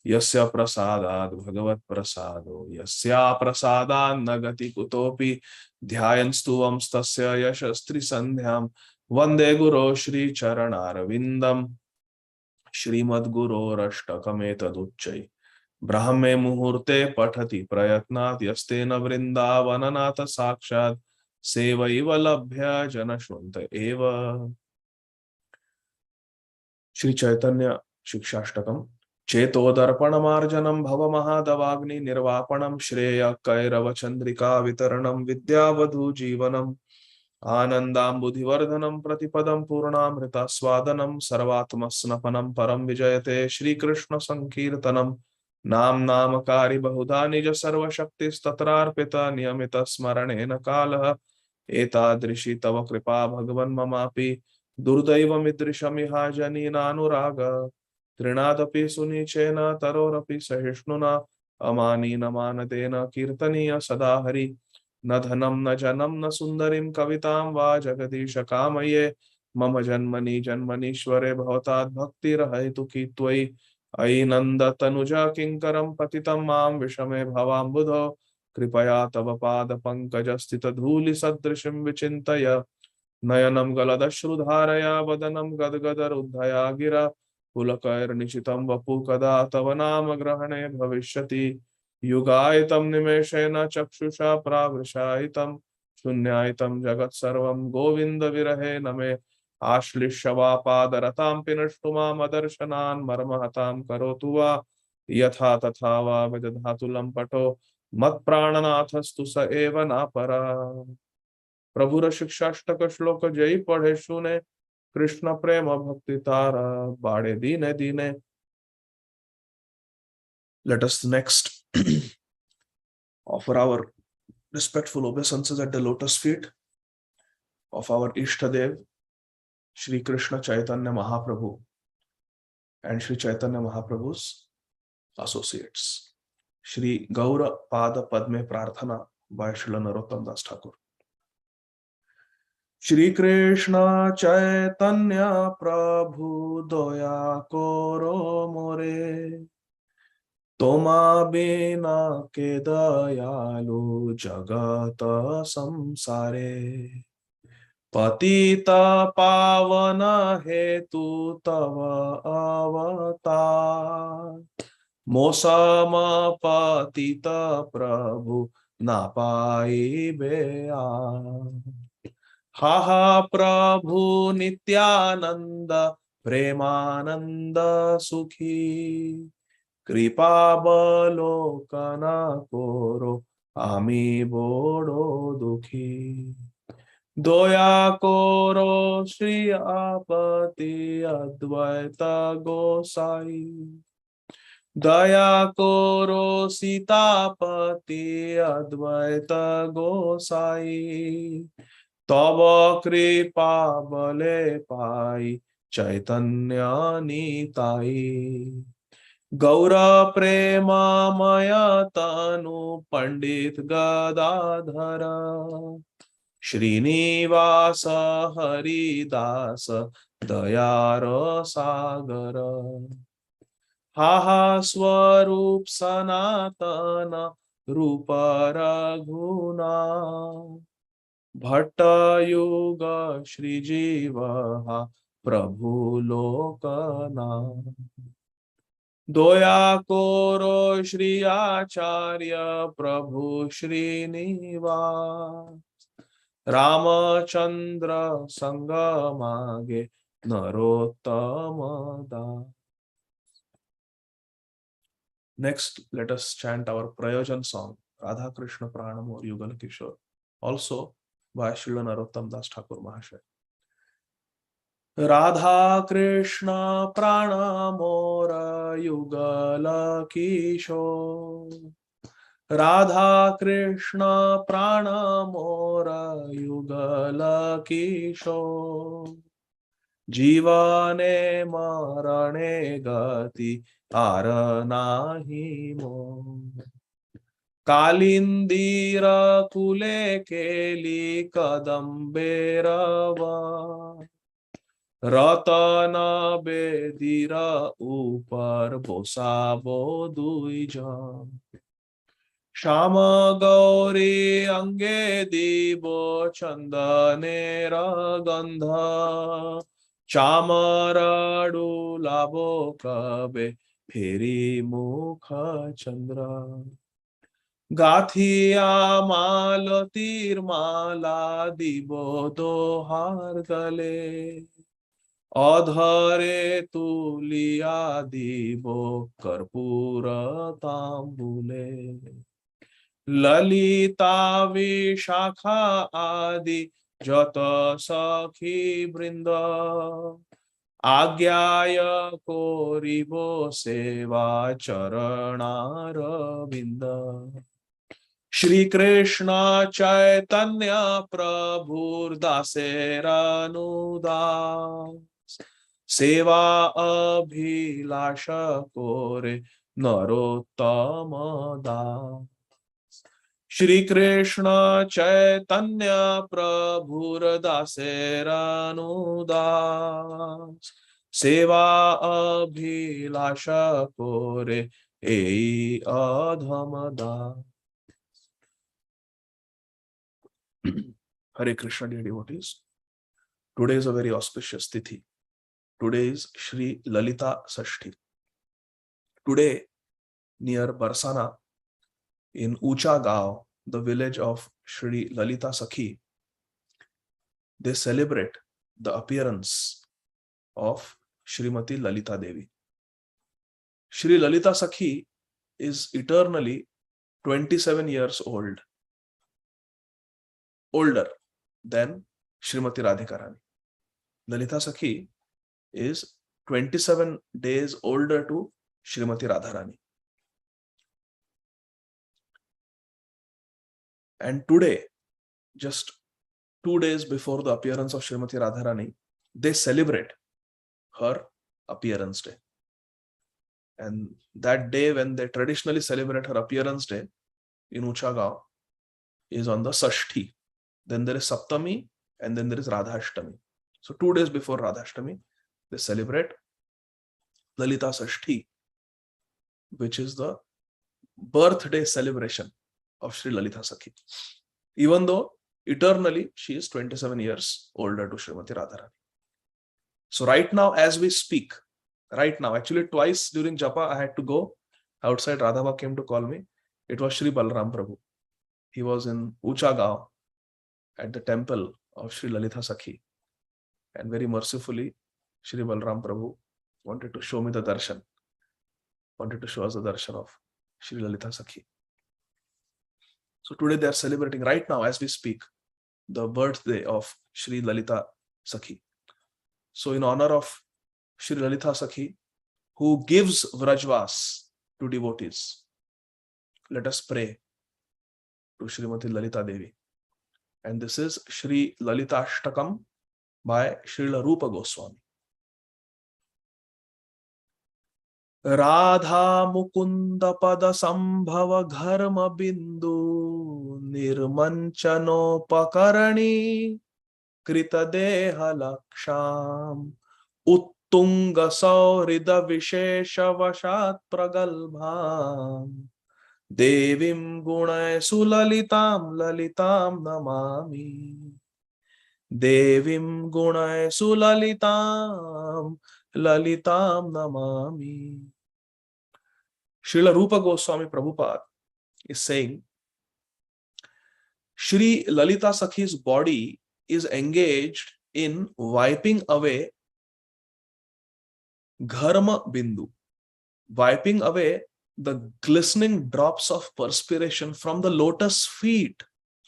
Yasya Prasadad Bhagavat Prasado Yasya Prasadad Nagati Kutopi Dhyayanstuvam Stasya Yashastri Sandhyam Vande Guru Shri Charanarvindam Shrimad Guru Rashtakametaduccai Brahme Muhurte Pathati Prayatnat Yastena Vrindavananata Sakshat Sevaiva Labhya Janashvanta Eva. Shri Chaitanya Shikshashtakam Chetodarpanamarjanam Bhava Mahadavagni Nirvapanam Shreya Kairava Chandrika Vitaranam Vidyavadhu Jivanam Anandambudhivardhanam Pratipadam Purnamrita Swadanam Sarvatmasnapanam Param Vijayate Shri Krishna Sankirtanam Nam Namakari Bahuda Nija Sarva Shaktis Tatrarpita Niyamita Smaranena Kalaha Etadrishi Tava Kripa Bhagavan Mamapi Durdaiva Jani Nanuraga Trinadapi Sunichena Tarorapi Sahishnuna Amani Namanatena Kirtaniya Sadahari न धनम न जनम न सुंदरीं कवितां वा जगदीश कामये मम जन्मनि जन्मनीश्वरे भवतात् भक्तिरहैतु की त्वयि अयि नंद तनुजा किंकरं पतितं मां विषमे भवाम्बुधो कृपया तव पाद पंकज स्थित धूलि सदृशं विचिन्तय नयनं गलदश्रुधारया वदनं गदगदरुद्धया गिरा पुलकैर्निशितं वपु कदा तव नाम ग्रहणे भविष्यति युगायितं निमेषेण चक्षुषा प्रावृशायितं शून्यायितं जगत्सर्वं गोविन्द विरहे न मे आश्लिष्यवापादरतां पिनष्टु मामदर्शनान् मर्महतां करोतु वा यथा तथा वा विदधातु लम्पटो मत्प्राणनाथस्तु स एव नापरा। प्रभुर शिक्षाष्टक श्लोक जय पढ़े सुने कृष्ण प्रेम भक्ति तारा बाड़े दीने दीने। Let us next offer our respectful obeisances at the lotus feet of our Ishtadev, Shri Krishna Chaitanya Mahaprabhu, and Sri Chaitanya Mahaprabhu's associates. Shri Gaura Pada Padme Prarthana by Srila Narottam Das Thakur. Shri Krishna Chaitanya Prabhu Doya Koro More Toma Bina Ke Dayalu Jagata Samsare Patita Pavana Hetu Tava Avatar Mosama Patita Prabhu Napai Bea Ha Prabhu Nityananda Premananda Sukhi Kripa Balokana Koro Ami Bodo Dukhi Doya Koro Shri Apati Advaita Gosai Daya Koro Sitapati Advaita Gosai Tava Kripa Bale Pai Chaitanya Nitai Gaura Prema Maya Tanu Pandit Gadadhara Srinivasa Haridasa Dayara Sagara Haha Swarup Sanatana Rupa Raghuna Bhatta Yuga Shri Jiva Prabhu Lokana Doya Koro Shri Acharya Prabhu Shri Niva Ramachandra Sangamage Narottamada. Next, let us chant our Prayojan song, Radha Krishna Pranamo Yugal Kishore, also by Srila Narottam Das Thakur Mahasaya. Radha Krishna Pranamora Yugal Kishore Radha Krishna Pranamora Yugal Kishore Jivane Marane Gati Aranahi Mo Kalindira Kule Keli Kadamberawa Ratana Bedira Upar Bosabo Duija Shama Gauri Ange Dibo Chandanera Gandha Chamaradu Labo Kabe Phiri Mukha Chandra Gathiya Malatir Mala Dibo Dohar Gale Adhare Tuliya Dibo Karpura Tambule Lalita Vishakha Adi Jata Sakhi Brinda Agyaya Koribo Seva Charana Ravinda Shri Krishna Chaitanya Prabhu Dasera Nuda Seva Abhilasha Kore Narottama Das Shri Krishna Chaitanya Prabhu Dasera Nudas Seva Abhilasha Kore Ei Adhamada. Hare Krishna, dear devotees. Today is a very auspicious tithi. Today is Shri Lalita Sashti. Today, near Barsana, in Ucha Gaon, the village of Shri Lalita Sakhi, they celebrate the appearance of Srimati Lalita Devi. Shri Lalita Sakhi is eternally 27 years old, older than Srimati Radhika Rani. Lalita Sakhi is 27 days older to Srimati Radharani. And today, just 2 days before the appearance of Srimati Radharani, they celebrate her appearance day. And that day when they traditionally celebrate her appearance day in Uchagaon is on the Sashti. Then there is Saptami and then there is Radhashtami. So 2 days before Radhashtami, they celebrate Lalita Sashti, which is the birthday celebration of Sri Lalita Sakhi. Even though eternally she is 27 years older to Srimati Radharani. So right now, as we speak, right now, actually twice during Japa, I had to go outside. Radhava came to call me. It was Sri Balram Prabhu. He was in Uchagaon at the temple of Sri Lalita Sakhi. And very mercifully, Sri Balram Prabhu wanted to show me the darshan, wanted to show us the darshan of Sri Lalita Sakhi. So today they are celebrating right now as we speak the birthday of Sri Lalita Sakhi. So in honor of Sri Lalita Sakhi, who gives Vrajvas to devotees, let us pray to Srimati Lalita Devi. And this is Sri Lalita Ashtakam by Srila Rupa Goswami. Radha Mukunda Pada Sambhava Dharma Bindu Nirmanchano Pakarani Krita Deha Laksham Uttunga Saurida Vishesha Vashat Pragalbham Devim Gunay Sulalitam Lalitam Namami Devim Gunay Sulalitam Lalitam Namami. Srila Rupa Goswami Prabhupada is saying Sri Lalita Sakhi's body is engaged in wiping away Gharma Bindu, wiping away the glistening drops of perspiration from the lotus feet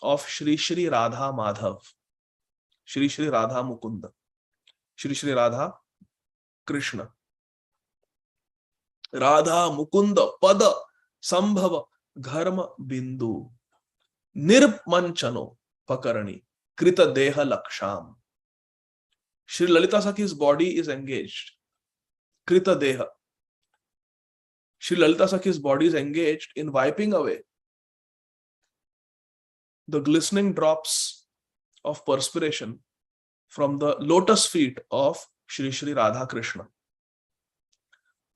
of Shri Shri Radha Madhav, Shri Shri Radha Mukunda, Shri Shri Radha Krishna. Radha Mukunda Pada Sambhava Gharma Bindu Nirmanchano Pakarani Krita Deha Laksham. Shri Lalita Sakhi's body is engaged. Krita Deha. Shri Lalita Sakhi's body is engaged in wiping away the glistening drops of perspiration from the lotus feet of Shri Shri Radha Krishna.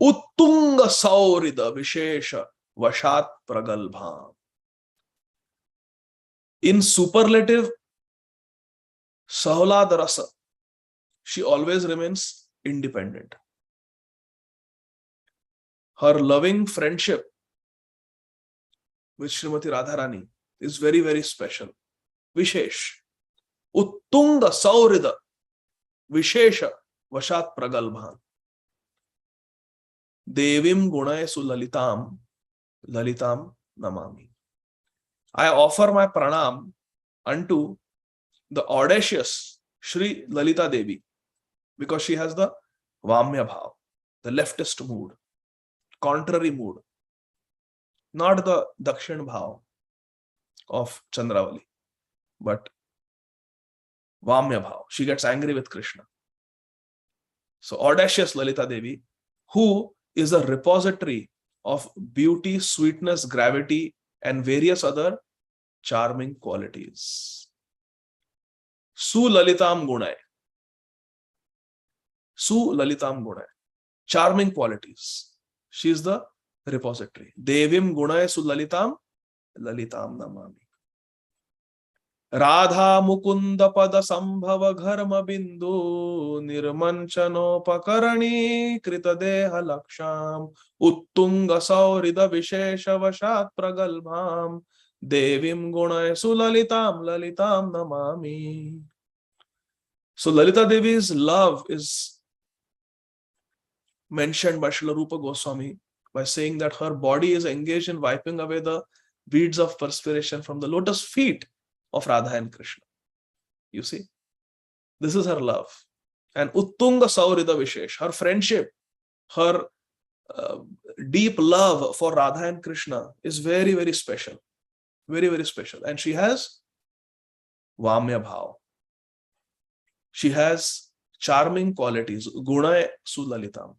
Uttunga Saurida Vishesha Vashat Pragalbham. In superlative Sahlad Rasa, she always remains independent. Her loving friendship with Srimati Radharani is very, very special. Vishesh. Uttunga Saurida Vishesha Vashat Pragalbham. Devim Gunay Sulalitam Lalitam Namami. I offer my pranam unto the audacious Sri Lalita Devi because she has the Vamya Bhav, the leftist mood, contrary mood, not the Dakshin Bhav of Chandravali, but Vamya Bhav. She gets angry with Krishna. So audacious Lalita Devi, who is a repository of beauty, sweetness, gravity, and various other charming qualities. Su Lalitam Gunay. Su Lalitam Gunay. Charming qualities. She is the repository. Devim Gunay Su Lalitam Lalitam Namami. Radha Mukunda Pada Sambhava Gharma Bindu Nirmanchano Pakarani Krita Deha Laksham Uttunga Saurida Vishesha Vashat Pragalbham Devim Gunay Sulalitam Lalitam Namami. So Lalita Devi's love is mentioned by Srila Rupa Goswami by saying that her body is engaged in wiping away the beads of perspiration from the lotus feet of Radha and Krishna. You see, this is her love. And Uttunga Saurida Vishesh, her friendship, her deep love for Radha and Krishna is very, very special. Very, very special. And she has Vamya Bhav. She has charming qualities, Gunay Sulalitam.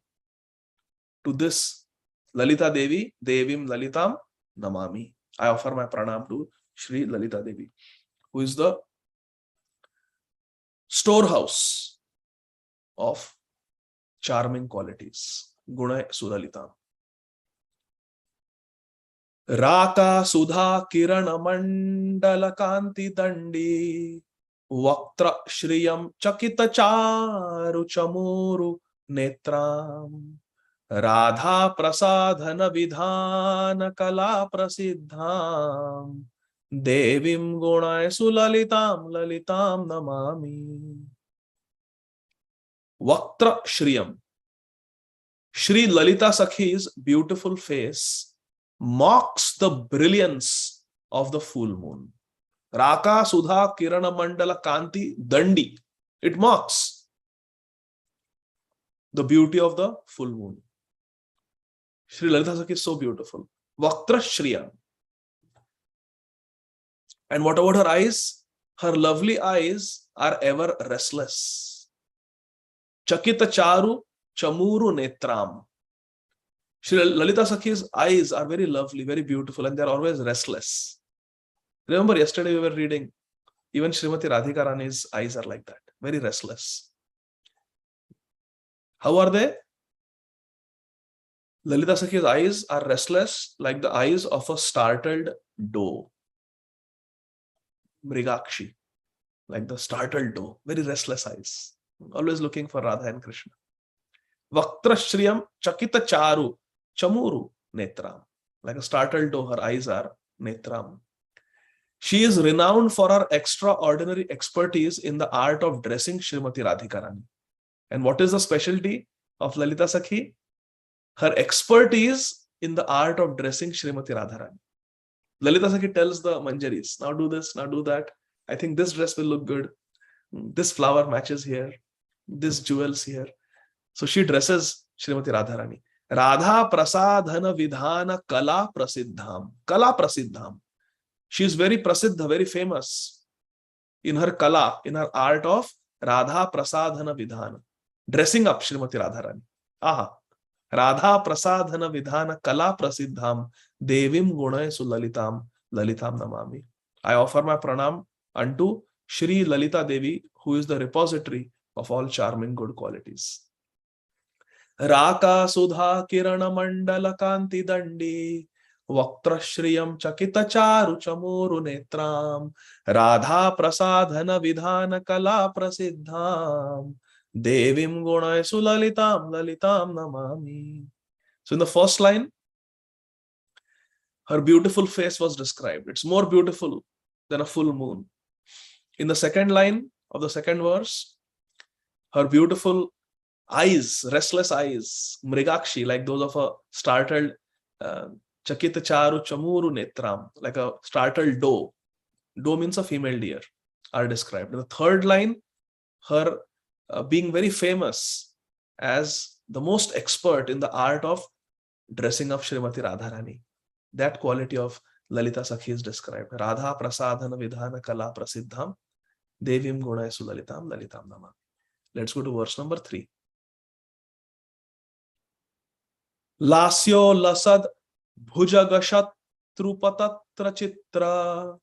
To this, Lalita Devi, Devim Lalitam Namami. I offer my pranam to Shri Lalita Devi, who is the storehouse of charming qualities. Guna Suralitam. Raka Sudha Kirana Mandala Kanti Dandi Vaktra Shriyam Chakita Charu Chamuru Netram Radha Prasadhana Vidhana Kala Prasiddham Devim Gunay Sulalitam Lalitam Namami. Vaktra Shriyam. Shri Lalita Sakhi's beautiful face mocks the brilliance of the full moon. Raka Sudha Kirana Mandala Kanti Dandi. It mocks the beauty of the full moon. Shri Lalita Sakhi is so beautiful. Vaktra Shriyam. And what about her eyes? Her lovely eyes are ever restless. Chakita Charu Chamuru Netram. Shri Lalita Sakhi's eyes are very lovely, very beautiful, and they are always restless. Remember, yesterday we were reading, even Srimati Radhika Rani's eyes are like that, very restless. How are they? Lalita Sakhi's eyes are restless like the eyes of a startled doe. Mrigakshi, like the startled doe, very restless eyes, always looking for Radha and Krishna. Vaktra Shriyam Chakita Charu Chamuru Netram. Like a startled doe, her eyes are Netram. She is renowned for her extraordinary expertise in the art of dressing Srimati Radhika Rani. And what is the specialty of Lalita Sakhi? Her expertise in the art of dressing Srimati Radharani. Lalita Sakhi tells the Manjaris, now do this, now do that. I think this dress will look good. This flower matches here. This jewels here. So she dresses Srimati Radharani. Radha Prasadhana Vidhana Kala Prasiddham. Kala Prasiddham. She is very prasiddha, very famous in her kala, in her art of Radha Prasadhana Vidhana. Dressing up Srimati Radharani. Aha. Radha Prasadhana Vidhana Kala Prasiddham Devim Gunay Sulalitam Lalitam Namami. I offer my pranam unto Shri Lalita Devi, who is the repository of all charming good qualities. Raka Sudha Kirana Mandala Kanti Dandi Vaktra Shriyam Chakita Charu Chamuru Netram Radha Prasadhana Vidhana Kala Prasiddham Devim Gunay Sulalitam Lalitam Namami. So in the first line, her beautiful face was described. It's more beautiful than a full moon. In the second line of the second verse, her beautiful eyes, restless eyes, mrigakshi, like those of a startled Chakita Charu Chamuru Netram, like a startled doe. Doe means a female deer, are described. In the third line, her being very famous as the most expert in the art of dressing up Srimati Radharani. That quality of Lalita Sakhi is described. Radha Prasadhana Vidhana Kala Prasiddham Devim Gunay Sulalitam Lalitam Namami. Let's go to verse number 3. Lasyo Lasad Bhujagashat Trupatatra Chitra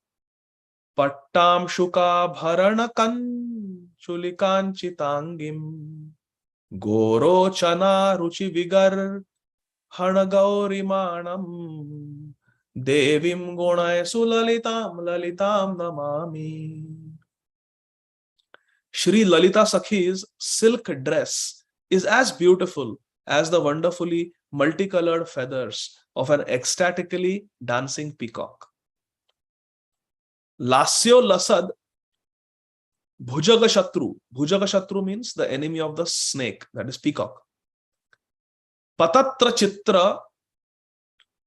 Pattam Shuka Bharanakan Chulikan Chitangim Goro Chana Ruchi Vigar Hanagauri Manam Devim Gunay Sulalitam Lalitam Namami. Shri Lalita Sakhi's silk dress is as beautiful as the wonderfully multicolored feathers of an ecstatically dancing peacock. Lasyo Lasad Bhujagashatru. Bhujagashatru means the enemy of the snake, that is peacock. Patatra Chitra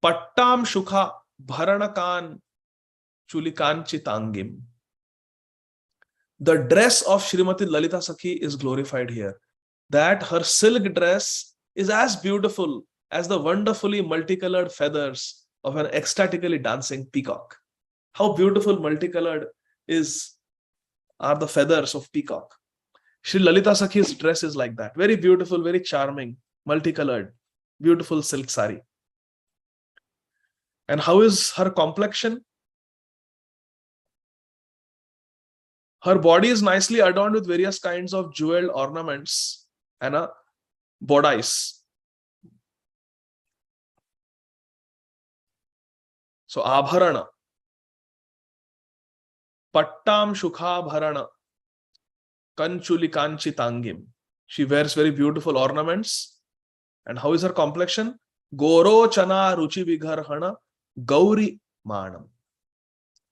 Pattam Shukha Bharanakan Chulikan Chitangim. The dress of Srimati Lalita Sakhi is glorified here. That her silk dress is as beautiful as the wonderfully multicolored feathers of an ecstatically dancing peacock. How beautiful multicolored are the feathers of peacock. Shri Lalita Sakhi's dress is like that. Very beautiful, very charming, multicolored, beautiful silk sari. And how is her complexion? Her body is nicely adorned with various kinds of jeweled ornaments and a bodice. So abharana, pattam shukhabharana, kanchuli kanchitangim. She wears very beautiful ornaments. And how is her complexion? Goro chana ruchi vigharhana gauri manam.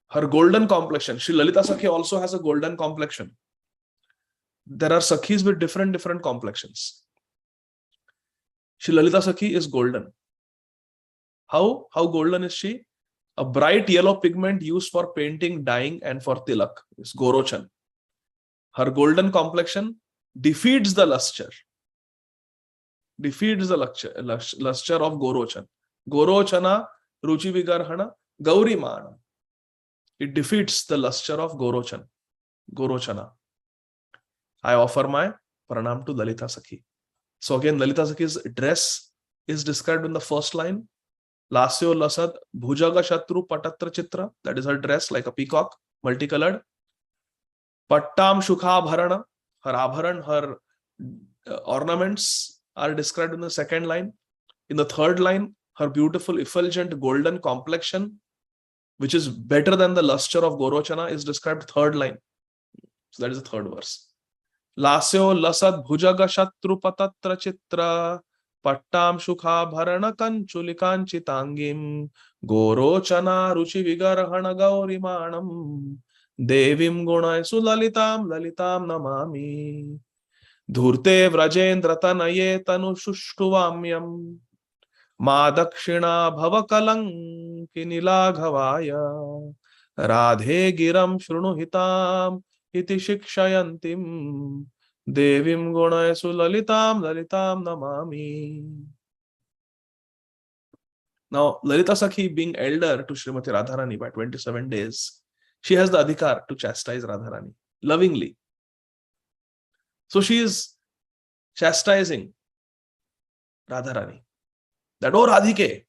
Her golden complexion. Shri Lalita Sakhi also has a golden complexion. There are Sakhis with different complexions. Shri Lalita Sakhi is golden. How golden is she? A bright yellow pigment used for painting, dyeing, and for tilak. It's Gorochan. Her golden complexion defeats the luster. Defeats the luster of Gorochan. Gorochana ruchi vigarhana gauri manam. It defeats the luster of Gorochana. I offer my pranam to Lalita Sakhi. So again, Lalita Sakhi's dress is described in the first line. Lasyo lasad bhujaga shatru patatra chitra. That is her dress, like a peacock, multicolored. Pattam shukha bharana. Her abharan, her ornaments are described in the second line. In the third line, her beautiful effulgent golden complexion, which is better than the luster of Gorochana, is described third line. So that is the third verse. Lasyo lasad bhujaga shatru patatra chitra pattam shukha bharana kanchuli kanchitangim Gorochana ruchi vigarhana gauri manam devim gunay sulalitam lalitam namami dhurte vrajendra tanaye tanu shushtvamyam Ma dakshina bhavakalang kinilaghavaya Radhe giram shrunuhitam iti shikshayantim devim gunayasu lalitam lalitam namami. Now, Lalita Sakhi being elder to Srimati Radharani by 27 days, she has the adhikar to chastise Radharani lovingly. So she is chastising Radharani. That, oh Radhike,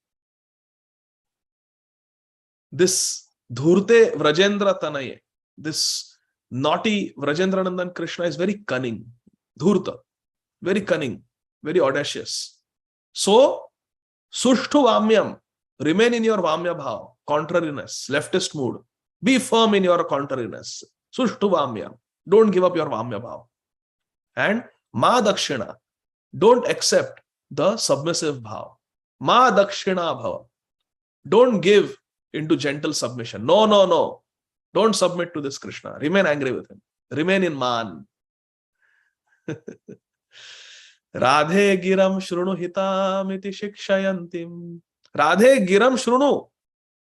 this Dhurte Vrajendra Tanaye, this naughty Vrajendranandan Krishna is very cunning. Dhurta, very cunning, very audacious. So, Sushtu Vamyam, remain in your Vamya bhav, contrariness, leftist mood. Be firm in your contrariness. Sushtu Vamyam, don't give up your Vamya bhav. And Ma Dakshina, don't accept the submissive bhav. Ma Dakshina Bhava. Don't give into gentle submission. No. Don't submit to this Krishna. Remain angry with him. Remain in man. Radhe giram shrunu hitam iti shikshayantim. Radhe giram shrunu.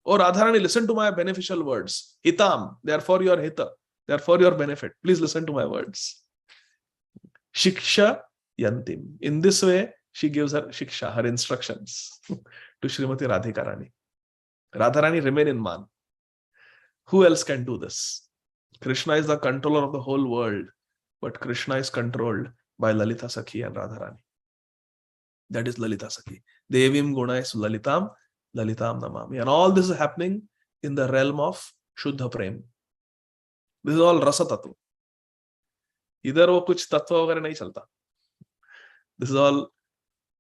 Oh Radharani, listen to my beneficial words. Hitam. They are for your hita. They are for your benefit. Please listen to my words. Shikshayantim. In this way, she gives her shiksha, her instructions to Srimati Radhikarani. Radharani, remain in man. Who else can do this? Krishna is the controller of the whole world, but Krishna is controlled by Lalita Sakhi and Radharani. That is Lalita Sakhi. Devim gunais lalitam, lalitam namami. And all this is happening in the realm of Shuddha Prem. This is all Rasa Tattva. Idhar wo kuch tattva vagare nahi chalta. This is all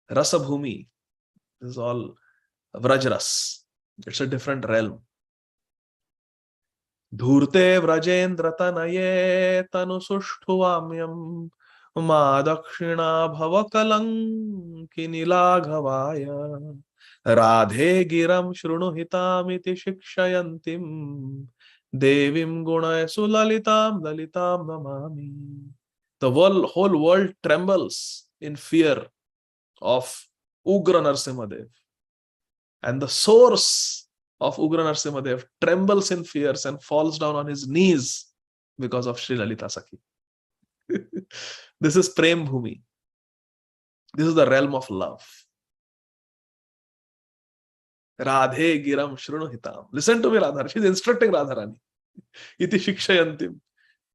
Rasa Bhumi. This is all Vrajras. It's a different realm. Dhurte Vrajendra Tanaye Tanu Sushtuvamyam Ma Dakshina Bhavakalang Kinilaghavaya Radhe Giram Shrunuhitamiti Shikshayantim Devim Gunayasu Lalitam Lalitam Namami. The whole world trembles in fear of Ugra Narsimhadev. And the source of Ugra Narsimhadev trembles in fears and falls down on his knees because of Sri Lalita Sakhi. This is Prem Bhumi. This is the realm of love. Radhe Giram Shrunuhitam. Listen to me, Radharani. She's instructing Radharani. Iti Shikshayantim.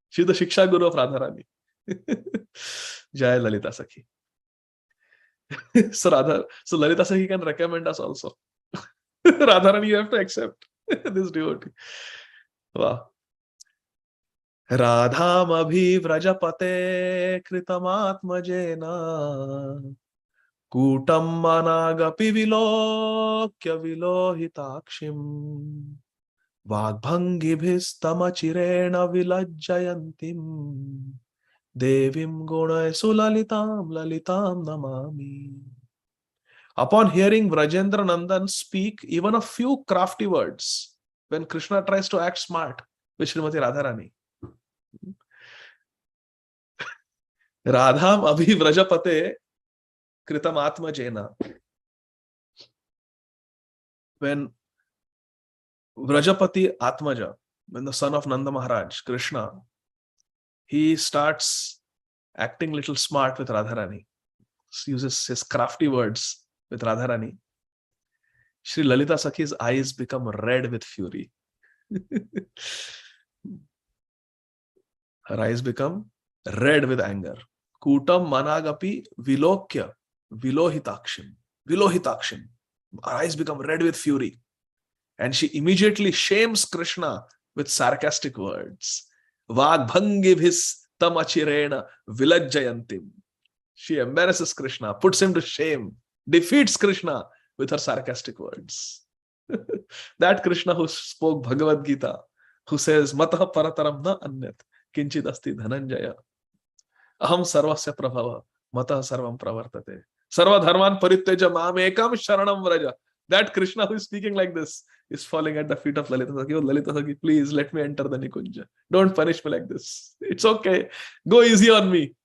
She's the Shiksha Guru of Radharani. Jai Lalita Sakhi. So Lalita Sakhi can recommend us also. Radharani, you have to accept this devotee. Wow. Radham abhi vrajapate kritamatmajena Kutam managapi vilokya vilohitakshim Vagbhangibhistamachirena vilajjayantim Devim gunay sulalitam lalitam namami. Upon hearing Vrajendra Nandan speak even a few crafty words, when Krishna tries to act smart with Srimati Radharani, Radham abhi vrajapate kritam atmajena. When Vrajapati Atmaja, when the son of Nanda Maharaj, Krishna, he starts acting little smart with Radharani, uses his crafty words with Radharani, Shri Lalita Sakhi's eyes become red with fury. Her eyes become red with anger. Kutam managapi vilokya vilohitakshim. Vilohitakshim. Her eyes become red with fury. And she immediately shames Krishna with sarcastic words. Vagbhangibhis tamachirena vilajjayantim. She embarrasses Krishna, puts him to shame, defeats Krishna with her sarcastic words. That Krishna who spoke Bhagavad Gita, who says, Matah parataram na anyat, kinchid asti dhananjaya. Aham sarvasya prabhava, matah sarvam pravartate. Sarva dharman paritteja mam ekam sharanam vraja. That Krishna who is speaking like this is falling at the feet of Lalita Sakhi. Oh, Lalita Sakhi, please let me enter the Nikunja. Don't punish me like this. It's okay. Go easy on me.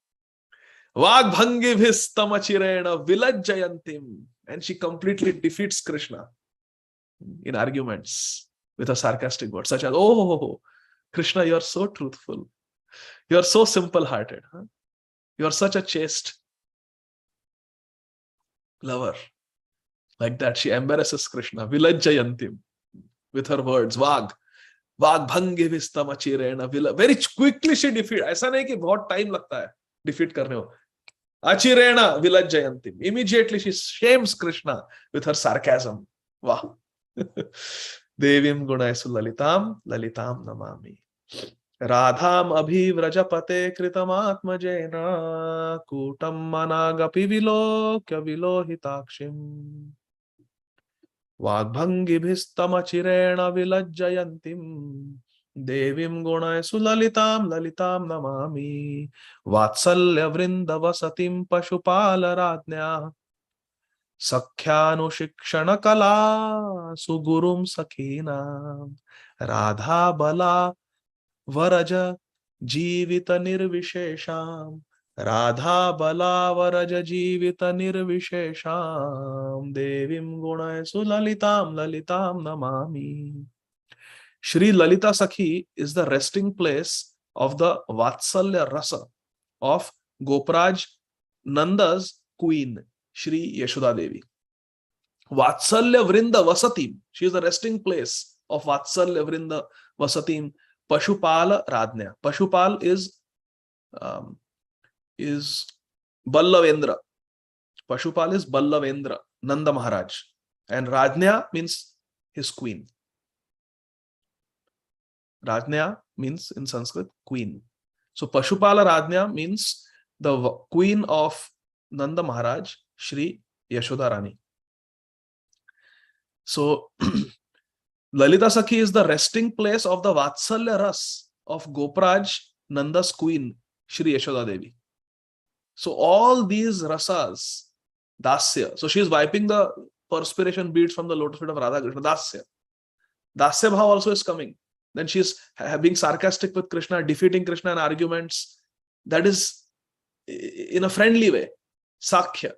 Vagbhangibhis tamachirena vilajjayantim. And she completely defeats Krishna in arguments with a sarcastic word, such as, oh, Krishna, you are so truthful. You are so simple-hearted. Huh? You are such a chaste lover. Like that, she embarrasses Krishna, vilajjayantim, with her words, Vagbhangibhis tamachirena vilajjayantim. Very quickly she defeats. ऐसा नहीं कि बहुत time लगता है defeat करने हो. Achirena vilajjayantim. Immediately she shames Krishna with her sarcasm. Wow. Devim gunaisu lalitam, lalitam namami. Radham abhi vrajapate kritamatmajena kutam managapi vilokya vilohitakshim. Vagbhangibhistamachirena vilajjayantim. Devim gunaisu lalitam, lalitam namami. Vatsalya vrinda vasatim pashupala radnya. Sakhyanu kala sugurum sakhina. Radha bala varaja jivita nirvishesham. Radha bala varaja jivita nirvishesham. Devim gunaisu lalitam, lalitam namami. Shri Lalita Sakhi is the resting place of the Vatsalya Rasa of Gopraj Nanda's queen, Shri Yashoda Devi. Vatsalya Vrinda Vasatim. She is the resting place of Vatsalya Vrinda Vasatim. Pashupala Radnya. Pashupal is Ballavendra. Pashupal is Ballavendra, Nanda Maharaj. And Radnya means his queen. Radnya means in Sanskrit queen. So Pashupala Radnya means the queen of Nanda Maharaj, Shri Yashoda Rani. So Lalita Sakhi is the resting place of the Vatsalya Ras of Gopraj Nanda's queen, Shri Yashoda Devi. So all these rasas, Dasya. So she is wiping the perspiration beads from the lotus feet of Radha Krishna. Dasya. Dasya Bhav also is coming. Then she is being sarcastic with Krishna, defeating Krishna in arguments. That is in a friendly way. Sakhya.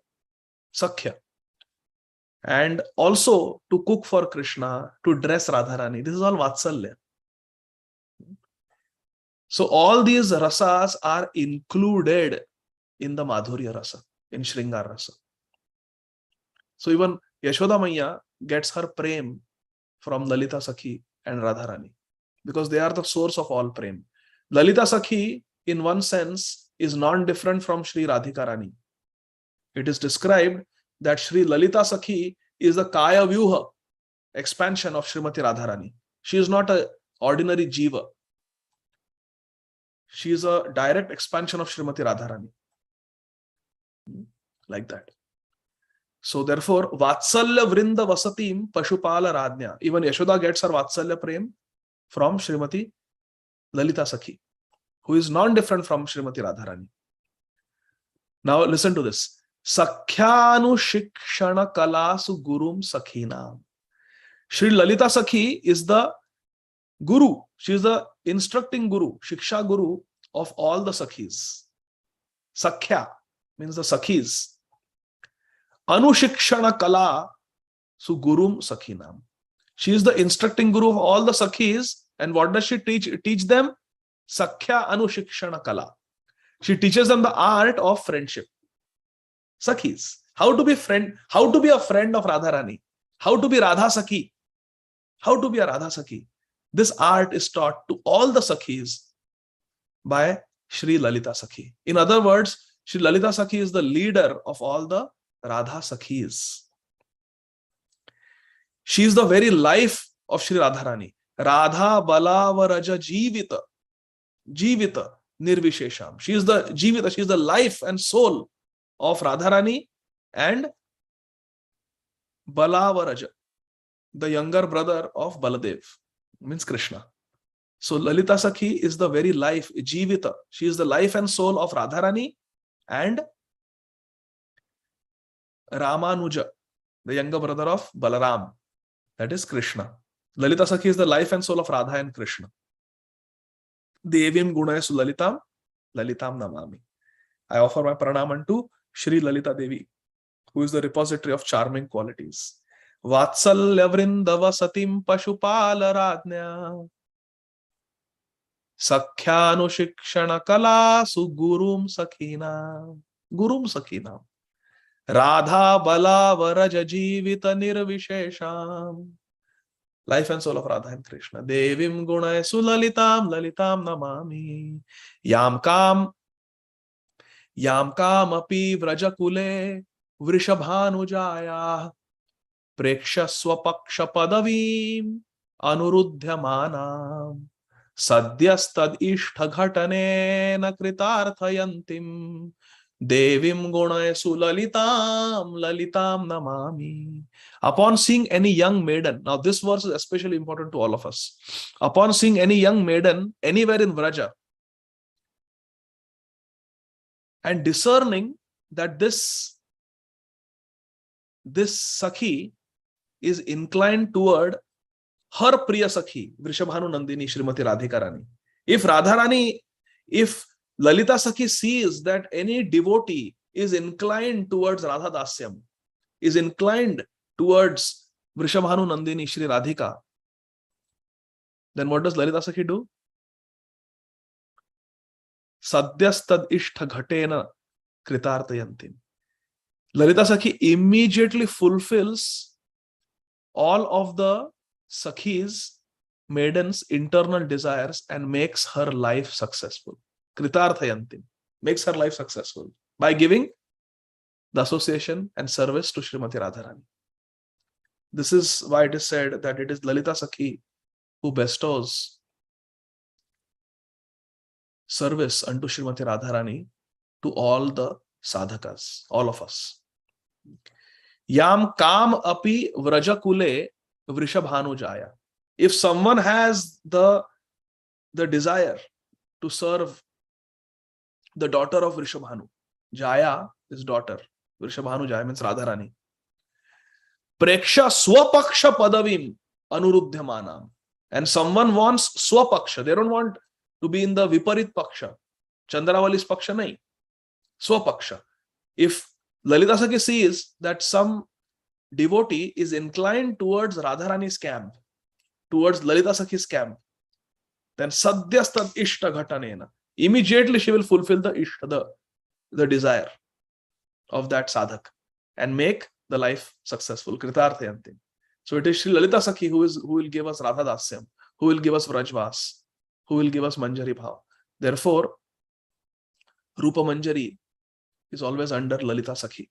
And also to cook for Krishna, to dress Radharani. This is all Vatsalya. So all these rasas are included in the Madhurya Rasa, in Shringar Rasa. So even Yashoda Maiya gets her prem from Lalita Sakhi and Radharani, because they are the source of all prem. Lalita Sakhi, in one sense, is non-different from Shri Radhika Rani. It is described that Shri Lalita Sakhi is the Kaya Vyuha expansion of Srimati Radharani. She is not an ordinary jiva. She is a direct expansion of Srimati Radharani. Like that. So therefore, Vatsalya Vrinda Vasatim Pashupala Radnya. Even Yashoda gets her Vatsalya Prem from Srimati Lalita Sakhi, who is non-different from Srimati Radharani. Now listen to this. Sakhyanu Shikshana Kalasu Gurum Sakhinam. Shri Lalita Sakhi is the Guru. She is the instructing Guru, Shiksha Guru of all the Sakhis. Sakhya means the Sakhis. Anushikshana Kala Su Gurum Sakhinam. She is the instructing Guru of all the Sakhis. And what does she teach them? Sakhya Anushikshana Kala. She teaches them the art of friendship. Sakhis. How to be a friend of Radharani. How to be Radha Sakhi. How to be a Radha Sakhi. This art is taught to all the Sakhis by Shri Lalita Sakhi. In other words, Shri Lalita Sakhi is the leader of all the Radha Sakhis. She is the very life of Shri Radharani. Radha Balavaraja Jivita. Jivita Nirvishesham. She is the Jivita, she is the life and soul of Radharani and Balavaraja, the younger brother of Baladev, means Krishna. So Lalita Sakhi is the very life, Jivita. She is the life and soul of Radharani and Ramanuja, the younger brother of Balaram, that is Krishna. Lalita Sakhi is the life and soul of Radha and Krishna. Devim Gunayasu Lalitam, Lalitam Namami. I offer my pranam unto Shri Lalita Devi, who is the repository of charming qualities. Vatsalya Vrindava Satim Pashupala Radnya Sakhyanu Shikshana Kala Su Gurum Sakhina. Gurum Sakhina. Radha Balavaraja Jivita Nirvishesham. Life and soul of Radha and Krishna. Devim Gunay Sulalitam Lalitam Namami. Yam Kam Api Vrajakule Vrishabhanujaya Preksha Swapaksha Padavim Anuruddhyamanam Sadyastad Ishtha Ghatanena Kritarthayantim Devim Gunay Sulalitam Lalitam Namami. Upon seeing any young maiden, now this verse is especially important to all of us. Upon seeing any young maiden anywhere in Vraja and discerning that this Sakhi is inclined toward her Priya Sakhi, Vrishabhanu Nandini Srimati Radhika Rani. If Lalita Sakhi sees that any devotee is inclined towards Radha Dasyam, is inclined towards Vrishabhanu Nandini Shri Radhika, then what does Lalita Sakhi do? Sadyastad Ishtha Ghatena Kritartayantim. Lalita Sakhi immediately fulfills all of the Sakhi's maidens' internal desires and makes her life successful. Kritarthayantim, makes her life successful by giving the association and service to Srimati Radharani. This is why it is said that it is Lalita Sakhi who bestows service unto Srimati Radharani to all the sadhakas, all of us. Yam Kam Api Vrajakule Vrishabhanujaya. If someone has the desire to serve the daughter of Vrishabhanu, Jaya is daughter, Vrishabhanu Jaya means Radharani. Preksha Swapaksha Padavim Anuruddhyamanam. And someone wants Swapaksha. They don't want to be in the Viparit Paksha. Chandravali's Paksha nahi. Swapaksha. If Lalita Sakhi sees that some devotee is inclined towards Radharani's camp, towards Lalita Sakhi's camp, then Sadyastad Ishta Ghatanena. Immediately she will fulfill the Ishta, the desire of that sadhak and make the life successful. Kritarthayantim. So it is Shri Lalita Sakhi who will give us Radha Dasyam, who will give us Vrajvas, who will give us Manjari Bhav. Therefore, Rupa Manjari is always under Lalita Sakhi.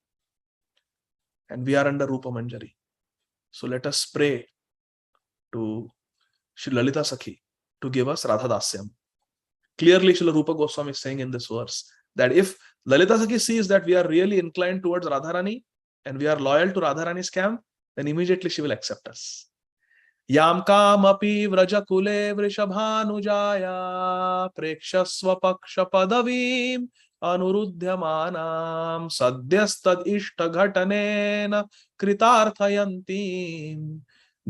And we are under Rupa Manjari. So let us pray to Shri Lalita Sakhi to give us Radha Dasyam. Clearly, Srila Rupa Goswami is saying in this verse that if Lalita Sakhi sees that we are really inclined towards Radharani and we are loyal to Radharani's camp, then immediately she will accept us. Yam kamapi vrajakule vrishabhanujaya prekshasva paksha padavim anurudhyamanam sadyastad ishta ghatanena kritarthayantim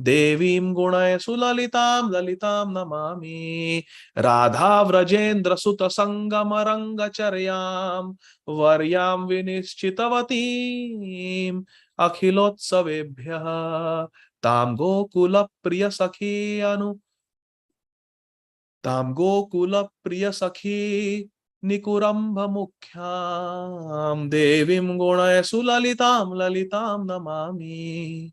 devim gunay sulalitam lalitam namami radha vrajendra sutta sangamaranga charyam varyam vinischitavatim akhilotsavebhyah tam gokula priya sakhi nikurambha mukhyam devim gunaya sulalitam lalitam namami.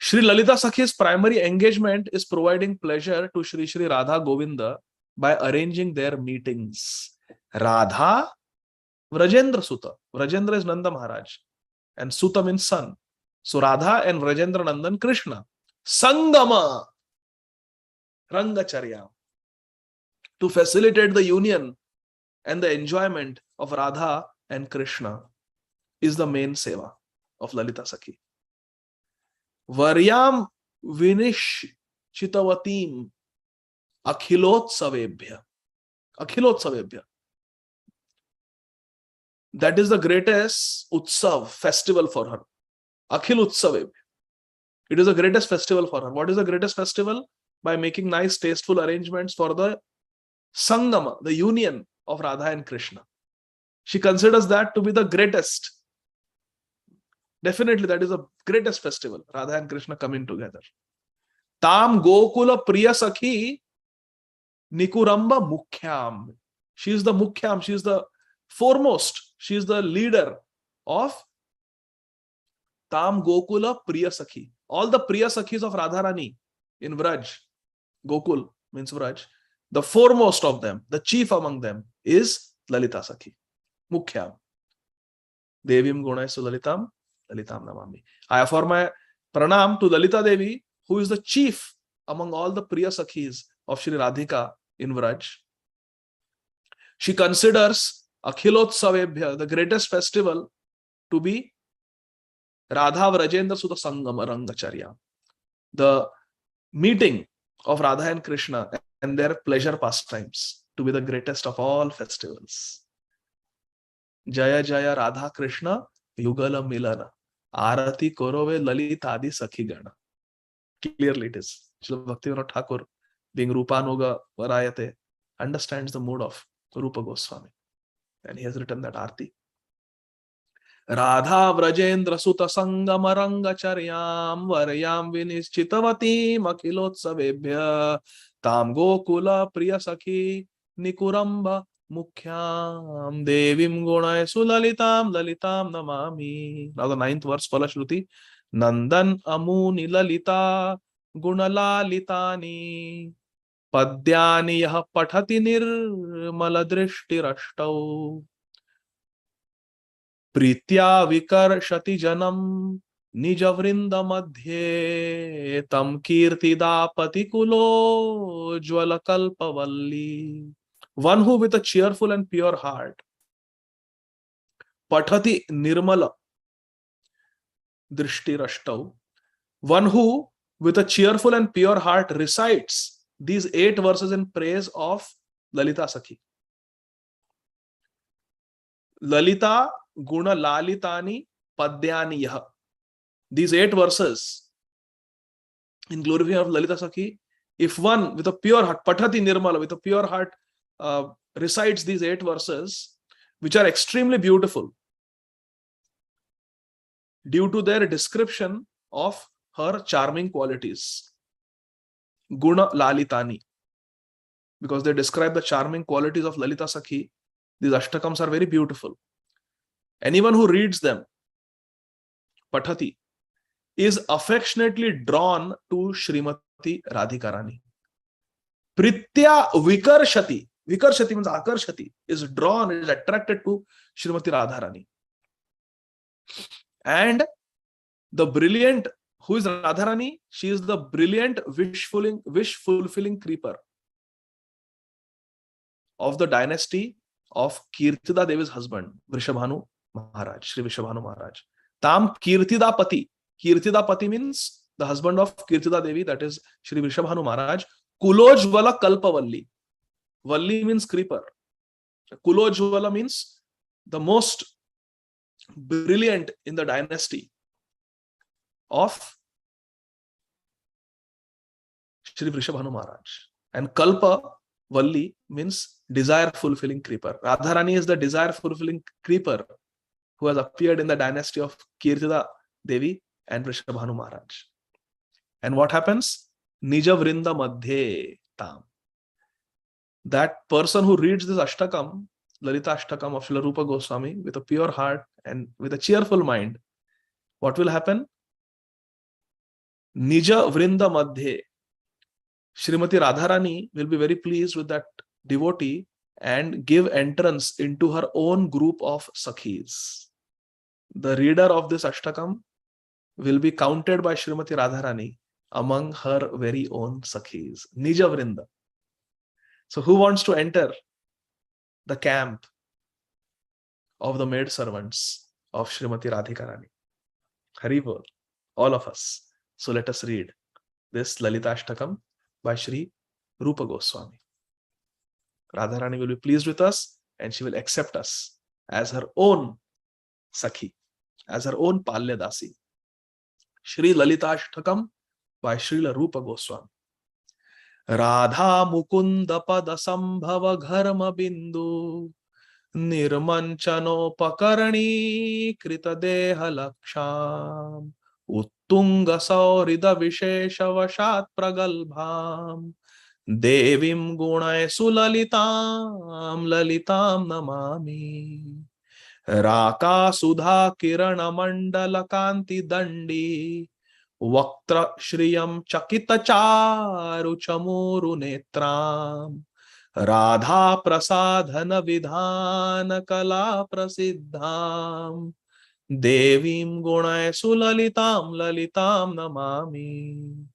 Shri Lalita Sakhi's primary engagement is providing pleasure to Shri Shri Radha Govinda by arranging their meetings. Radha Vrajendra Sutta. Vrajendra is Nanda Maharaj and Sutta means son. So Radha and Vrajendra Nandan Krishna. Sangama Rangacharya. To facilitate the union and the enjoyment of Radha and Krishna is the main seva of Lalita Sakhi. Varyam Vinishchitavatim Akhilotsavebhya. Akhilotsavebhya. That is the greatest utsav, festival for her. Akhil Utsavebhya. It is the greatest festival for her. What is the greatest festival? By making nice, tasteful arrangements for the Sangama, the union of Radha and Krishna. She considers that to be the greatest. Definitely, that is the greatest festival. Radha and Krishna coming together. Tam Gokula Priya Sakhi Nikuramba Mukhyam. She is the Mukhyam. She is the foremost. She is the leader of Tam Gokula Priya Sakhi. All the Priya Sakhis of Radharani in Vraj, Gokul means Vraj, the foremost of them, the chief among them is Lalita Sakhi. Mukhyam. Devim Gunay Sulalitam. Lalitam Namami. I offer my pranam to Lalita Devi, who is the chief among all the Priya Sakhis of Shri Radhika in Vraj. She considers Akhilotsavebhya, the greatest festival, to be Radha Vrajendra Sutta Sangama Rangacharya. The meeting of Radha and Krishna and their pleasure pastimes to be the greatest of all festivals. Jaya Jaya Radha Krishna Yugala Milana. Arati Korove Lalitadi Sakhi Gana. Clearly it is. Srila Bhaktivinoda Thakur, being Rupanuga Varayate, understands the mood of Rupa Goswami. And he has written that Arti. Radha Vrajendra Sutta Sangamaranga Charyam Varyam Vinischitavatim Akhilotsavebhya Tam Gokula Priya Sakhi Nikuramba Mukhyam Devim Gunay Sulalitam Lalitam Namami. Now the 9th verse, Falashruti. Nandan Amuni Lalita Gunalalitani Padyani Yaha Pathati Nirmala Drishtirashtau Pritya Vikarshati Janam Nijavrinda Madhye Tam Kirtida Patikulo Jwala Kalpavalli. One who with a cheerful and pure heart, Pathati Nirmala Drishtirashtau, one who with a cheerful and pure heart recites these 8 verses in praise of Lalita Sakhi. Lalita Guna Lalitani Padyani Yaha. These 8 verses in glorification of Lalita Sakhi, if one with a pure heart, Pathati Nirmala, with a pure heart, recites these 8 verses, which are extremely beautiful due to their description of her charming qualities. Guna Lalitani. Because they describe the charming qualities of Lalita Sakhi, these Ashtakams are very beautiful. Anyone who reads them, Pathati, is affectionately drawn to Srimati Radhika Rani. Pritya Vikarshati. Vikarshati means Akarshati, is drawn, is attracted to Srimati Radharani. And the brilliant Who is Radharani? She is the brilliant wish fulfilling creeper of the dynasty of Kirtida Devi's husband, Vrishabhanu Maharaj, Sri Vrishabhanu Maharaj. Tam Kirtida Pati. Kirtida Pati means the husband of Kirtida Devi, that is Sri Vrishabhanu Maharaj. Kulojvala Kalpavalli. Valli means creeper. Kulojvala means the most brilliant in the dynasty of Sri Vrishabhanu Maharaj. And Kalpa Valli means desire fulfilling creeper. Radharani is the desire fulfilling creeper who has appeared in the dynasty of Kirtida Devi and Vrishabhanu Maharaj. And what happens? Nija Vrinda Madhye Tam. That person who reads this Ashtakam, Lalita Ashtakam of Srila Rupa Goswami, with a pure heart and with a cheerful mind, what will happen? Nija Vrinda Madhye. Srimati Radharani will be very pleased with that devotee and give entrance into her own group of Sakhis. The reader of this Ashtakam will be counted by Srimati Radharani among her very own Sakhis. Nija Vrinda. So who wants to enter the camp of the maid servants of Srimati Radhika Rani? Haribol, all of us. So let us read this Lalita Ashtakam by Sri Rupa Goswami. Radharani will be pleased with us and she will accept us as her own Sakhi, as her own Palya Dasi. Sri Lalita Ashtakam by Srila Rupa Goswami. Radha Mukunda Pada Sambhava Gharma Bindu Nirmanchanopakarani Krita Deha Laksham Uttunga Saurida Vishesha Vashat Pragalbham Devim Gunay Sulalitam Lalitam Namami Raka Sudha Kirana Mandala Kanti Dandi Vaktra Shriyam Chakita Charu Chamuru Netram Radha Prasadhana Vidhana Kala Prasiddham Devim Gunay Sulalitam Lalitam Namami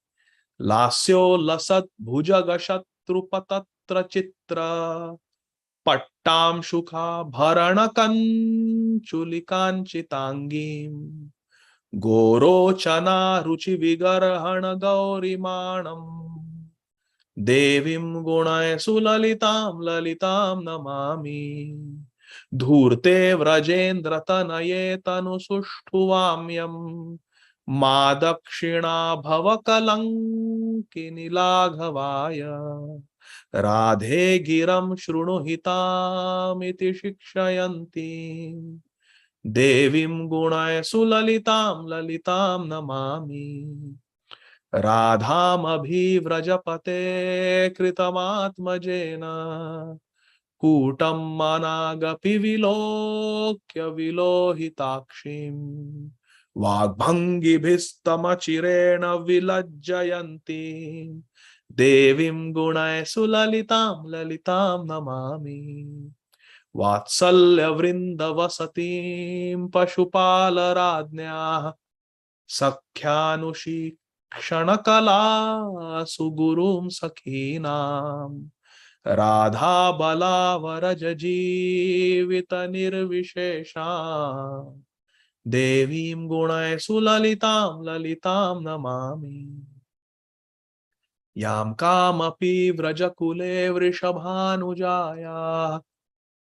Lasyo Lasat Bhujaga Shatru Patatra Chitra Pattam Shukha Bharana Kanchulikanchitangim Goro Chana Ruchi Vigarhana Gaurimanam Devim Gunay Sulalitam Lalitam Namami Dhurte Vrajendra Tanaye Tanu Sushtuvamyam Madakshina Bhavakalankini Laghavaya Radhe Giram Shrunuhitamiti Shikshayanti Devim Gunay Sulalitam Lalitam Namami Radham Abhivrajapate Kritamatmajena Kutam Managapi Vilokya Vilohitakshim Vagbhangi Bhistamachirena Vilajjayanti Devim Gunay Sulalitam Lalitam Namami Vatsalya Vrindavasatim Pashupala Radnya Sakhyanushi Kshanakala Sugurum Sakhinam Radha Balavaraja Jivita Nirvishesham Devim Gunay Sulalitam Lalitam Namami Yam Kamapi Vrajakule Vrishabhanujaya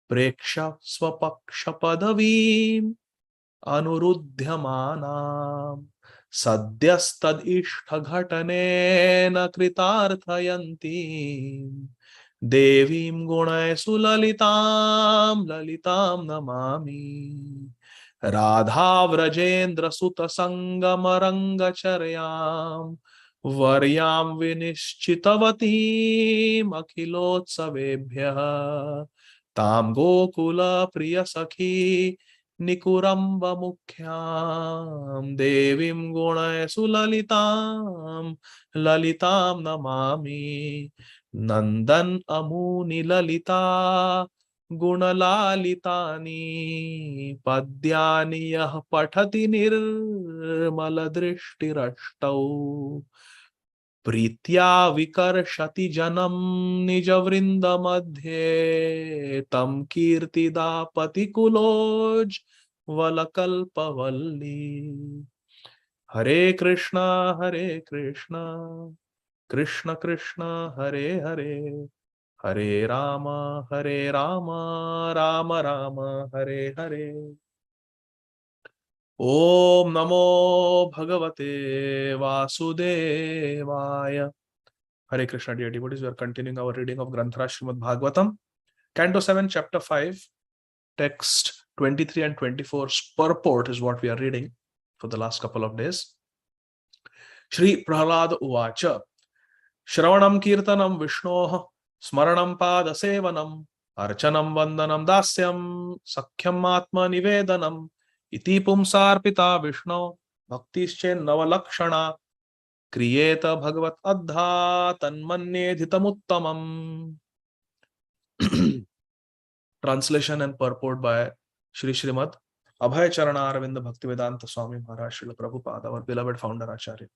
Preksha Swapaksha Padavim Anurudhyamanam Sadyastad Ishtha Ghatanena Kritarthayanti Devim Gunay Sulalitam Lalitam Namami Radha Vrajendra Sutta Sangamaranga Charyam Varyam Vinishchitavatim Akhilotsavebhyah Tam Gokula Priya Sakhi Nikuramba Mukhyam Devim Gunay Sulalitam Lalitam Namami Nandan Amuni Lalita Gunalalitani Padyani Yah Pathati निर्मलदृष्टिरष्टौ प्रीत्या विकर्षति जनं निजवृन्दमध्ये तं कीर्तिदा पतिकुलोज्ज्वलकल्पवल्ली। हरे कृष्णा कृष्ण कृष्ण हरे हरे, हरे राम राम राम हरे हरे। ओम नमो भगवते वासुदेवाय। Hare Krishna, dear devotees, we are continuing our reading of Granthara Srimad Bhagavatam, Canto 7, Chapter 5, text 23 and 24. Purport is what we are reading for the last couple of days. Shri Prahlad Uvacha Shravanam Kirtanam Vishnoh Smaranam Padasevanam Archanam Vandanam Dasyam Sakhyam Atma Nivedanam Iti Pumsarpita Vishno Bhaktische Navalakshana Kriyeta Bhagavat Adha Tanmanye Dhitamuttamam. Translation and purport by Shri Srimad Abhay Charana Aravinda Bhaktivedanta Swami Maharaj Srila Prabhupada, our beloved founder Acharya.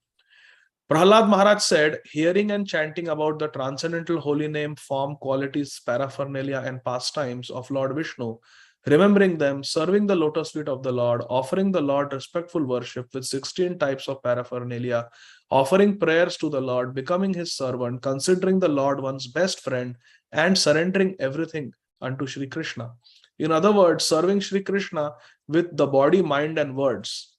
Prahlad Maharaj said, hearing and chanting about the transcendental holy name, form, qualities, paraphernalia, and pastimes of Lord Vishnu, remembering them, serving the lotus feet of the Lord, offering the Lord respectful worship with 16 types of paraphernalia, offering prayers to the Lord, becoming his servant, considering the Lord one's best friend, and surrendering everything unto Shri Krishna. In other words, serving Shri Krishna with the body, mind, and words.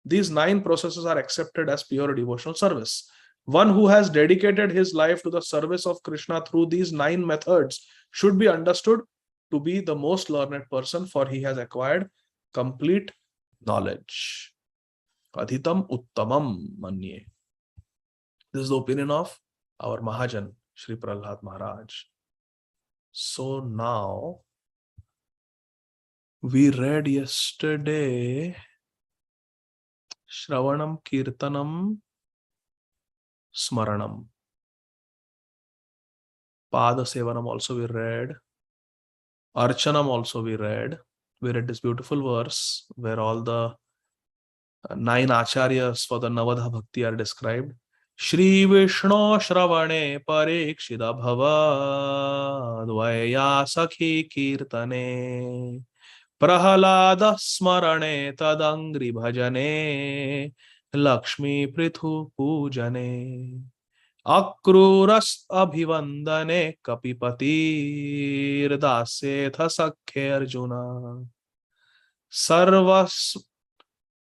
These 9 processes are accepted as pure devotional service. One who has dedicated his life to the service of Krishna through these 9 methods should be understood to be the most learned person, for he has acquired complete knowledge. Adhitam uttamam manye. This is the opinion of our Mahajan, Shri Prahlad Maharaj. So now, we read yesterday Shravanam Kirtanam Smaranam. Pada Sevanam also we read. Archanam also we read. We read this beautiful verse where all the 9 acharyas for the Navadha Bhakti are described. Shri Vishnu Shravane Parikshida Bhava Dvaya Sakhi Kirtane Prahalada Smarane Tadangri Bhajane Lakshmi Prithu Pujane Akruras Abhivandane Kapipatir Dasetha Sakhe Arjuna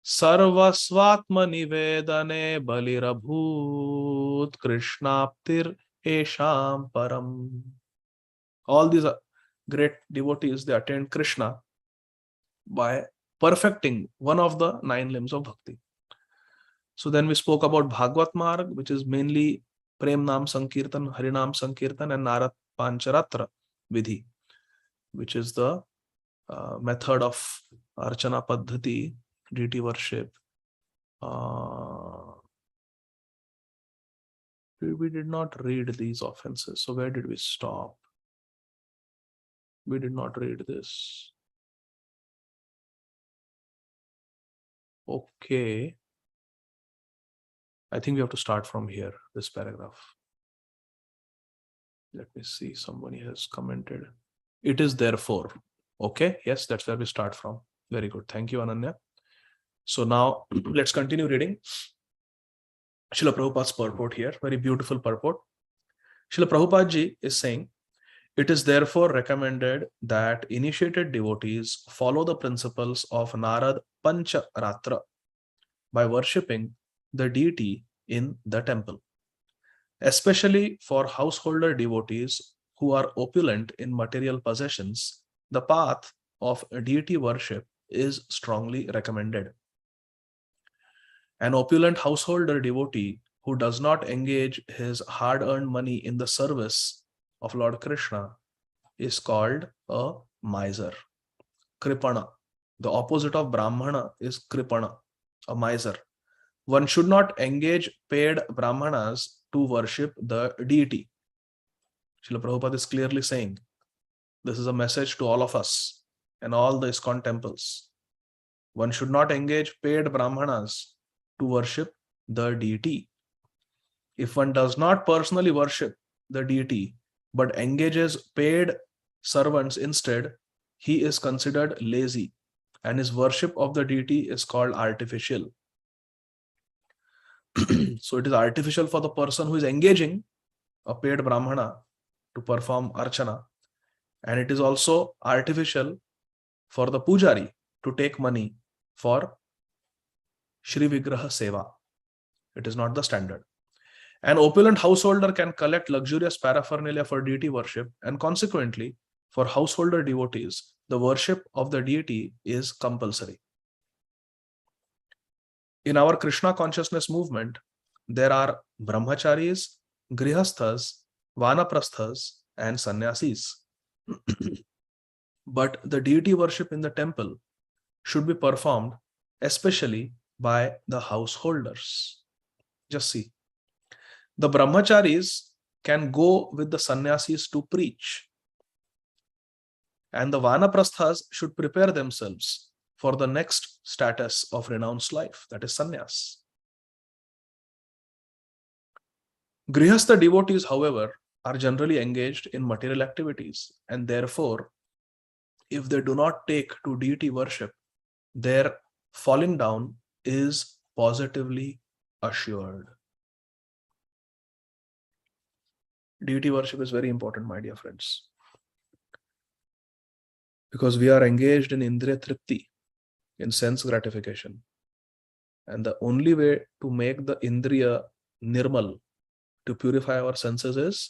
Sarvasvatma Nivedane Balirabhut Krishnaptir Esham Param. All these great devotees, they attained Krishna by perfecting one of the 9 limbs of bhakti. So then we spoke about Bhagavad Marg, which is mainly Prem Nam Sankirtan, Harinam Sankirtan, and Narad Pancharatra Vidhi, which is the method of Archana Paddhati, deity worship. We did not read these offenses. So where did we stop? We did not read this. Okay. I think we have to start from here, this paragraph. Let me see, somebody has commented. It is therefore. Okay, yes, that's where we start from. Very good. Thank you, Ananya. So now let's continue reading. Srila Prabhupada's purport here, very beautiful purport. Srila Prabhupada ji is saying, it is therefore recommended that initiated devotees follow the principles of Narad Pancharatra by worshipping the deity in the temple. Especially for householder devotees who are opulent in material possessions, the path of deity worship is strongly recommended. An opulent householder devotee who does not engage his hard-earned money in the service of Lord Krishna is called a miser. Kripana. The opposite of Brahmana is Kripana, a miser. One should not engage paid Brahmanas to worship the deity. Srila Prabhupada is clearly saying, this is a message to all of us and all the ISKCON temples. One should not engage paid Brahmanas to worship the deity. If one does not personally worship the deity but engages paid servants instead, he is considered lazy, and his worship of the deity is called artificial. So it is artificial for the person who is engaging a paid brahmana to perform archana, and it is also artificial for the pujari to take money for Shri Vigraha Seva. It is not the standard. An opulent householder can collect luxurious paraphernalia for deity worship, and consequently, for householder devotees, the worship of the deity is compulsory. In our Krishna consciousness movement, there are brahmacharis, grihasthas, vanaprasthas, and sannyasis. But the deity worship in the temple should be performed especially by the householders. Just see. The brahmacharis can go with the sannyasis to preach, and the vanaprasthas should prepare themselves for the next status of renounced life, that is sannyas. Grihastha devotees, however, are generally engaged in material activities, and therefore, if they do not take to deity worship, their falling down is positively assured. Deity worship is very important, my dear friends, because we are engaged in indriya tripti, in sense gratification. And the only way to make the indriya nirmal, to purify our senses, is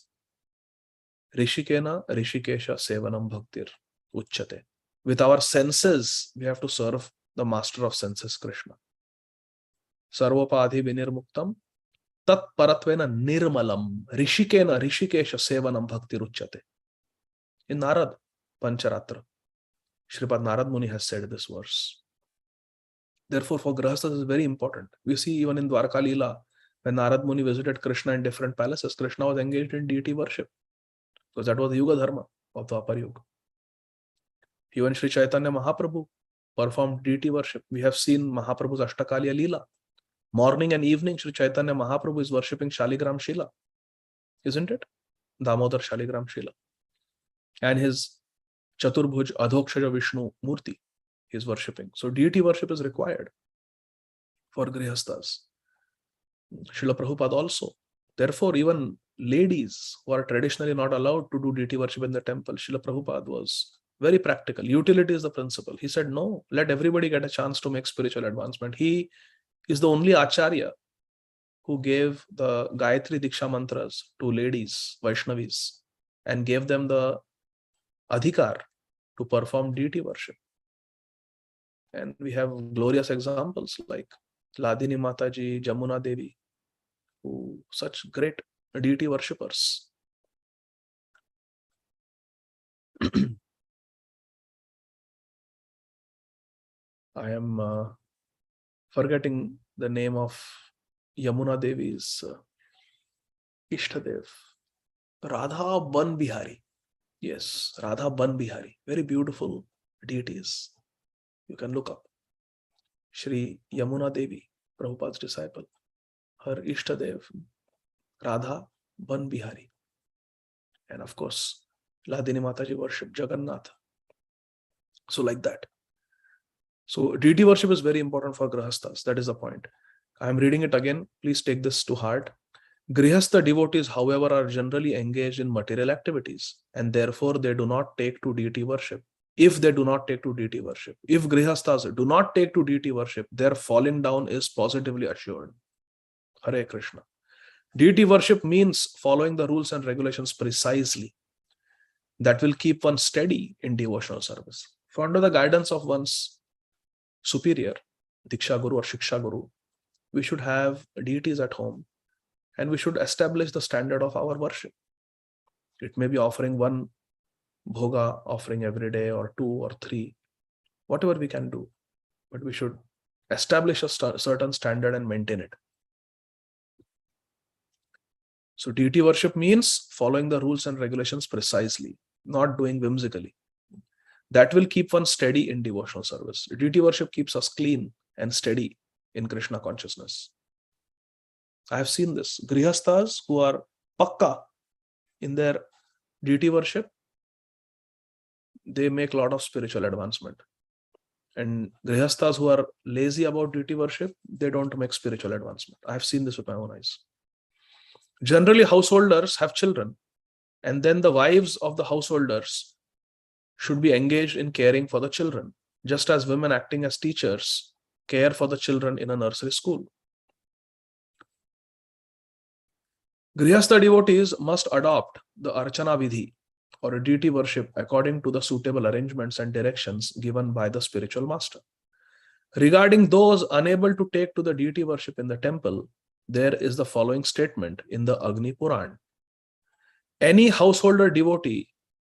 rishikena rishikesha sevanam bhaktir uchyate. With our senses, we have to serve the master of senses, Krishna. Sarvapadhi vinirmuktam tat paratvena nirmalam rishikena rishikesha sevanam bhaktir uchyate. In Narad Pancharatra, Shripad Narad Muni has said this verse. Therefore, for Grahasthas, is very important. We see even in Dwarka Leela, when Narad Muni visited Krishna in different palaces, Krishna was engaged in deity worship, because that was the Yuga Dharma of the Dwapar Yuga. Even Sri Chaitanya Mahaprabhu performed deity worship. We have seen Mahaprabhu's Ashtakaliya Leela. Morning and evening, Sri Chaitanya Mahaprabhu is worshipping Shaligram Shila, isn't it? Damodar Shaligram Shila. And his Chaturbhuj Adhokshaja Vishnu Murti he is worshipping. So deity worship is required for Grihasthas. Srila Prabhupada also. Therefore, even ladies who are traditionally not allowed to do deity worship in the temple, Srila Prabhupada was very practical. Utility is the principle. He said, no, let everybody get a chance to make spiritual advancement. He is the only Acharya who gave the Gayatri Diksha mantras to ladies, Vaishnavis, and gave them the adhikar to perform deity worship. And we have glorious examples like Ladini Mataji, Jamuna Devi, who such great deity worshippers. I am forgetting the name of Yamuna Devi's Ishtadev. Radha Ban Bihari. Yes, Radha Ban Bihari. Very beautiful deities. You can look up. Shri Yamuna Devi, Prabhupada's disciple. Her Ishtadev, Radha Ban Bihari. And of course, Ladini Mataji worship Jagannath. So like that. So deity worship is very important for Grihasthas. That is the point. I am reading it again. Please take this to heart. Grihastha devotees, however, are generally engaged in material activities, and therefore they do not take to deity worship. If they do not take to deity worship, if Grihasthas do not take to deity worship, their falling down is positively assured. Hare Krishna. Deity worship means following the rules and regulations precisely. That will keep one steady in devotional service. For under the guidance of one's superior, Diksha Guru or Shiksha Guru, we should have deities at home, and we should establish the standard of our worship. It may be offering one bhoga offering every day, or 2 or 3, whatever we can do, but we should establish a certain standard and maintain it. So deity worship means following the rules and regulations precisely, not doing whimsically. That will keep one steady in devotional service. Deity worship keeps us clean and steady in Krishna consciousness. I have seen this. Grihasthas who are pakka in their deity worship, they make a lot of spiritual advancement. And Grihasthas who are lazy about deity worship, they don't make spiritual advancement. I have seen this with my own eyes. Generally, householders have children, and then the wives of the householders should be engaged in caring for the children, just as women acting as teachers care for the children in a nursery school. Grihastha devotees must adopt the Archana Vidhi, or a deity worship, according to the suitable arrangements and directions given by the spiritual master. Regarding those unable to take to the deity worship in the temple, there is the following statement in the Agni Puran. Any householder devotee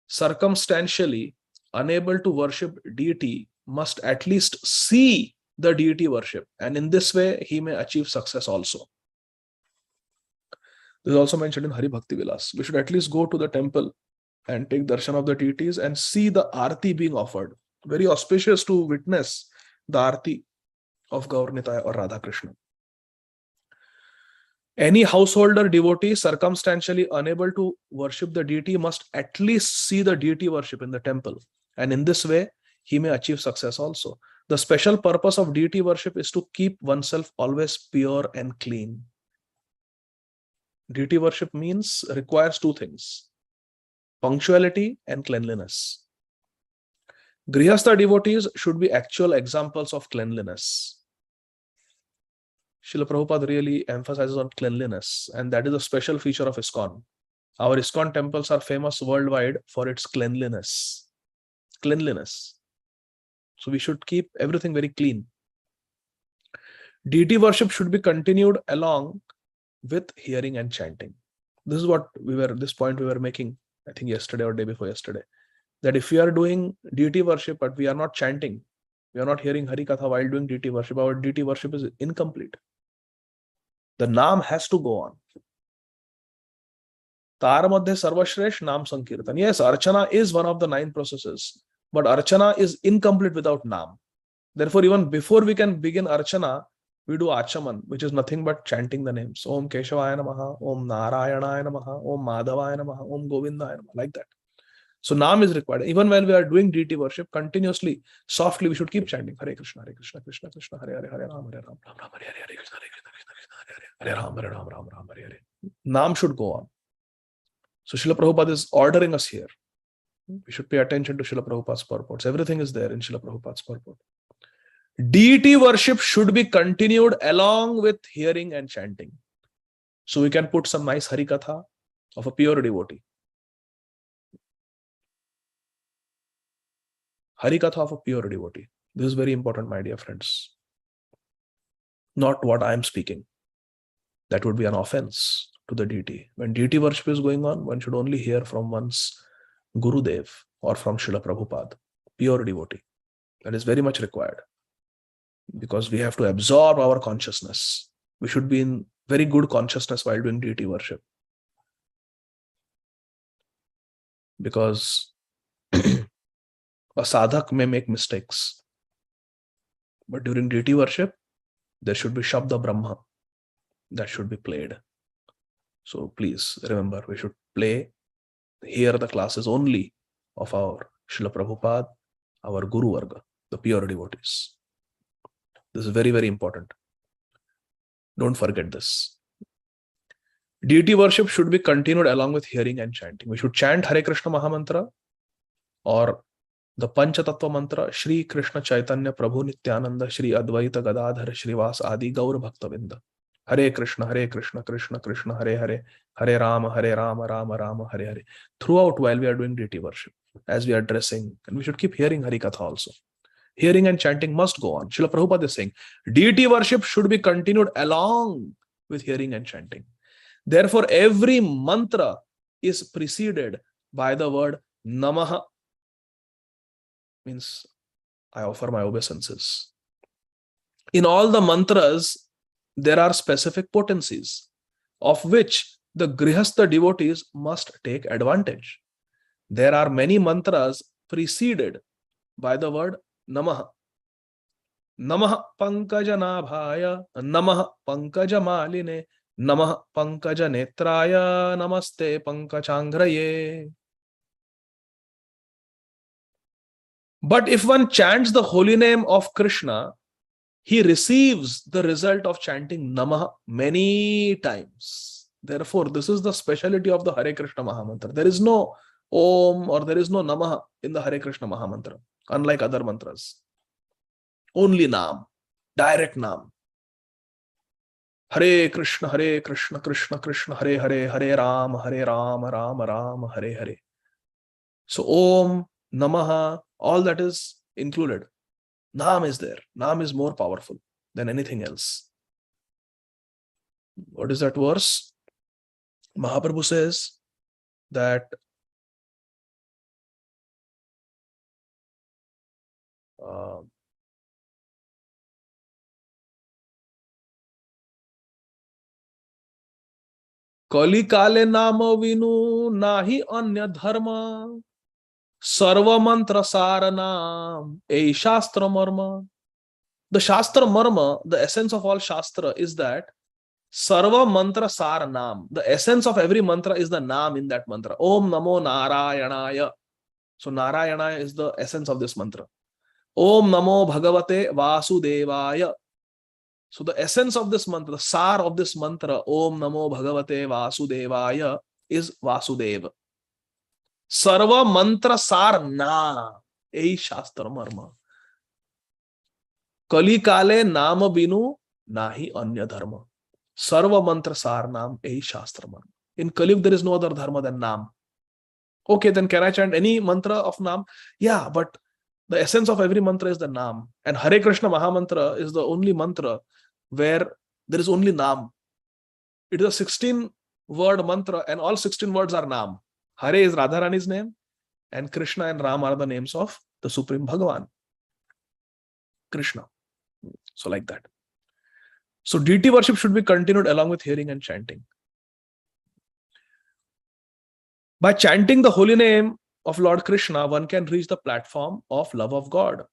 circumstantially unable to worship deity must at least see the deity worship, and in this way he may achieve success also. This is also mentioned in Hari Bhakti Vilas. We should at least go to the temple and take darshan of the deities and see the arti being offered. Very auspicious to witness the arti of Gaur Nitai or Radha Krishna. Any householder devotee circumstantially unable to worship the deity must at least see the deity worship in the temple, and in this way he may achieve success also. The special purpose of deity worship is to keep oneself always pure and clean. Deity worship requires two things: punctuality and cleanliness. Grihastha devotees should be actual examples of cleanliness. Srila Prabhupada really emphasizes on cleanliness, and that is a special feature of ISKCON. Our ISKCON temples are famous worldwide for its cleanliness. Cleanliness. So we should keep everything very clean. Deity worship should be continued along with hearing and chanting. This is what this point we were making, I think yesterday or day before yesterday, that if we are doing deity worship but we are not chanting, we are not hearing Hari Katha while doing deity worship, our deity worship is incomplete. The Naam has to go on. Tar madhya sarvashresh Naam Sankirtan. Yes, Archana is one of the 9 processes, but Archana is incomplete without Naam. Therefore, even before we can begin Archana, we do Achaman, which is nothing but chanting the names. Om Keshavaya Namaha, Om Narayanaya Namaha, Om Madhavaya Namaha, Om Govindaya Namaha, like that. So Naam is required. Even while we are doing deity worship, continuously, softly, we should keep chanting Hare Krishna, Hare Krishna, Krishna Krishna, Hare Hare, Hare Ram, Hare Ram, Ram Ram, Hare Hare, Hare Krishna, Hare Krishna, Krishna Krishna, Hare Hare, Hare Ram, Hare Ram, Ram Ram, Hare Hare. Naam should go on. So Srila Prabhupada is ordering us here. We should pay attention to Srila Prabhupada's purports. Everything is there in Srila Prabhupada's purport. Deity worship should be continued along with hearing and chanting. So we can put some nice Hari Katha of a pure devotee. Hari Katha of a pure devotee. This is very important, my dear friends. Not what I am speaking. That would be an offense to the deity. When deity worship is going on, one should only hear from one's Gurudev or from Srila Prabhupada, pure devotee. That is very much required, because we have to absorb our consciousness. We should be in very good consciousness while doing deity worship. Because a sadhak may make mistakes, but during deity worship, there should be Shabda Brahma that should be played. So please remember, we should hear the classes only of our Srila Prabhupada, our Guru Varga, the pure devotees. This is very, very important. Don't forget this. Deity worship should be continued along with hearing and chanting. We should chant Hare Krishna Mahamantra or the Pancha Tattva Mantra, Shri Krishna Chaitanya Prabhu Nityananda, Shri Advaita Gadadhar Shrivas Adi Gaur Bhaktavinda. Hare Krishna, Krishna Krishna, Hare Hare, Hare Rama, Rama Rama, Hare Hare. Throughout while we are doing deity worship, as we are dressing, and we should keep hearing Hari Katha also. Hearing and chanting must go on. Srila Prabhupada is saying, deity worship should be continued along with hearing and chanting. Therefore, every mantra is preceded by the word Namaha. Means, I offer my obeisances. In all the mantras, there are specific potencies, of which the Grihastha devotees must take advantage. There are many mantras preceded by the word Namaha. नमः पंकजनाभाय नमः पंकजमालिने नमः पंकजनेत्राय नमस्ते पंकजांघ्रये. But if one chants the holy name of Krishna, he receives the result of chanting Namah many times. Therefore, this is the speciality of the Hare Krishna Mahamantra. There is no Om or there is no Namah in the Hare Krishna Mahamantra, unlike other mantras. Only Nam, direct Nam. Hare Krishna, Krishna Krishna, Hare Hare, Hare Ram, Ram Ram, Hare Hare. So Om, Namaha, all that is included. Nam is there. Nam is more powerful than anything else. What is that verse? Mahaprabhu says that कली काले नाम विनु नाहि अन्य धर्म सर्व मंत्र सार नाम ए शास्त्र मर्म. The Shastra Marma, the essence of all Shastra is that Sarva Mantra Sar Nam. The essence of every mantra is the Nam in that mantra. Om Namo Narayanaya. So Narayana is the essence of this mantra. Om Namo Bhagavate Vasudevaya. So the essence of this mantra, the Sar of this mantra, Om Namo Bhagavate Vasudevaya, is Vasudeva. Sarva Mantra Sar Na. Ei Shastra Marma. कली काले नाम बिनु नाहि अन्य धर्म सर्व मंत्र सार नाम एही शास्त्र मन. In Kali there is no other dharma than Nam. Okay, then can I chant any mantra of Nam? Yeah, but the essence of every mantra is the Nam. And Hare Krishna Mahamantra is the only mantra where there is only Nam. It is a 16-word mantra and all 16 words are Nam. Hare is Radharani's name and Krishna and Ram are the names of the Supreme Bhagavan. Krishna. So like that. So deity worship should be continued along with hearing and chanting. By chanting the holy name of Lord Krishna, one can reach the platform of love of God.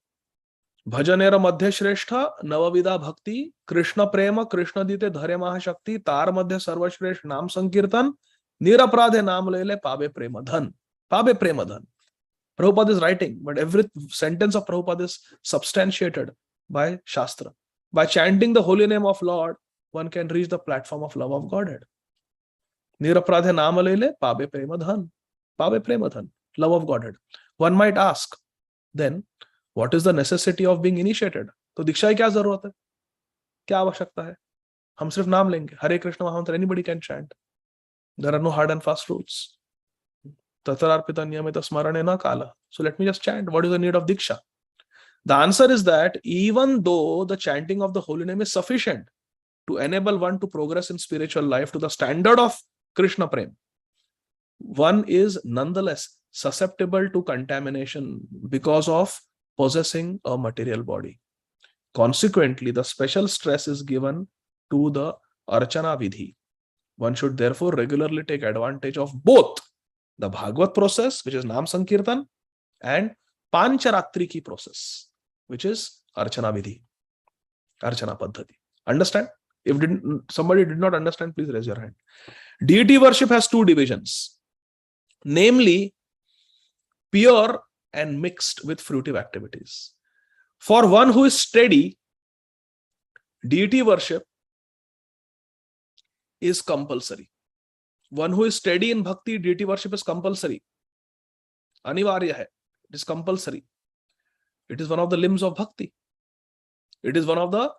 Bhajanera madhya shrestha navavida bhakti Krishna prema Krishna dite dhare mahashakti tar madhya sarva shresth nam sankirtan nirapradhe nam lele pabe prema dhan. Pabe prema dhan. Prabhupada is writing, but every sentence of Prabhupada is substantiated by Shastra. By chanting the holy name of Lord, one can reach the platform of love of Godhead. Nirapradhe namalele pabe prema dhan. Pabe prema dhan. Love of Godhead. One might ask, then, what is the necessity of being initiated? तो दीक्षा की क्या जरूरत है? क्या आवश्यकता है? हम सिर्फ नाम लेंगे. Hare Krishna Mahamantra, anybody can chant. There are no hard and fast rules. Tatararpita niyamita smarane na kala. So let me just chant. What is the need of diksha? The answer is that even though the chanting of the holy name is sufficient to enable one to progress in spiritual life to the standard of Krishna Prem, one is nonetheless susceptible to contamination because of possessing a material body. Consequently, the special stress is given to the Archana Vidhi. One should therefore regularly take advantage of both the Bhagavad process, which is Nam Sankirtan, and Pancharatri ki process, which is Archana Vidhi, Archana Paddhati. Understand? If somebody did not understand, please raise your hand. Deity worship has two divisions, namely pure and mixed with fruitive activities. For one who is steady, deity worship is compulsory. One who is steady in bhakti, deity worship is compulsory. Anivarya hai. It is compulsory. It is one of the limbs of bhakti. It is one of the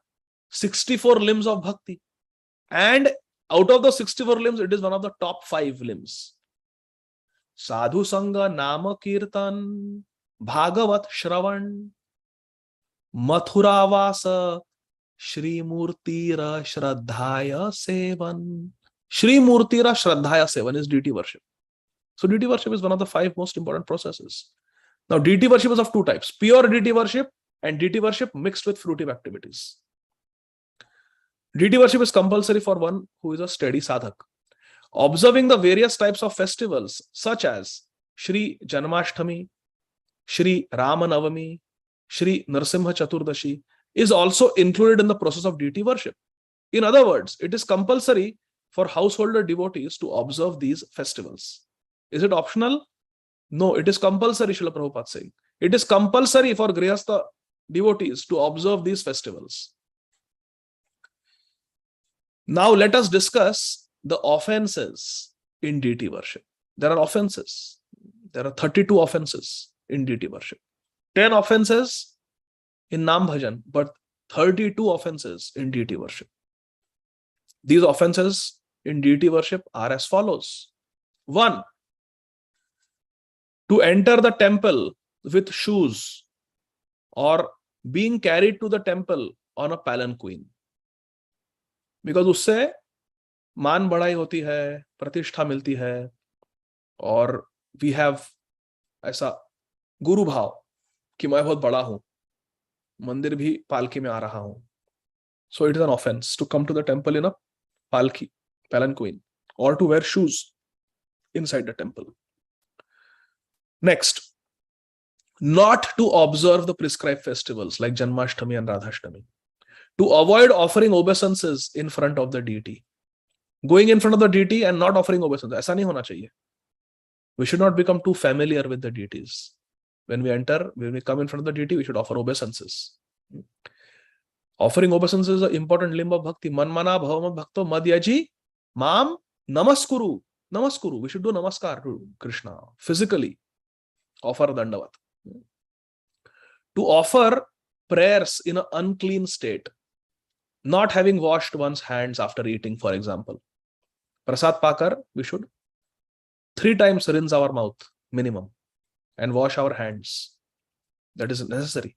64 limbs of bhakti. And out of the 64 limbs, it is one of the top 5 limbs. Sadhu Sangha Nama Kirtan, Bhagavat Shravan, Mathura Vasa, Shri Murtira Shraddhaya Sevan. Shri Murtira Shraddhaya Sevan is deity worship. So deity worship is one of the 5 most important processes. Now deity worship is of 2 types, pure deity worship and deity worship mixed with fruitive activities. Deity worship is compulsory for one who is a steady sadhak. Observing the various types of festivals such as Shri Janmashtami, Shri Ramanavami, Shri Narsimha Chaturdashi, is also included in the process of deity worship. In other words, it is compulsory for householder devotees to observe these festivals. Is it optional? No, it is compulsory, Srila Prabhupada saying. It is compulsory for Grihastha devotees to observe these festivals. Now let us discuss the offenses in deity worship. There are offenses. There are 32 offenses in deity worship. 10 offenses in Nam Bhajan, but 32 offenses in deity worship. These offenses in deity worship are as follows. 1. To enter the temple with shoes or being carried to the temple on a palanquin. Because उससे मान बढ़ाई होती है, प्रतिष्ठा मिलती है, और we have ऐसा गुरु भाव कि मैं बहुत बड़ा हूं, मंदिर भी पालकी में आ रहा हूं. So it is an offense to come to the temple in a palki, palanquin, or to wear shoes inside the temple. Next, not to observe the prescribed festivals like Janmashtami and Radhashtami. To avoid offering obeisances in front of the deity. Going in front of the deity and not offering obeisances. ऐसा नहीं होना चाहिए. We should not become too familiar with the deities. When we come in front of the deity, we should offer obeisances. Offering obeisances is an important limb of bhakti. Manmana bhavama bhakto madhyaji mam namaskuru. Namaskuru. We should do namaskar to Krishna physically. Offer dandavat. To offer prayers in an unclean state, not having washed one's hands after eating, for example. Prasad Pakar, we should 3 times rinse our mouth minimum and wash our hands. That is necessary.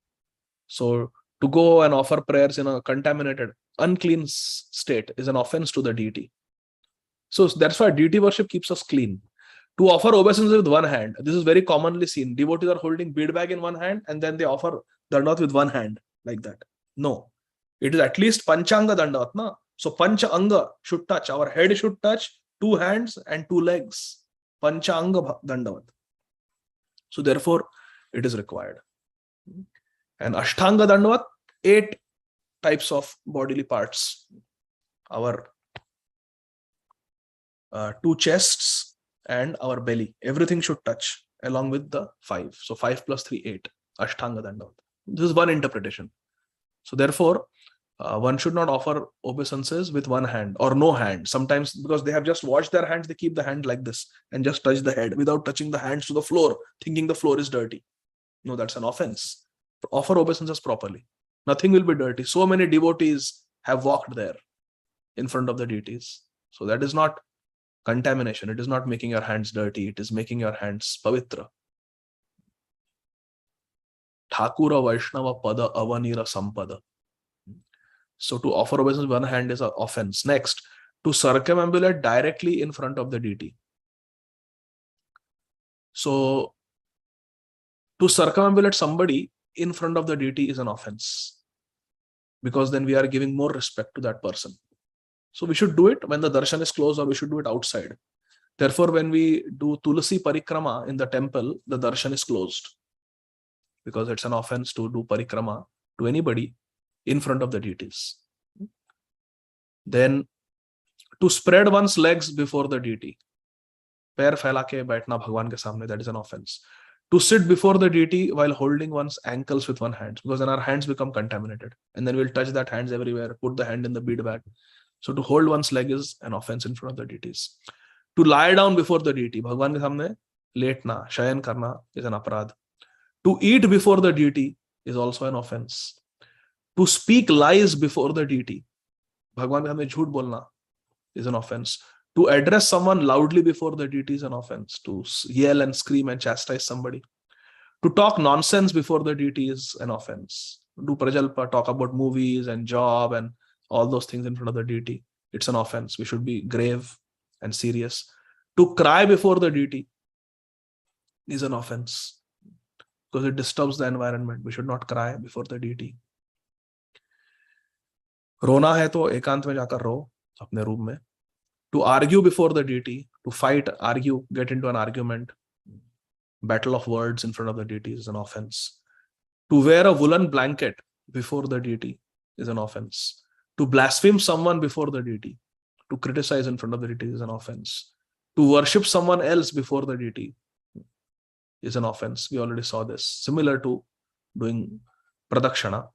So to go and offer prayers in a contaminated, unclean state is an offense to the deity. So that's why deity worship keeps us clean. To offer obeisances with one hand, this is very commonly seen. Devotees are holding bead bag in one hand and then they offer dandavat with one hand like that. No, it is at least panchanga dandavat. Na? So pancha anga should touch. Our head should touch 2 hands and 2 legs. Pancha anga dandavat. So therefore, it is required. And ashtanga dandavat, 8 types of bodily parts. Our 2 chests and our belly, everything should touch along with the 5. So 5 plus 3, 8. Ashtanga dandavat. This is one interpretation. So therefore, one should not offer obeisances with one hand or no hand. Sometimes because they have just washed their hands, they keep the hand like this and just touch the head without touching the hands to the floor, thinking the floor is dirty. No, that's an offense. Offer obeisances properly. Nothing will be dirty. So many devotees have walked there in front of the deities. So that is not contamination. It is not making your hands dirty. It is making your hands pavitra. Thakura Vaishnava Pada Avanira Sampada. So to offer obeisance with one hand is an offense. Next, to circumambulate directly in front of the deity. So to circumambulate somebody in front of the deity is an offense, because then we are giving more respect to that person. So we should do it when the darshan is closed, or we should do it outside. Therefore, when we do Tulasi Parikrama in the temple, the darshan is closed, because it's an offense to do parikrama to anybody in front of the deities. Then to spread one's legs before the deity. Pair phaila ke baithna Bhagwan ke samne, that is an offense. To sit before the deity while holding one's ankles with one hand, because then our hands become contaminated. And then we'll touch that hands everywhere, put the hand in the bead bag. So to hold one's leg is an offense in front of the deities. To lie down before the deity, Bhagwan ke samne letna, shayan karna is an aparad. To eat before the deity is also an offense. To speak lies before the deity, Bhagwan ke samne jhoot bolna is an offense. To address someone loudly before the deity is an offense. To yell and scream and chastise somebody. To talk nonsense before the deity is an offense. Do prajalpa, talk about movies and job and all those things in front of the deity. It's an offense. We should be grave and serious. To cry before the deity is an offense, because it disturbs the environment. We should not cry before the deity. रोना है तो एकांत में जाकर रो अपने room में. To argue before the deity, to fight, argue, get into an argument, battle of words in front of the deity is an offense. To wear a woolen blanket before the deity is an offense. To blaspheme someone before the deity, to criticize in front of the deity is an offense. To worship someone else before the deity is an offense. We already saw this. Similar to doing pradakshana.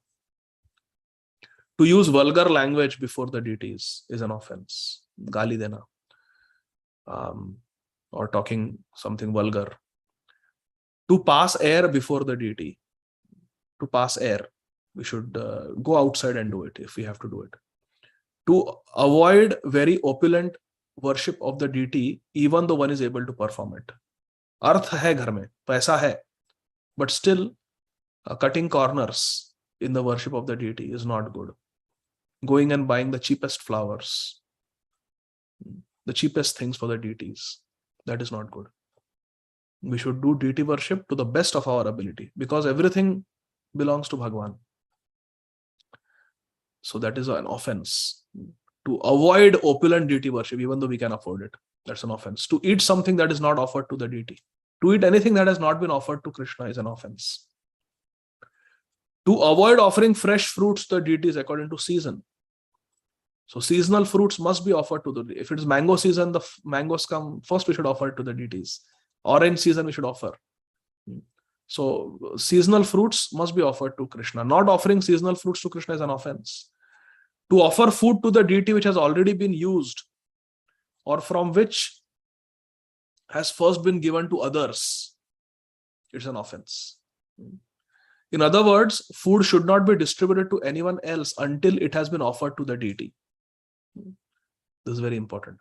To use vulgar language before the deities is an offense. Gali dena. Or talking something vulgar. To pass air before the deity. To pass air. We should go outside and do it if we have to do it. To avoid very opulent worship of the deity, even though one is able to perform it. Arth hai ghar mein, paisa hai, but still cutting corners in the worship of the deity is not good. Going and buying the cheapest flowers, the cheapest things for the deities, that is not good. We should do deity worship to the best of our ability, because everything belongs to Bhagwan. So that is an offense. To avoid opulent deity worship, even though we can afford it, that's an offense. To eat something that is not offered to the deity, to eat anything that has not been offered to Krishna is an offense. To avoid offering fresh fruits to the deities according to season. So seasonal fruits must be offered to the deity. If it is mango season, the mangoes come first, we should offer it to the deities. Orange season, we should offer. So seasonal fruits must be offered to Krishna. Not offering seasonal fruits to Krishna is an offense. To offer food to the deity which has already been used or from which has first been given to others, it's an offense. In other words, food should not be distributed to anyone else until it has been offered to the deity. This is very important.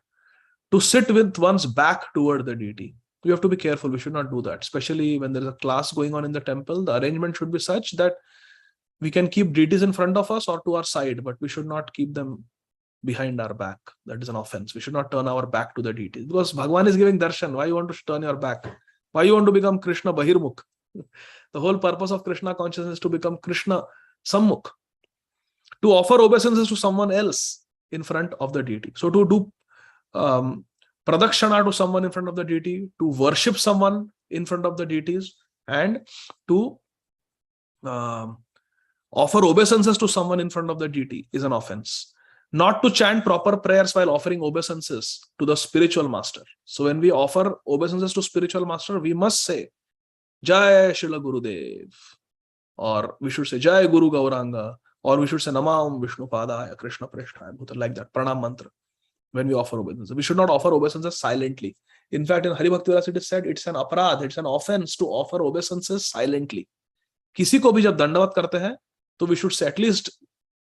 To sit with one's back toward the deity. We have to be careful. We should not do that. Especially when there is a class going on in the temple, the arrangement should be such that we can keep deities in front of us or to our side, but we should not keep them behind our back. That is an offense. We should not turn our back to the deities. Because Bhagwan is giving darshan. Why you want to turn your back? Why you want to become Krishna Bahirmukh? The whole purpose of Krishna consciousness is to become Krishna Sammukh. To offer obeisances to someone else in front of the deity. So to do pradakshana to someone in front of the deity, to worship someone in front of the deities, and to offer obeisances to someone in front of the deity is an offense. Not to chant proper prayers while offering obeisances to the spiritual master. So when we offer obeisances to spiritual master, we must say Jai Srila Gurudev, or we should say Jai Guru Gauranga, or we should say Namam Vishnu Padaya Krishna Prasthaya Bhuta, like that, Pranam mantra. When we offer obeisances, we should not offer obeisances silently. In fact, in Hari Bhakti Vilas it is said it's an aparadh, it's an offense to offer obeisances silently. किसी को भी जब दंडवत करते हैं तो we should say at least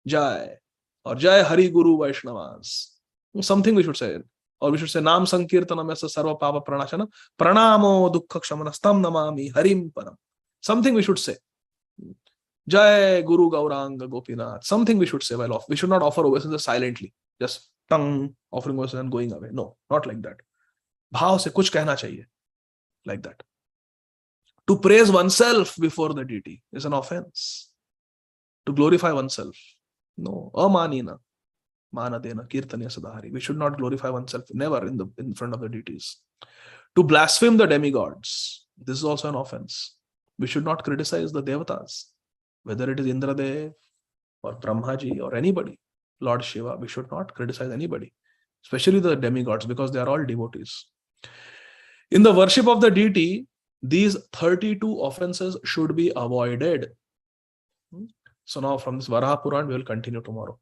Jai or Jai Hari Guru Vaishnavas. Something we should say. Or we should say Nam Sankirtanam Yasa Sarva Papa Pranashana Pranamo Dukkha Kshamanastam Namami Harim Param. Something we should say. Jai Guru Gauranga Gopinath. Something we should say while off. We should not offer obeisances silently. Just tongue offering obeisance and going away. No, not like that. Bhav se kuch कहना चाहिए. Like that. To praise oneself before the deity is an offense. To glorify oneself. No. Amanina. Manadena. Kirtanya Sadahari. We should not glorify oneself. Never in front of the deities. To blaspheme the demigods. This is also an offense. We should not criticize the devatas. Whether it is Indradev or Brahmaji or anybody. Lord Shiva, we should not criticize anybody. Especially the demigods, because they are all devotees. In the worship of the deity, these 32 offenses should be avoided. So now from this Varaha Puran, we will continue tomorrow.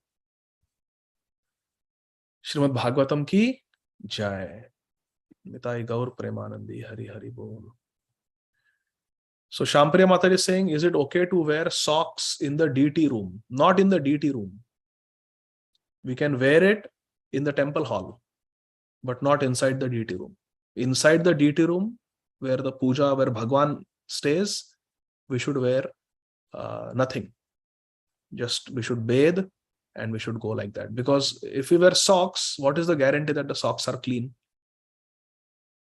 Srimad Bhagavatam ki Jai. Nitai Gaur Premanandi Hari Hari Bol. So Shampriya Mataji is saying, is it okay to wear socks in the deity room? Not in the deity room. We can wear it in the temple hall, but not inside the deity room. Inside the deity room, where the puja, where Bhagwan stays, we should wear nothing. Just we should bathe and we should go like that. Because if we wear socks, what is the guarantee that the socks are clean?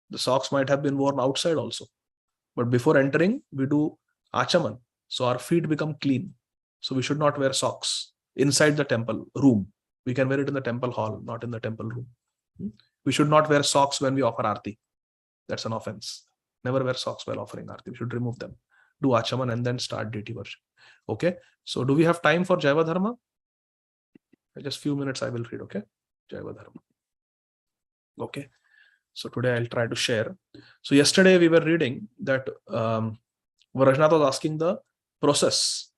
The socks might have been worn outside also. But before entering, we do achaman. So our feet become clean. So we should not wear socks inside the temple room. We can wear it in the temple hall, not in the temple room. We should not wear socks when we offer arti. That's an offense. Never wear socks while offering arti. We should remove them. Do achaman and then start deity worship. Okay, so do we have time for Jaiva Dharma? Just few minutes I will read. Okay, Jaiva Dharma. Okay, so today I'll try to share. So yesterday we were reading that Vrajnath was asking the process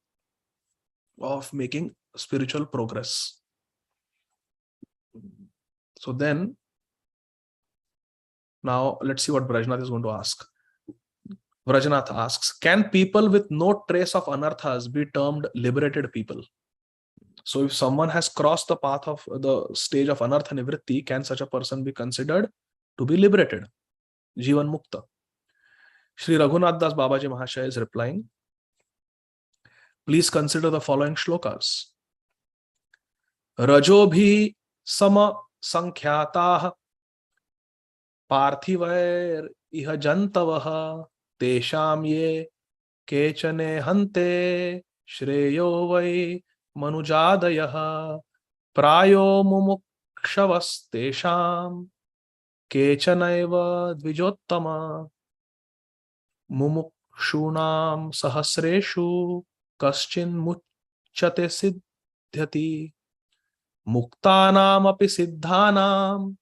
of making spiritual progress. So then, now let's see what Vrajnath is going to ask. Vrajnath asks, can people with no trace of anarthas be termed liberated people? So if someone has crossed the path of the stage of anartha nivritti, can such a person be considered to be liberated? Jivan Mukta. Shri Raghunath Das Babaji Mahashaya is replying, please consider the following shlokas. Rajobhi sama sankhyatah parthivair iha jantavah tesham ye kechane hante shreyo vai manujadayah prayo mumukshvas tesham kechanaiva dvijottama mumukshunam sahasreshu kaschin muchyate siddhyati muktanam api siddhanam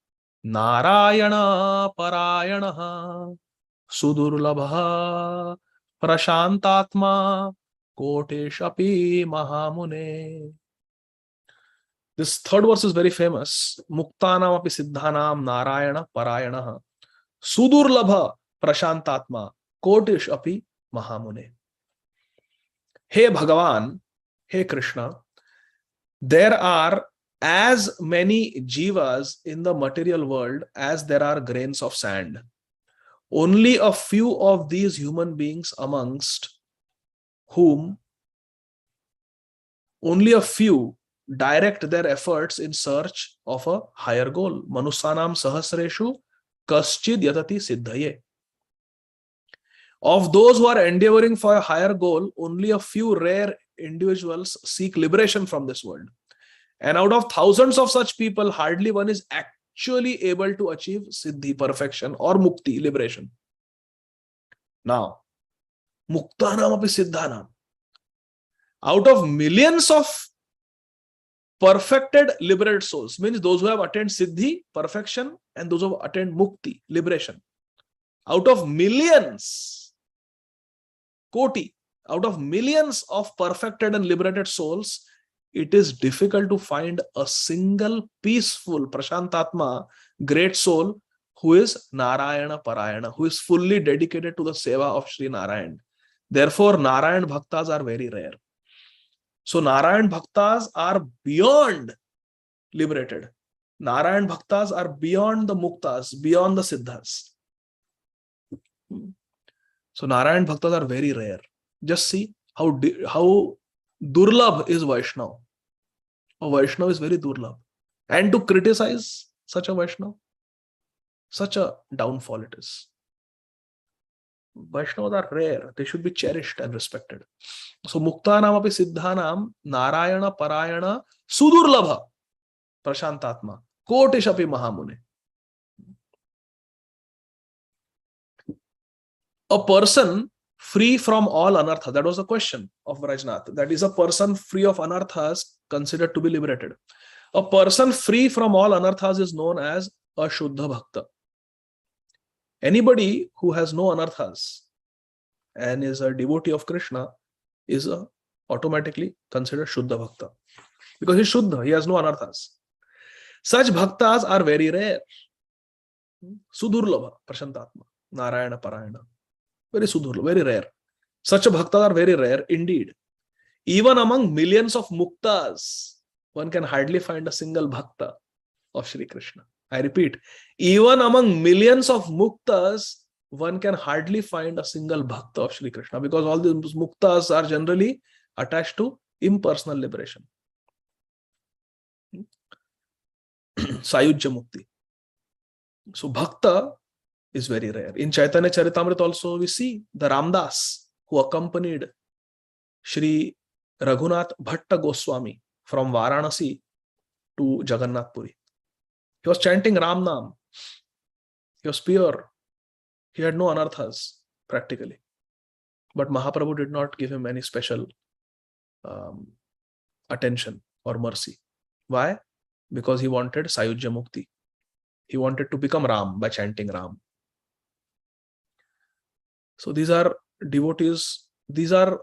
narayana parayanaha sudurlabha prashantatma kotesh api mahamune. This third verse is very famous. Muktanam api siddhanam narayana parayanaha sudurlabha prashantatma kotesh api mahamune. Hey Bhagavan, hey Krishna, there are as many jivas in the material world as there are grains of sand. Only a few of these human beings amongst whom only a few direct their efforts in search of a higher goal. Manusanam sahasreshu kaschid yatati siddhaye. Of those who are endeavoring for a higher goal, only a few rare individuals seek liberation from this world. And out of thousands of such people, hardly one is actually able to achieve siddhi, perfection, or mukti, liberation. Now, muktanam api siddhanam. Out of millions of perfected, liberated souls, means those who have attained siddhi, perfection, and those who have attained mukti, liberation. Out of millions, koti, out of millions of perfected and liberated souls, it is difficult to find a single peaceful prashantatma, great soul, who is Narayana Parayana, who is fully dedicated to the seva of Sri Narayan. Therefore, Narayan Bhaktas are very rare. So Narayan Bhaktas are beyond liberated. Narayan Bhaktas are beyond the muktas, beyond the siddhas. So Narayan Bhaktas are very rare. Just see how durlabh is Vaishnava. A Vaishnava is very durlabh. And to criticize such a Vaishnava, such a downfall it is. Vaishnavas are rare. They should be cherished and respected. So Muktanam api siddhanam Narayana Parayana Sudurlabha Prashantatma Kotish api Mahamune. A person free from all anarthas. That was the question of Vrajnath. That is, a person free of anarthas considered to be liberated. A person free from all anarthas is known as a Shuddha Bhakta. Anybody who has no anarthas and is a devotee of Krishna is automatically considered Shuddha Bhakta. Because he is Shuddha, he has no anarthas. Such Bhaktas are very rare. Sudurlabha, Prashantatma, Narayana Parayana. Very sudurlabha, very rare. Such a Bhaktas are very rare indeed. Even among millions of muktas, one can hardly find a single Bhakta of Shri Krishna. I repeat, even among millions of muktas, one can hardly find a single Bhakta of Shri Krishna, because all these muktas are generally attached to impersonal liberation. Sayujya Mukti. So Bhakta is very rare. In Chaitanya Charitamrita also we see the Ramdas who accompanied Shri Raghunath Bhatta Goswami from Varanasi to Jagannath Puri. He was chanting Ram Nam. He was pure. He had no anarthas practically. But Mahaprabhu did not give him any special attention or mercy. Why? Because he wanted Sayujya Mukti. He wanted to become Ram by chanting Ram. So these are devotees, these are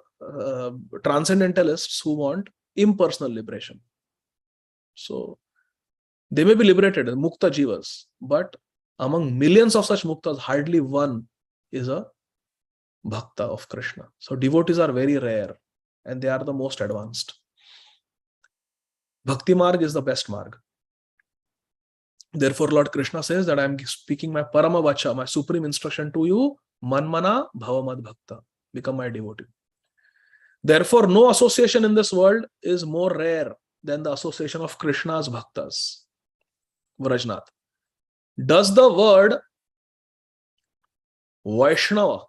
transcendentalists who want impersonal liberation. So they may be liberated, Mukta Jivas, but among millions of such Muktas, hardly one is a Bhakta of Krishna. So devotees are very rare and they are the most advanced. Bhakti Marg is the best Marg. Therefore, Lord Krishna says that I am speaking my Parama Vacha, my supreme instruction to you, Manmana Bhavamad Bhakta. Become my devotee. Therefore, no association in this world is more rare than the association of Krishna's Bhaktas. Vrajnath. Does the word Vaishnava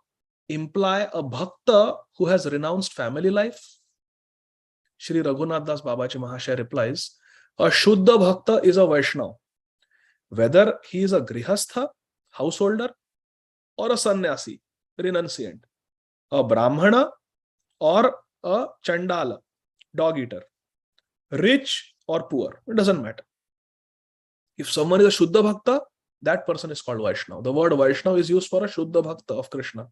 imply a Bhakta who has renounced family life? Shri Raghunath Das Babaji Mahashaya replies, a Shuddha Bhakta is a Vaishnava, whether he is a Grihastha, householder, or a sannyasi, renunciant, a Brahmana or a Chandala, dog eater, rich or poor, it doesn't matter. If someone is a Shuddha Bhakta, that person is called Vaishnava. The word Vaishnava is used for a Shuddha Bhakta of Krishna.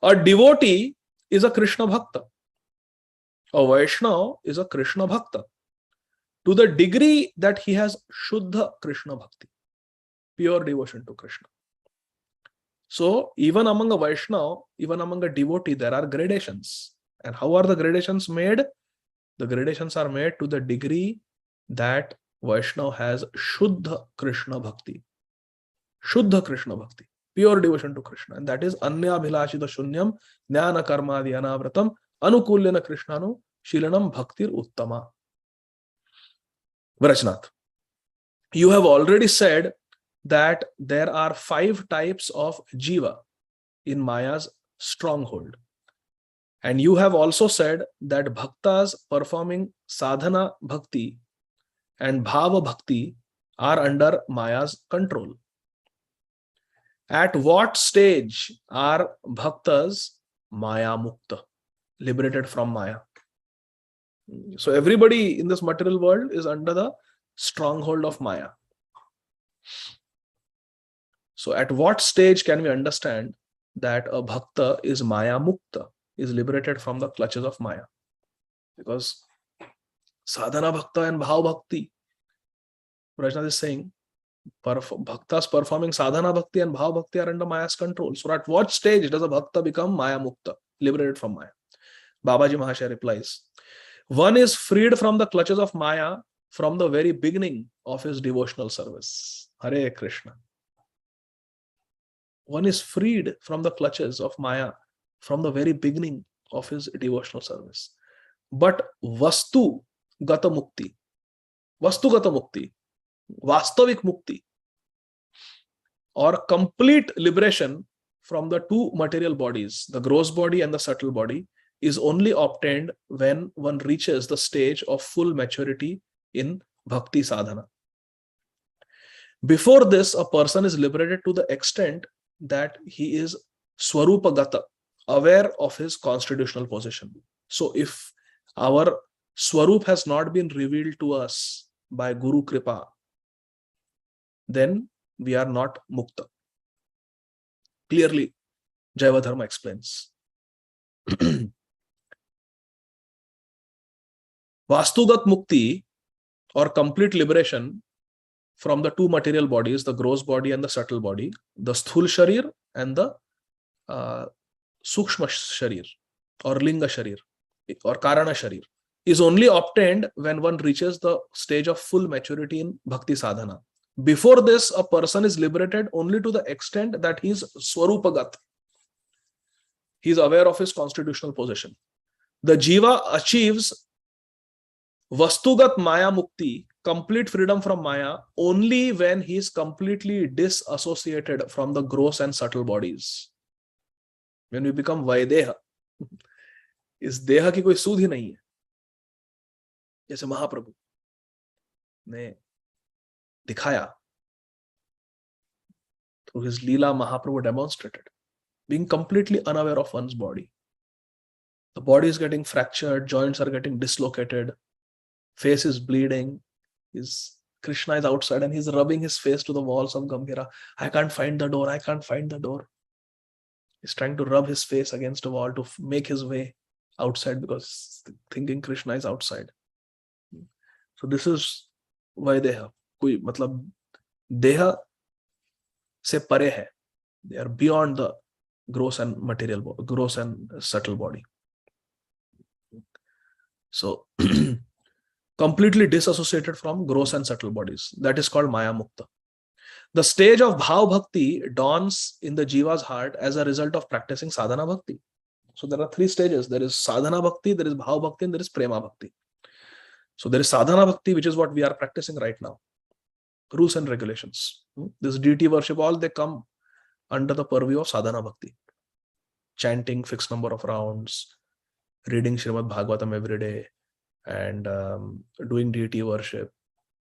A devotee is a Krishna Bhakta. A Vaishnava is a Krishna Bhakta to the degree that he has Shuddha Krishna Bhakti, pure devotion to Krishna. So even among a Vaishnava, even among a devotee, there are gradations. And how are the gradations made? The gradations are made to the degree that Vaishnava has Shuddha Krishna Bhakti. Shuddha Krishna Bhakti, pure devotion to Krishna. And that is Anya Bhilashita Shunyam Jnana Karmadi Anavratam Anukulyana Krishnanu Shilanam Bhaktir Uttama. Vrajnath, you have already said that there are 5 types of jiva in Maya's stronghold. And you have also said that bhaktas performing sadhana bhakti and bhava bhakti are under Maya's control. At what stage are bhaktas Maya Mukta, liberated from Maya? So everybody in this material world is under the stronghold of Maya. So at what stage can we understand that a bhakta is Maya Mukta, is liberated from the clutches of Maya? Because sadhana bhakta and bhav bhakti, Rajnath is saying, bhaktas performing sadhana bhakti and bhav bhakti are under Maya's control. So at what stage does a bhakta become Maya Mukta, liberated from Maya? Babaji Mahashaya replies, one is freed from the clutches of Maya from the very beginning of his devotional service. Hare Krishna. One is freed from the clutches of Maya from the very beginning of his devotional service. But Vastu Gata Mukti, Vastavik Mukti, or complete liberation from the 2 material bodies, the gross body and the subtle body, is only obtained when one reaches the stage of full maturity in bhakti sadhana. Before this, a person is liberated to the extent that he is Swarupagata, aware of his constitutional position. So if our Swarup has not been revealed to us by Guru Kripa, then we are not Mukta. Clearly, Jayavadharma explains. Vastugat Mukti, or complete liberation from the 2 material bodies, the gross body and the subtle body, the Sthul Sharir and the Sukshma Sharir, or Linga Sharir, or Karana Sharir, is only obtained when one reaches the stage of full maturity in Bhakti Sadhana. Before this, a person is liberated only to the extent that he is Swarupagat. He is aware of his constitutional position. The Jiva achieves Vastugat Maya Mukti, complete freedom from Maya, only when he is completely disassociated from the gross and subtle bodies. When we become Vaideha, इस देह की कोई सूध ही नहीं है. जैसे महाप्रभु ने दिखाया, through his Leela, Mahaprabhu demonstrated being completely unaware of one's body. The body is getting fractured, joints are getting dislocated, face is bleeding. Krishna is outside and he's rubbing his face to the walls of Gambhira. I can't find the door. I can't find the door. He's trying to rub his face against a wall to make his way outside because thinking Krishna is outside. So this is why Deha. कोई मतलब देह से परे है. They are beyond the gross and subtle body. So completely disassociated from gross and subtle bodies. That is called Maya Mukta. The stage of Bhav Bhakti dawns in the Jiva's heart as a result of practicing Sadhana Bhakti. So there are three stages. There is Sadhana Bhakti, there is Bhav Bhakti, and there is Prema Bhakti. So there is Sadhana Bhakti, which is what we are practicing right now. Rules and regulations. This deity worship, all they come under the purview of Sadhana Bhakti. Chanting fixed number of rounds, reading Srimad Bhagavatam every day, and doing deity worship.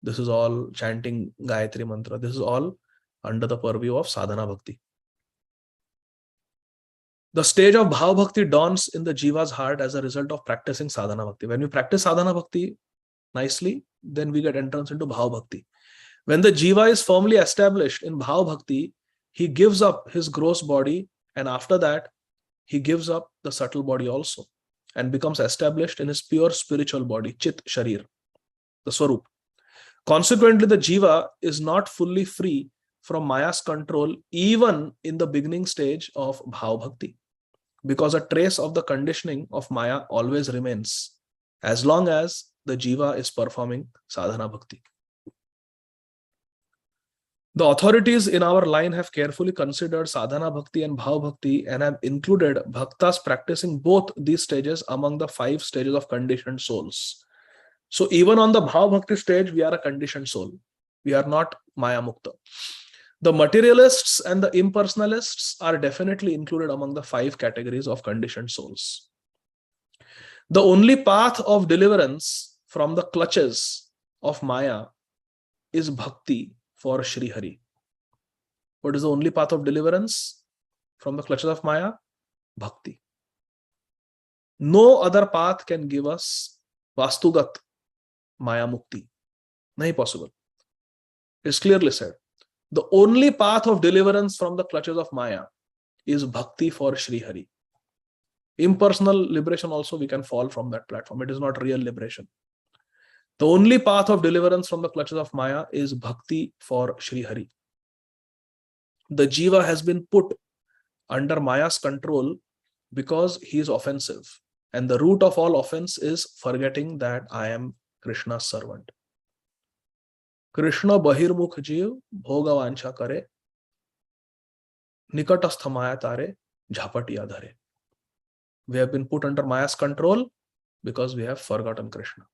This is all chanting Gayatri Mantra. This is all under the purview of Sadhana Bhakti. The stage of Bhav Bhakti dawns in the Jiva's heart as a result of practicing Sadhana Bhakti. When we practice Sadhana Bhakti nicely, then we get entrance into Bhav Bhakti. When the Jiva is firmly established in Bhav Bhakti, he gives up his gross body, and after that, he gives up the subtle body also and becomes established in his pure spiritual body, Chit Sharir, the Swarup. Consequently, the Jiva is not fully free from Maya's control even in the beginning stage of Bhav Bhakti, because a trace of the conditioning of Maya always remains as long as the Jiva is performing Sadhana Bhakti. The authorities in our line have carefully considered Sadhana Bhakti and Bhav Bhakti and have included bhaktas practicing both these stages among the 5 stages of conditioned souls. So even on the Bhav Bhakti stage, we are a conditioned soul. We are not Maya Mukta. The materialists and the impersonalists are definitely included among the 5 categories of conditioned souls. The only path of deliverance from the clutches of Maya is Bhakti for Sri Hari. What is the only path of deliverance from the clutches of Maya? Bhakti. No other path can give us Vastugat Maya Mukti. Nahi possible. It's clearly said. The only path of deliverance from the clutches of Maya is Bhakti for Sri Hari. Impersonal liberation also we can fall from that platform. It is not real liberation. The only path of deliverance from the clutches of Maya is Bhakti for Sri Hari. The Jiva has been put under Maya's control because he is offensive. And the root of all offense is forgetting that I am Krishna's servant. Krishna bahirmukh jeev bhogavancha kare, nikatastha maya tare, jhapatiya dhare. We have been put under Maya's control because we have forgotten Krishna.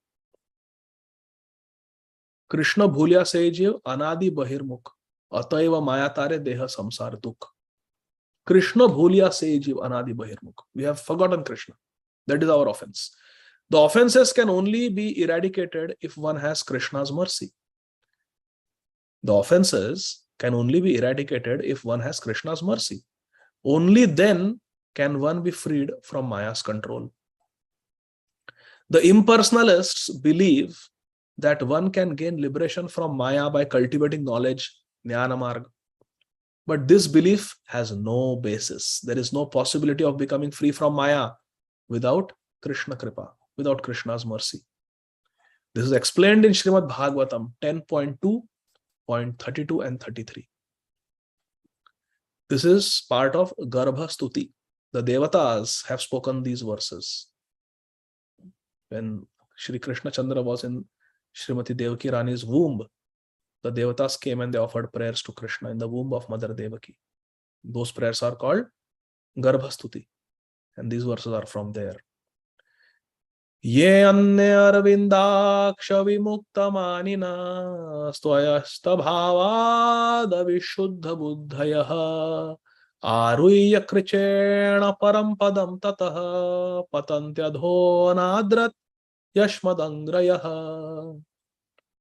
Krishna bhulya se jeev anadi bahirmukh, ataiva maya tare deha samsar dukh. Krishna bhulya se jeev anadi bahirmukh. We have forgotten Krishna. That is our offense. The offenses can only be eradicated if one has Krishna's mercy. The offenses can only be eradicated if one has Krishna's mercy. Only then can one be freed from Maya's control. The impersonalists believe that one can gain liberation from Maya by cultivating knowledge, Jnana Marg. But this belief has no basis. There is no possibility of becoming free from Maya without Krishna Kripa, without Krishna's mercy. This is explained in Srimad Bhagavatam 10.2.32 and 33. This is part of Garbha Stuti. The Devatas have spoken these verses. When Shri Krishna Chandra was in Srimati Devaki Rani's womb, the Devatas came and they offered prayers to Krishna in the womb of Mother Devaki. Those prayers are called Garbha Stuti. And these verses are from there. Ye anye arvindaksha vimukta manina stvayasta bhavada vishuddha buddhayaha aruyya krichena parampadam tataha patantyadho nadrat yashmadangrayaha.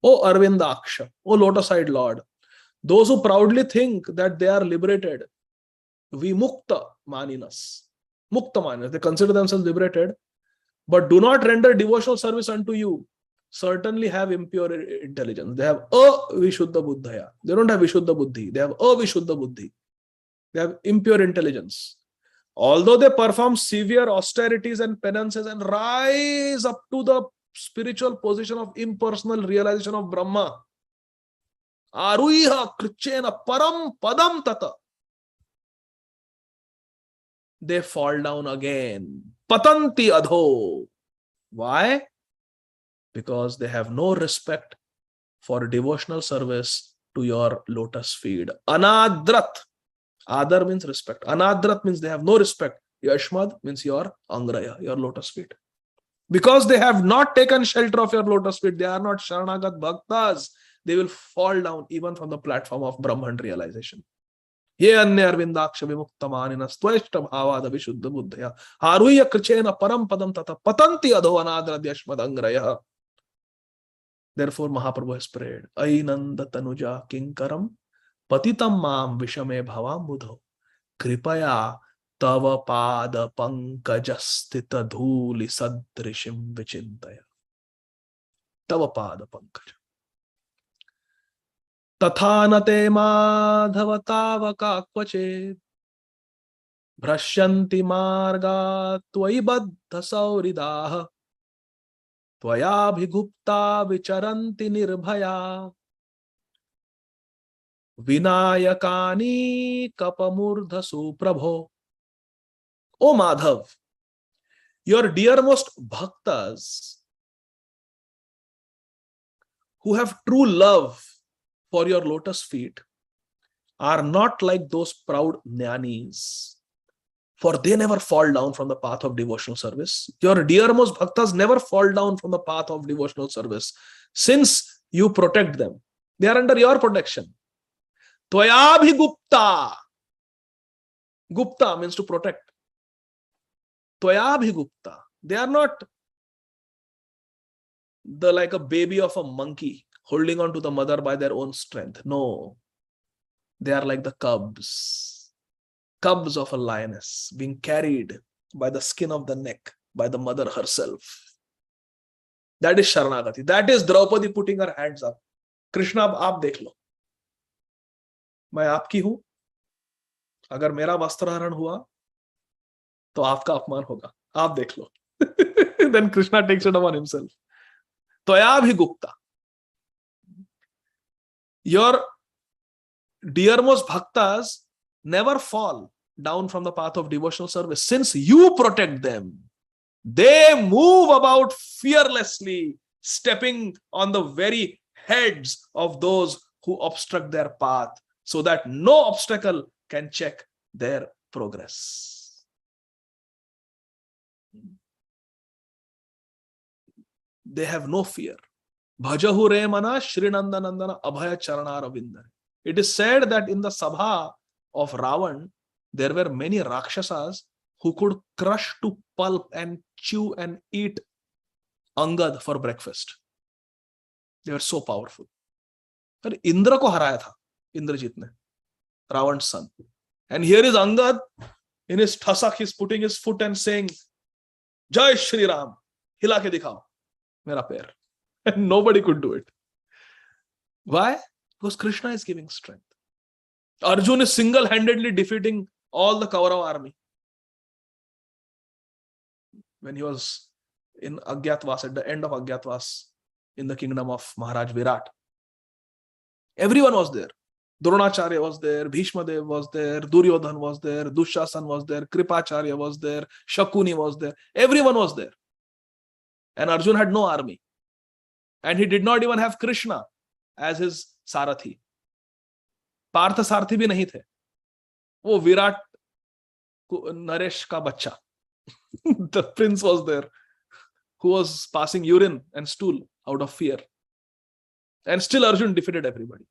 O Arvindaksha, O lotus-eyed Lord, those who proudly think that they are liberated, vimukta maninas, mukta maninas, they consider themselves liberated, but do not render devotional service unto you, certainly have impure intelligence. They have a Vishuddha Buddhaya. They don't have Vishuddha Buddhi. They have a Vishuddha Buddhi. They have impure intelligence. Although they perform severe austerities and penances and rise up to the spiritual position of impersonal realization of Brahma, Aruiha Krichena Param Padam Tata, they fall down again. Patanti Adho. Why? Because they have no respect for devotional service to your lotus feet. Anadrat. Adar means respect. Anadrat means they have no respect. Yashmad means your angraya, your lotus feet. Because they have not taken shelter of your lotus feet, they are not Sharanagat Bhaktas. They will fall down even from the platform of Brahman realization. Ye anya arvindaksha vimuktamanina stveshta bhavada vishuddha buddhaya haruya krichena param padam tata patanti adho anadrat yashmad angraya. Therefore, Mahaprabhu has prayed, Ainanda Tanuja Kinkaram Patitam Mam Vishame Bhavam Budho Kripaya Tava Pada Pankajastita Dhuli Sadrishim Vichintaya. Tava Pada Pankaja. Tathanate Madhava Tavaka Kvache Bhrashyanti Marga Tvai Baddha Sauridaha Tvaya Bhigupta Vicharanti Nirbhaya Vinayakani Kapamurdha Suprabho. O Madhav, your dearmost bhaktas who have true love for your lotus feet are not like those proud jnanis, for they never fall down from the path of devotional service. Your dearmost bhaktas never fall down from the path of devotional service, since you protect them. They are under your protection. Tvayabhi Gupta. Gupta means to protect. Tvayabhi Gupta. They are not like a baby of a monkey holding on to the mother by their own strength. No. They are like the cubs of a lioness being carried by the skin of the neck by the mother herself. That is Sharanagati. That is Draupadi putting her hands up. Krishna, अब आप देख लो, मैं आपकी हूं, अगर मेरा वस्त्रहरण हुआ तो आपका अपमान होगा, आप देख लो. Then Krishna takes it upon himself. Tvayabhi Gupta. Your dearmost bhaktas never fall down from the path of devotional service, since you protect them. They move about fearlessly, stepping on the very heads of those who obstruct their path, so that no obstacle can check their progress. They have no fear. Bhajahu re mana Shrinandanandana Abhaya Charanaravindare. It is said that in the Sabha of Ravan, there were many Rakshasas who could crush to pulp and chew and eat Angad for breakfast. They were so powerful. But Indra ko haraya tha, Indrajit ne, Ravan's son. And here is Angad, in his tussock, he's putting his foot and saying, Jai Shri Ram, hila ke dikhao, mera pair. And nobody could do it. Why? Because Krishna is giving strength. Arjun is single-handedly defeating all the Kaurava army. When he was in Agyatwas, at the end of Agyatwas, in the kingdom of Maharaj Virat, everyone was there. Dronacharya was there, Bhishmadev was there, Duryodhan was there, Dushasan was there, Kripacharya was there, Shakuni was there. Everyone was there. And Arjun had no army. And he did not even have Krishna as his Sarathi. Partha Sarathi bhi nahi the. वो विराट नरेश का बच्चा, the prince was there, who was passing urine and stool out of fear, and still Arjun defeated everybody.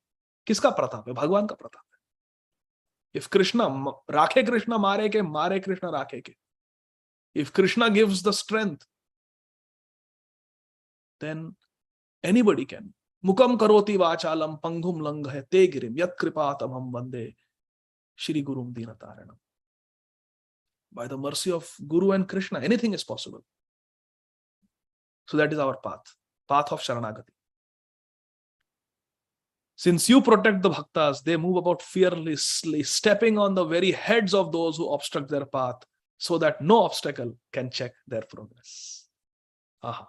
किसका प्रताप है? भगवान का प्रताप है. If Krishna राखे Krishna मारे के, मारे Krishna राखे के. If Krishna gives the strength, then anybody can. Mukam karoti vachalam pangum langhe te girim yat kripatam ham vande Shri Gurum Dinataranam. By the mercy of Guru and Krishna, anything is possible. So that is our path of Sharanagati. Since you protect the bhaktas, they move about fearlessly, stepping on the very heads of those who obstruct their path, so that no obstacle can check their progress. Aha,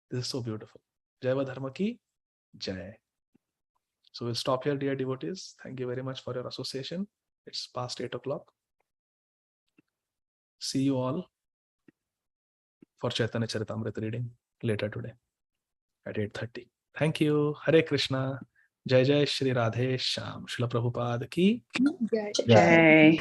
this is so beautiful. Jaiva Dharma ki Jai. So we'll stop here, dear devotees. Thank you very much for your association. It's past 8 o'clock. See you all for Chaitanya Charitamrita reading later today at 8:30. Thank you. Hare Krishna. Jai Jai Shri Radhe Shyam. Srila Prabhupada ki Jai. Jai.